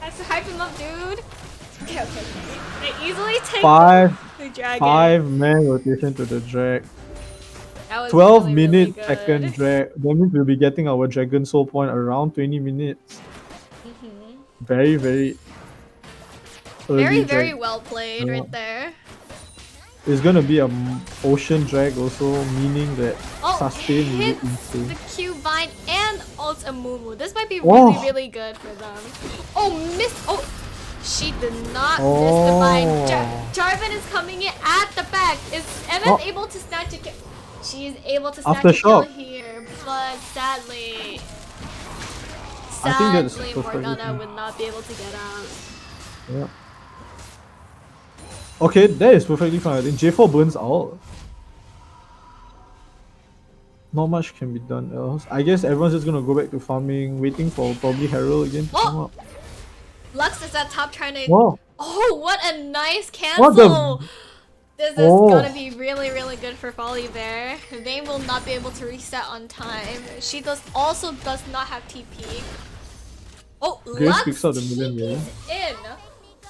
have to hype him up, dude. Okay. They easily take the dragon. 5-man rotation to the drag. That was 12 really, really minute good. second drag. That means we'll be getting our dragon soul point around 20 minutes. Very, very early Very, drag. very well played Yeah. right there. It's gonna be a ocean drag also, meaning that Oh, sustain will hits look insane. the Q Vine and ult Amumu. This might be Oh. really, really good for them. Oh, missed. Oh, she did not miss the Vine. Oh. Jarvan is coming in at the back. Is MF Oh. able to snatch a kill? She is able to snatch a Aftershock. kill here, but sadly, I think that's sadly perfectly Morgana fine. would not be able to get out. Yeah. Okay, that is perfectly fine. I think J4 burns out. Not much can be done else. I guess everyone's just gonna go back to farming, waiting for probably Herald again to come Oh! up. Lux is at top trying to. Whoa! Oh, what a nice What the- cancel! This is Oh. gonna be really, really good for Folly there. Vayne will not be able to reset on time. She also does not have TP. Oh, Grace Lux picks up the million, TP's in.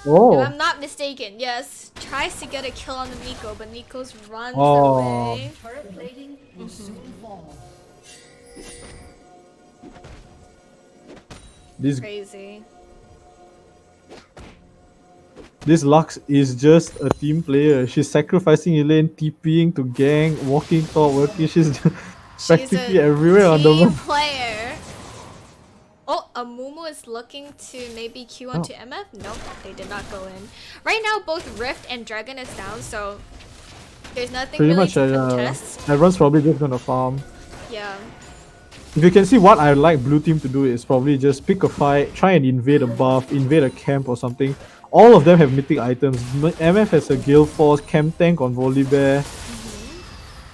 Oh! If I'm not mistaken, yes. Tries to get a kill on the Nico, but Nico's runs Oh. away. Turret plating will soon fall. Crazy. This Lux is just a team player. She's sacrificing Elaine, TPing to gang, walking top, working. She's practically everywhere on the team map. player. Oh, Amumu is looking to maybe Q onto MF? Nope, they did not go in. Right now, both Rift and Dragon is down, so there's nothing Pretty really much, to contest. everyone's probably just gonna farm. Yeah. If you can see what I like blue team to do is probably just pick a fight, try and invade a buff, invade a camp or something. All of them have mythic items. MF has a Gale Force, Camp Tank on Volibear.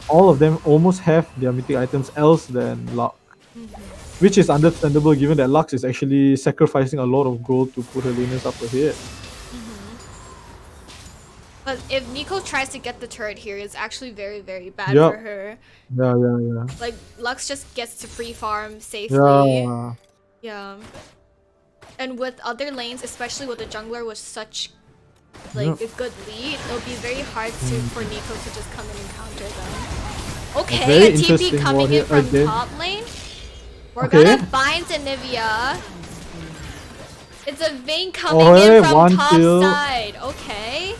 All of them almost have their mythic items else than Lux. Which is understandable given that Lux is actually sacrificing a lot of gold to put her laners up ahead. But if Nico tries to get the turret here, it's actually very, very bad Yup. for her. Yeah. Like, Lux just gets to free farm safely. Yeah. Yeah. And with other lanes, especially with the jungler with such like a good lead, it'll be very hard for Nico to just come in and counter them. Okay, very a TP interesting coming in warrior from again. top lane. We're gonna Okay. bind Anivia. It's a Vayne coming Oh, hey, in from one top kill. side. Okay.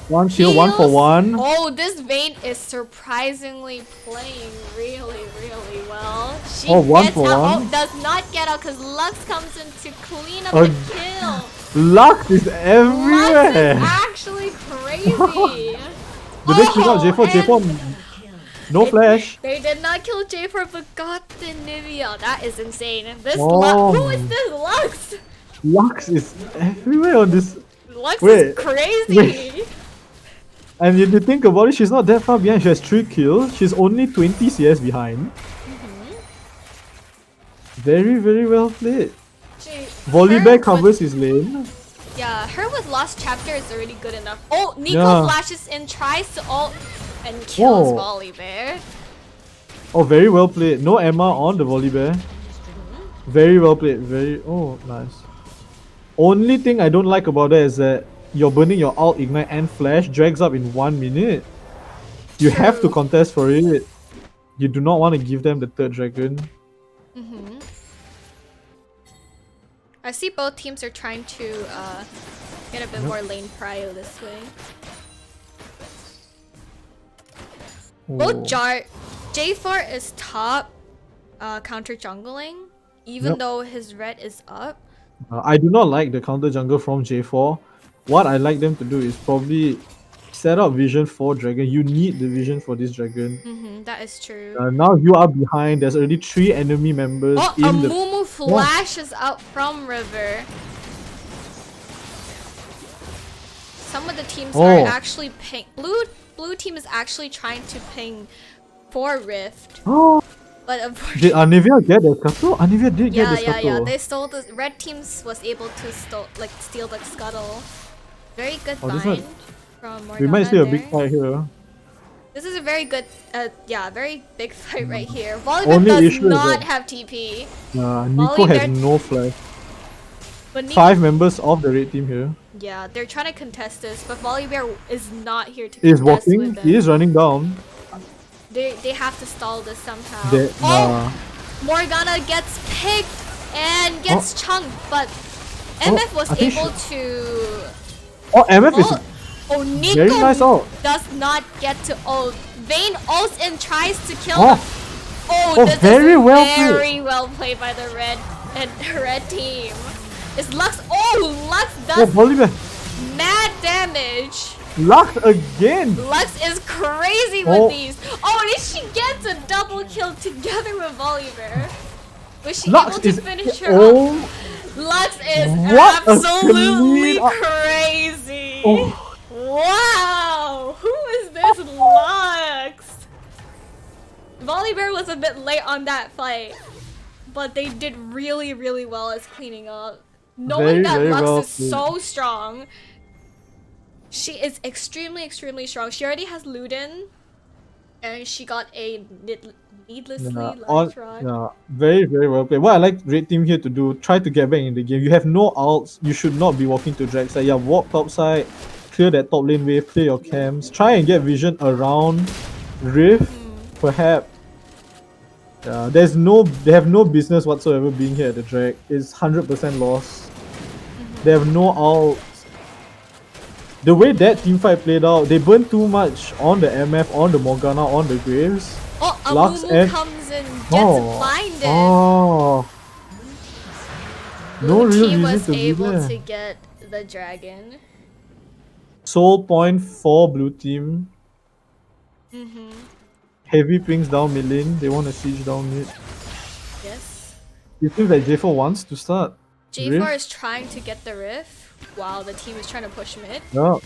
One kill, one for Heals. one. Oh, this Vayne is surprisingly playing really, really well. She Oh, one gets for out. one. Oh, does not get out because Lux comes in to clean up Oh, the kill. Lux is Lux everywhere. is actually crazy. Did they kill out J4? and J4, no flash. They did not kill J4 but got the Nivea. That is insane. This Oh. Who is this Lux? Lux is everywhere on this. Lux Wait, is crazy. And if you think about it, she's not that far behind. She has 3 kills. She's only 20 CS behind. Very, very well played. Volibear her covers his lane. Yeah, her with Lost Chapter is already good enough. Oh, Nico Yeah. flashes in, tries to ult, and kills Whoa. Volibear. Oh, very well played. No Emma on the Volibear. Very well played. Very. Oh, nice. Only thing I don't like about that is that you're burning your ult, ignite, and flash drags up in 1 minute. You have to True. contest for it. You do not want to give them the third dragon. I see both teams are trying to get a bit more lane prio this way. Both Oh. J4 is top counter jungling, even Yep. though his red is up. I do not like the counter jungle from J4. What I like them to do is probably set up vision for dragon. You need the vision for this dragon. That is true. Now you are behind. There's already 3 enemy members Oh, a in the. Mumu flashes out from River. Some of the teams are Oh. actually ping. Blue team is actually trying to ping for Rift, Oh, but did unfortunately, Anivia get the scuttle? Anivia did get the yeah. scuttle. They stole the red teams was able to steal the scuttle. Very good Oh, this bind one- from Morgana. We might see a big there. fight here. This is a very good, very big fight right here. Only Volleyball does issue is not that- have TP, Nico has Volibear- no flash. but Nico, 5 members of the red team here. yeah, they're trying to contest this, but Volibear is not here to He is contest walking. with them. He is running down. They have to stall this somehow. They- Oh, Morgana gets picked and gets chunked, but MF was I think able to. Oh, MF is Oh, Nico very nice ult. does not get to ult. Vayne ults and tries to kill Oh. him. Oh, Oh, this very is well played. very well played by the red team. Is Lux? Oh, Lux Oh, does Volibear. mad damage. Luck again. Lux is crazy Oh. with these. Oh, did she get a double kill together with Volibear? Was she Lux able to is. finish her Oh. off? Lux is What a absolutely clean up. crazy. Oh. Wow, who is this Lux? Volibear was a bit late on that fight, but they did really, really well as cleaning up. Knowing Very, that very Lux well is played. so strong, she is extremely, extremely strong. She already has Luden, and she got a needlessly life rod. Yeah, very, very well played. What I like red team here to do, try to get back in the game. You have no ults. You should not be walking to drag side. Yeah, walk top side, clear that top lane wave, play your camps. Try and get vision around Rift, perhaps. Yeah, they have no business whatsoever being here at the drag. It's 100% loss. They have no ults. The way that team fight played out, they burned too much on the MF, on the Morgana, on the Graves. Oh, a Lux Mumu and- comes and gets Oh. blinded. Oh. No Blue real team reason was to be able there. to get the dragon. Soul point for blue team. Heavy pings down mid lane. They want to siege down mid. Yes. It seems like J4 wants to start. J4 Rift? is trying to get the riff while the team is trying to push mid. Yeah.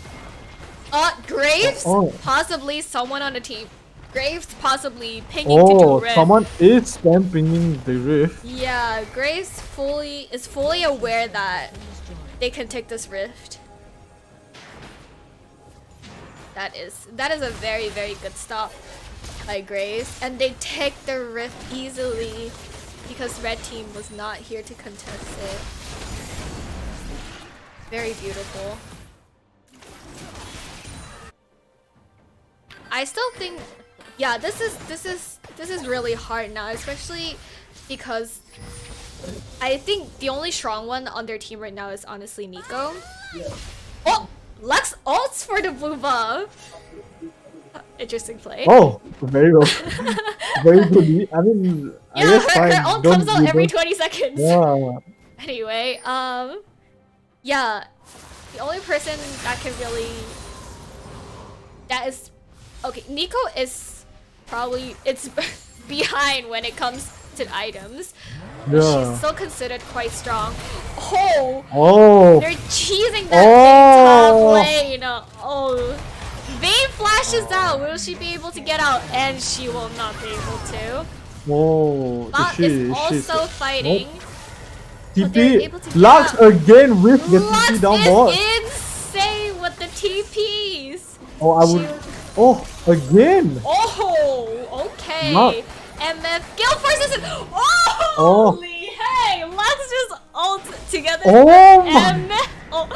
Graves? Oh. Possibly someone on the team. Graves possibly pinging to do Oh, riff. someone is spam pinging the rift. Yeah, Graves is fully aware that they can take this rift. That is a very, very good stop by Graves, and they take the rift easily because red team was not here to contest it. Very beautiful. I still think, yeah, this is really hard now, especially because I think the only strong one on their team right now is honestly Nico. Oh, Lux ults for the blue buff. Interesting play. Oh, very well. Very good. I mean, I yeah, guess her fine. ult Don't comes out do every that. 20 seconds. Yeah. Anyway, yeah, the only person that can really, that is, okay, Nico is probably, it's behind when it comes to items. But Yeah. she's still considered quite strong. Oh, Oh. they're cheesing that big top Oh. lane. Oh, Vayne flashes out. Will she be able to get out? And she will not be able to. Whoa, Bot is also fighting. But they're able to TP! get Lux out. again with the Lux TP down is bot. insane with the TPs. Oh, I would. Oh, again! Oh, okay. Lux. MF Gale forces it. Oh, Oh. holy hey! Lux just ult together. Oh with my- MF. Oh,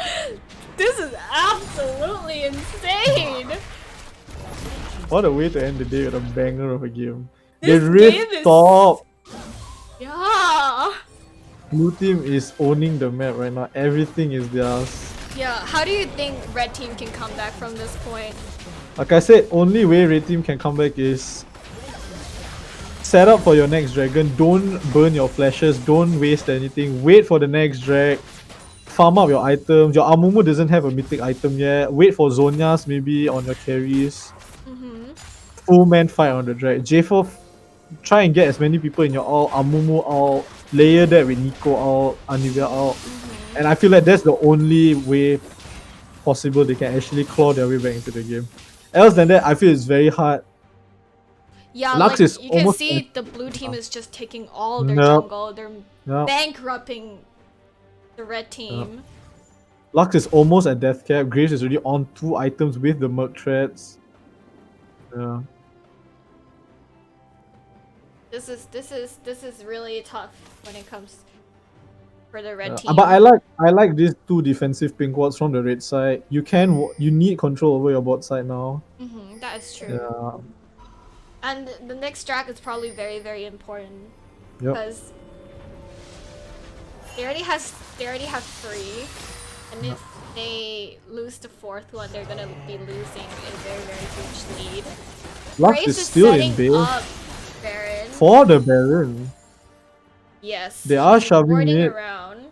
this is absolutely insane. What a way to end the day with a banger of a game. This They game ripped is- top. Yeah. Blue team is owning the map right now. Everything is theirs. Yeah. How do you think red team can come back from this point? Like I said, only way red team can come back is set up for your next dragon. Don't burn your flashes. Don't waste anything. Wait for the next drag. Farm up your items. Your Amumu doesn't have a mythic item yet. Wait for Zonias maybe on your carries. Full man fight on the drag. J4, try and get as many people in your ult. Amumu ult. Layer that with Nico ult. Anivia ult. And I feel like that's the only way possible they can actually claw their way back into the game. Else than that, I feel it's very hard. Yeah, Lux like is you can almost see the blue team is just taking all their Nope. jungle. They're Nope. bankrupting the red team. Lux is almost at death cap. Graves is already on 2 items with the Merc threads. Yeah. This is really tough when it comes for the red team. But I like these 2 defensive pink wards from the red side. You need control over your bot side now. That is true. Yeah. And the next track is probably very, very important Yep. because they already have 3, and if they lose the 4th one, they're gonna be losing a very, very huge lead. Lux Graves is still in setting base up Baron. for the Baron. Yes. They are he's shoving warding it. around.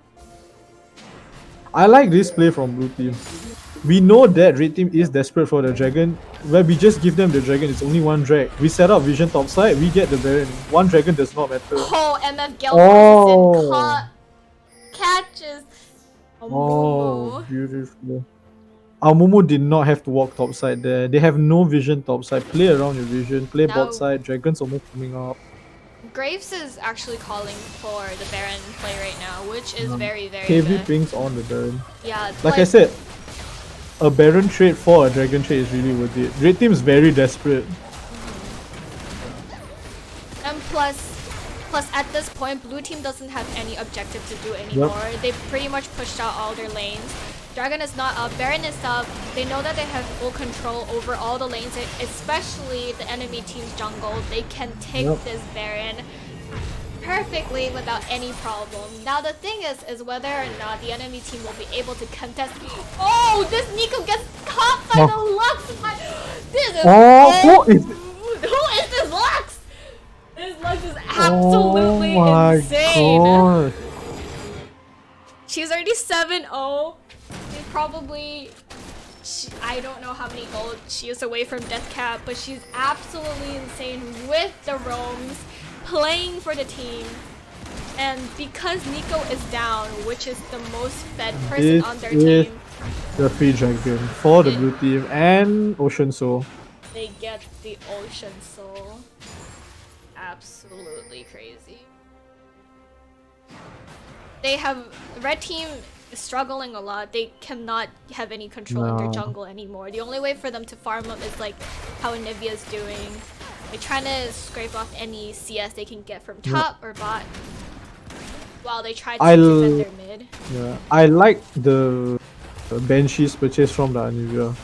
I like this play from blue team. We know that red team is desperate for the dragon. Where we just give them the dragon, it's only 1 drag. We set up vision topside, we get the Baron. 1 dragon does not matter. Oh, MF Gale Oh. forces in, catches. Oh, Amumu. beautiful. Amumu did not have to walk topside there. They have no vision topside. Play around your vision. Play Now- bot side. Dragon's almost coming up. Graves is actually calling for the Baron play right now, which is very, very KV good. pings on the Baron. Yeah, Like I said, a Baron trade for a Dragon trade is really worth it. Red team is very desperate. and plus at this point, blue team doesn't have any objective to do anymore. They've pretty much pushed out all their lanes. Dragon is not up, Baron is up. They know that they have full control over all the lanes, especially the enemy team's jungle. They can take this Baron perfectly without any problem. Now the thing is whether or not the enemy team will be able to contest. Oh, this Nico gets caught by the Lux. This is who is this Lux? This Lux is absolutely oh my insane. God. She's already 7-0. She's probably I don't know how many gold she is away from death cap, but she's absolutely insane with the roams, playing for the team. And because Nico is down, which is the most fed person This on their is team, the free dragon for the blue team and Ocean Soul. they get the Ocean Soul. Absolutely crazy. They have red team is struggling a lot. They cannot have any control in their No. jungle anymore. The only way for them to farm up is like how Anivia's doing. They're trying to scrape off any CS they can get from top or bot while they try to defend their mid. Yeah, I like the Banshee's purchase from the Anivia.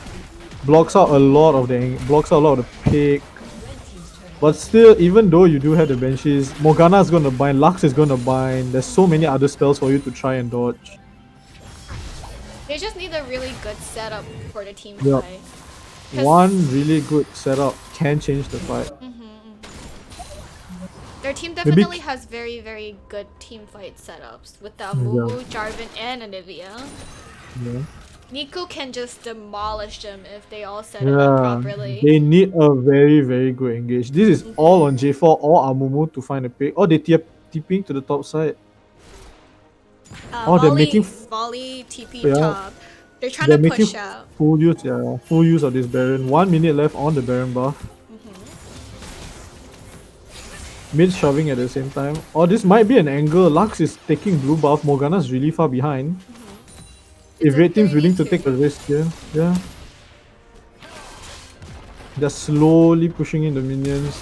Blocks out a lot of the pick. But still, even though you do have the Banshees, Morgana is gonna bind, Lux is gonna bind. There's so many other spells for you to try and dodge. They just need a really good setup for the team Yep. play. 'Cause One really good setup can change the fight. their team definitely has very, very good team fight setups with the Amumu, Jarvan, and Anivia. Yeah. Nico can just demolish them if they all set it up Yeah, properly. they need a very, very good engage. This is all on J4 or Amumu to find a pick. Or they TPing to the top side. Oh, they're volley, making volley TP Yeah. top. They're trying They're to making push out. full use of this Baron. 1 minute left on the Baron buff. Mid shoving at the same time. Or this might be an angle. Lux is taking blue buff. Morgana's really far behind. It's If a red team's willing to 3v2. take a risk here, yeah. They're slowly pushing in the minions.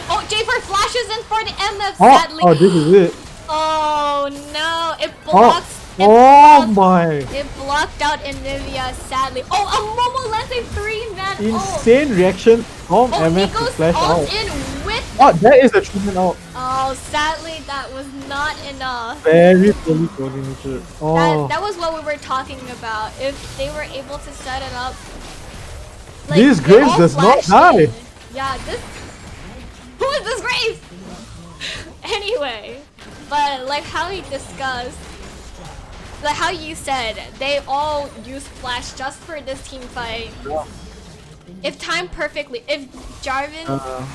Oh, J4 flashes in for the MF, Oh, sadly. oh, this is it. Oh no, it Oh, blocks. oh my! It blocked out Anivia, sadly. Oh, a Momo lands a 3-man ult. Insane reaction from Oh, he MF to goes flash all out. in with. Oh, that is a treatment out. Oh, sadly, that was not enough. Very fully coordinated. Oh, That was what we were talking about. If they were able to set it up. This they Graves all does not flashed in. die. Yeah, this. Who is this Graves? Anyway, but like how we discussed, like how you said, they all use flash just for this team fight. If timed perfectly, if Jarvan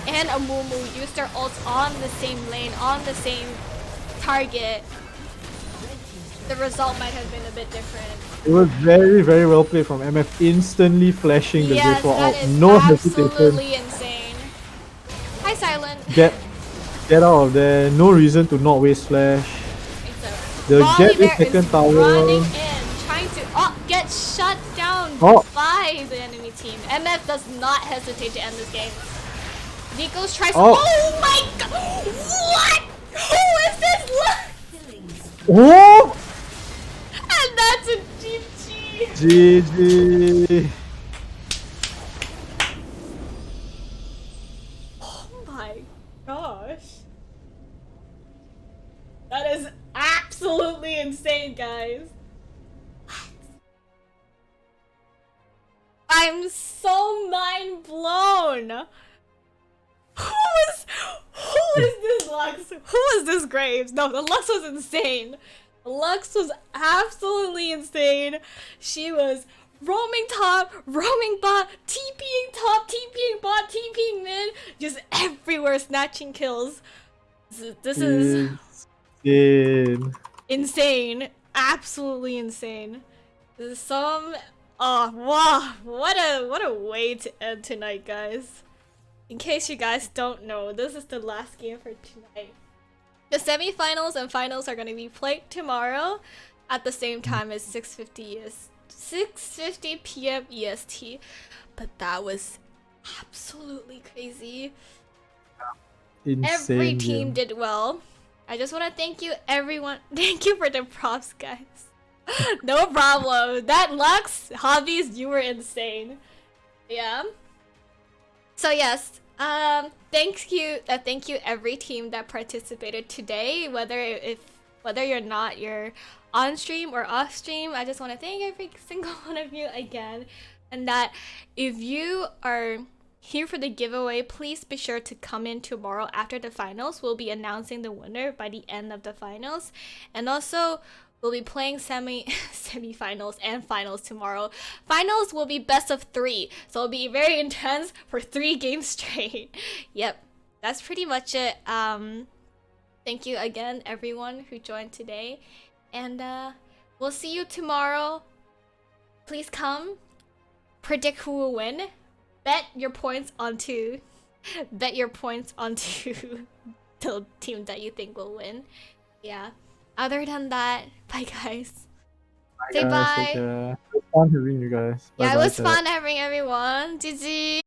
and Amumu used their ults on the same lane, on the same target, the result might have been a bit different. it was very, very well played from MF. Instantly flashing the Yes, J4 that out. is No hesitation. absolutely insane. Hi, Silent. Get out of there. No reason to not waste flash. They'll get this second tower. Running in, trying to get shut down Oh. by the enemy team. MF does not hesitate to end this game. Nikos tries. Oh. Oh my god! What? Who is this? Oh! And that's a GG. GG. Oh my gosh. That is absolutely insane, guys. I'm so mind blown. Who is this Lux? Who is this Graves? No, the Lux was insane. The Lux was absolutely insane. She was roaming top, roaming bot, TPing top, TPing bot, TPing mid, just everywhere snatching kills. This is Insane. insane. Absolutely insane. This is some wow, what a way to end tonight, guys. In case you guys don't know, this is the last game for tonight. The semifinals and finals are gonna be played tomorrow at the same time as 6:50 p.m. EST. But that was absolutely crazy. Insane. Every team game. did well. I just want to thank you, everyone. Thank you for the props, guys. No problem. That Lux hobbies, you were insane. Yeah. So yes, thank you every team that participated today. Whether you're on stream or off stream, I just want to thank every single one of you again. And that if you are here for the giveaway, please be sure to come in tomorrow after the finals. We'll be announcing the winner by the end of the finals. And also, we'll be playing semi-finals and finals tomorrow. Finals will be best of 3, so it'll be very intense for 3 games straight. Yep, that's pretty much it. Thank you again, everyone who joined today. And we'll see you tomorrow. Please come. Predict who will win. Bet your points onto the team that you think will win. Yeah. Other than that, bye guys. Say Guys, bye. take care. It was fun having you guys. Yeah, it Bye-bye, was chat. fun having everyone. GG.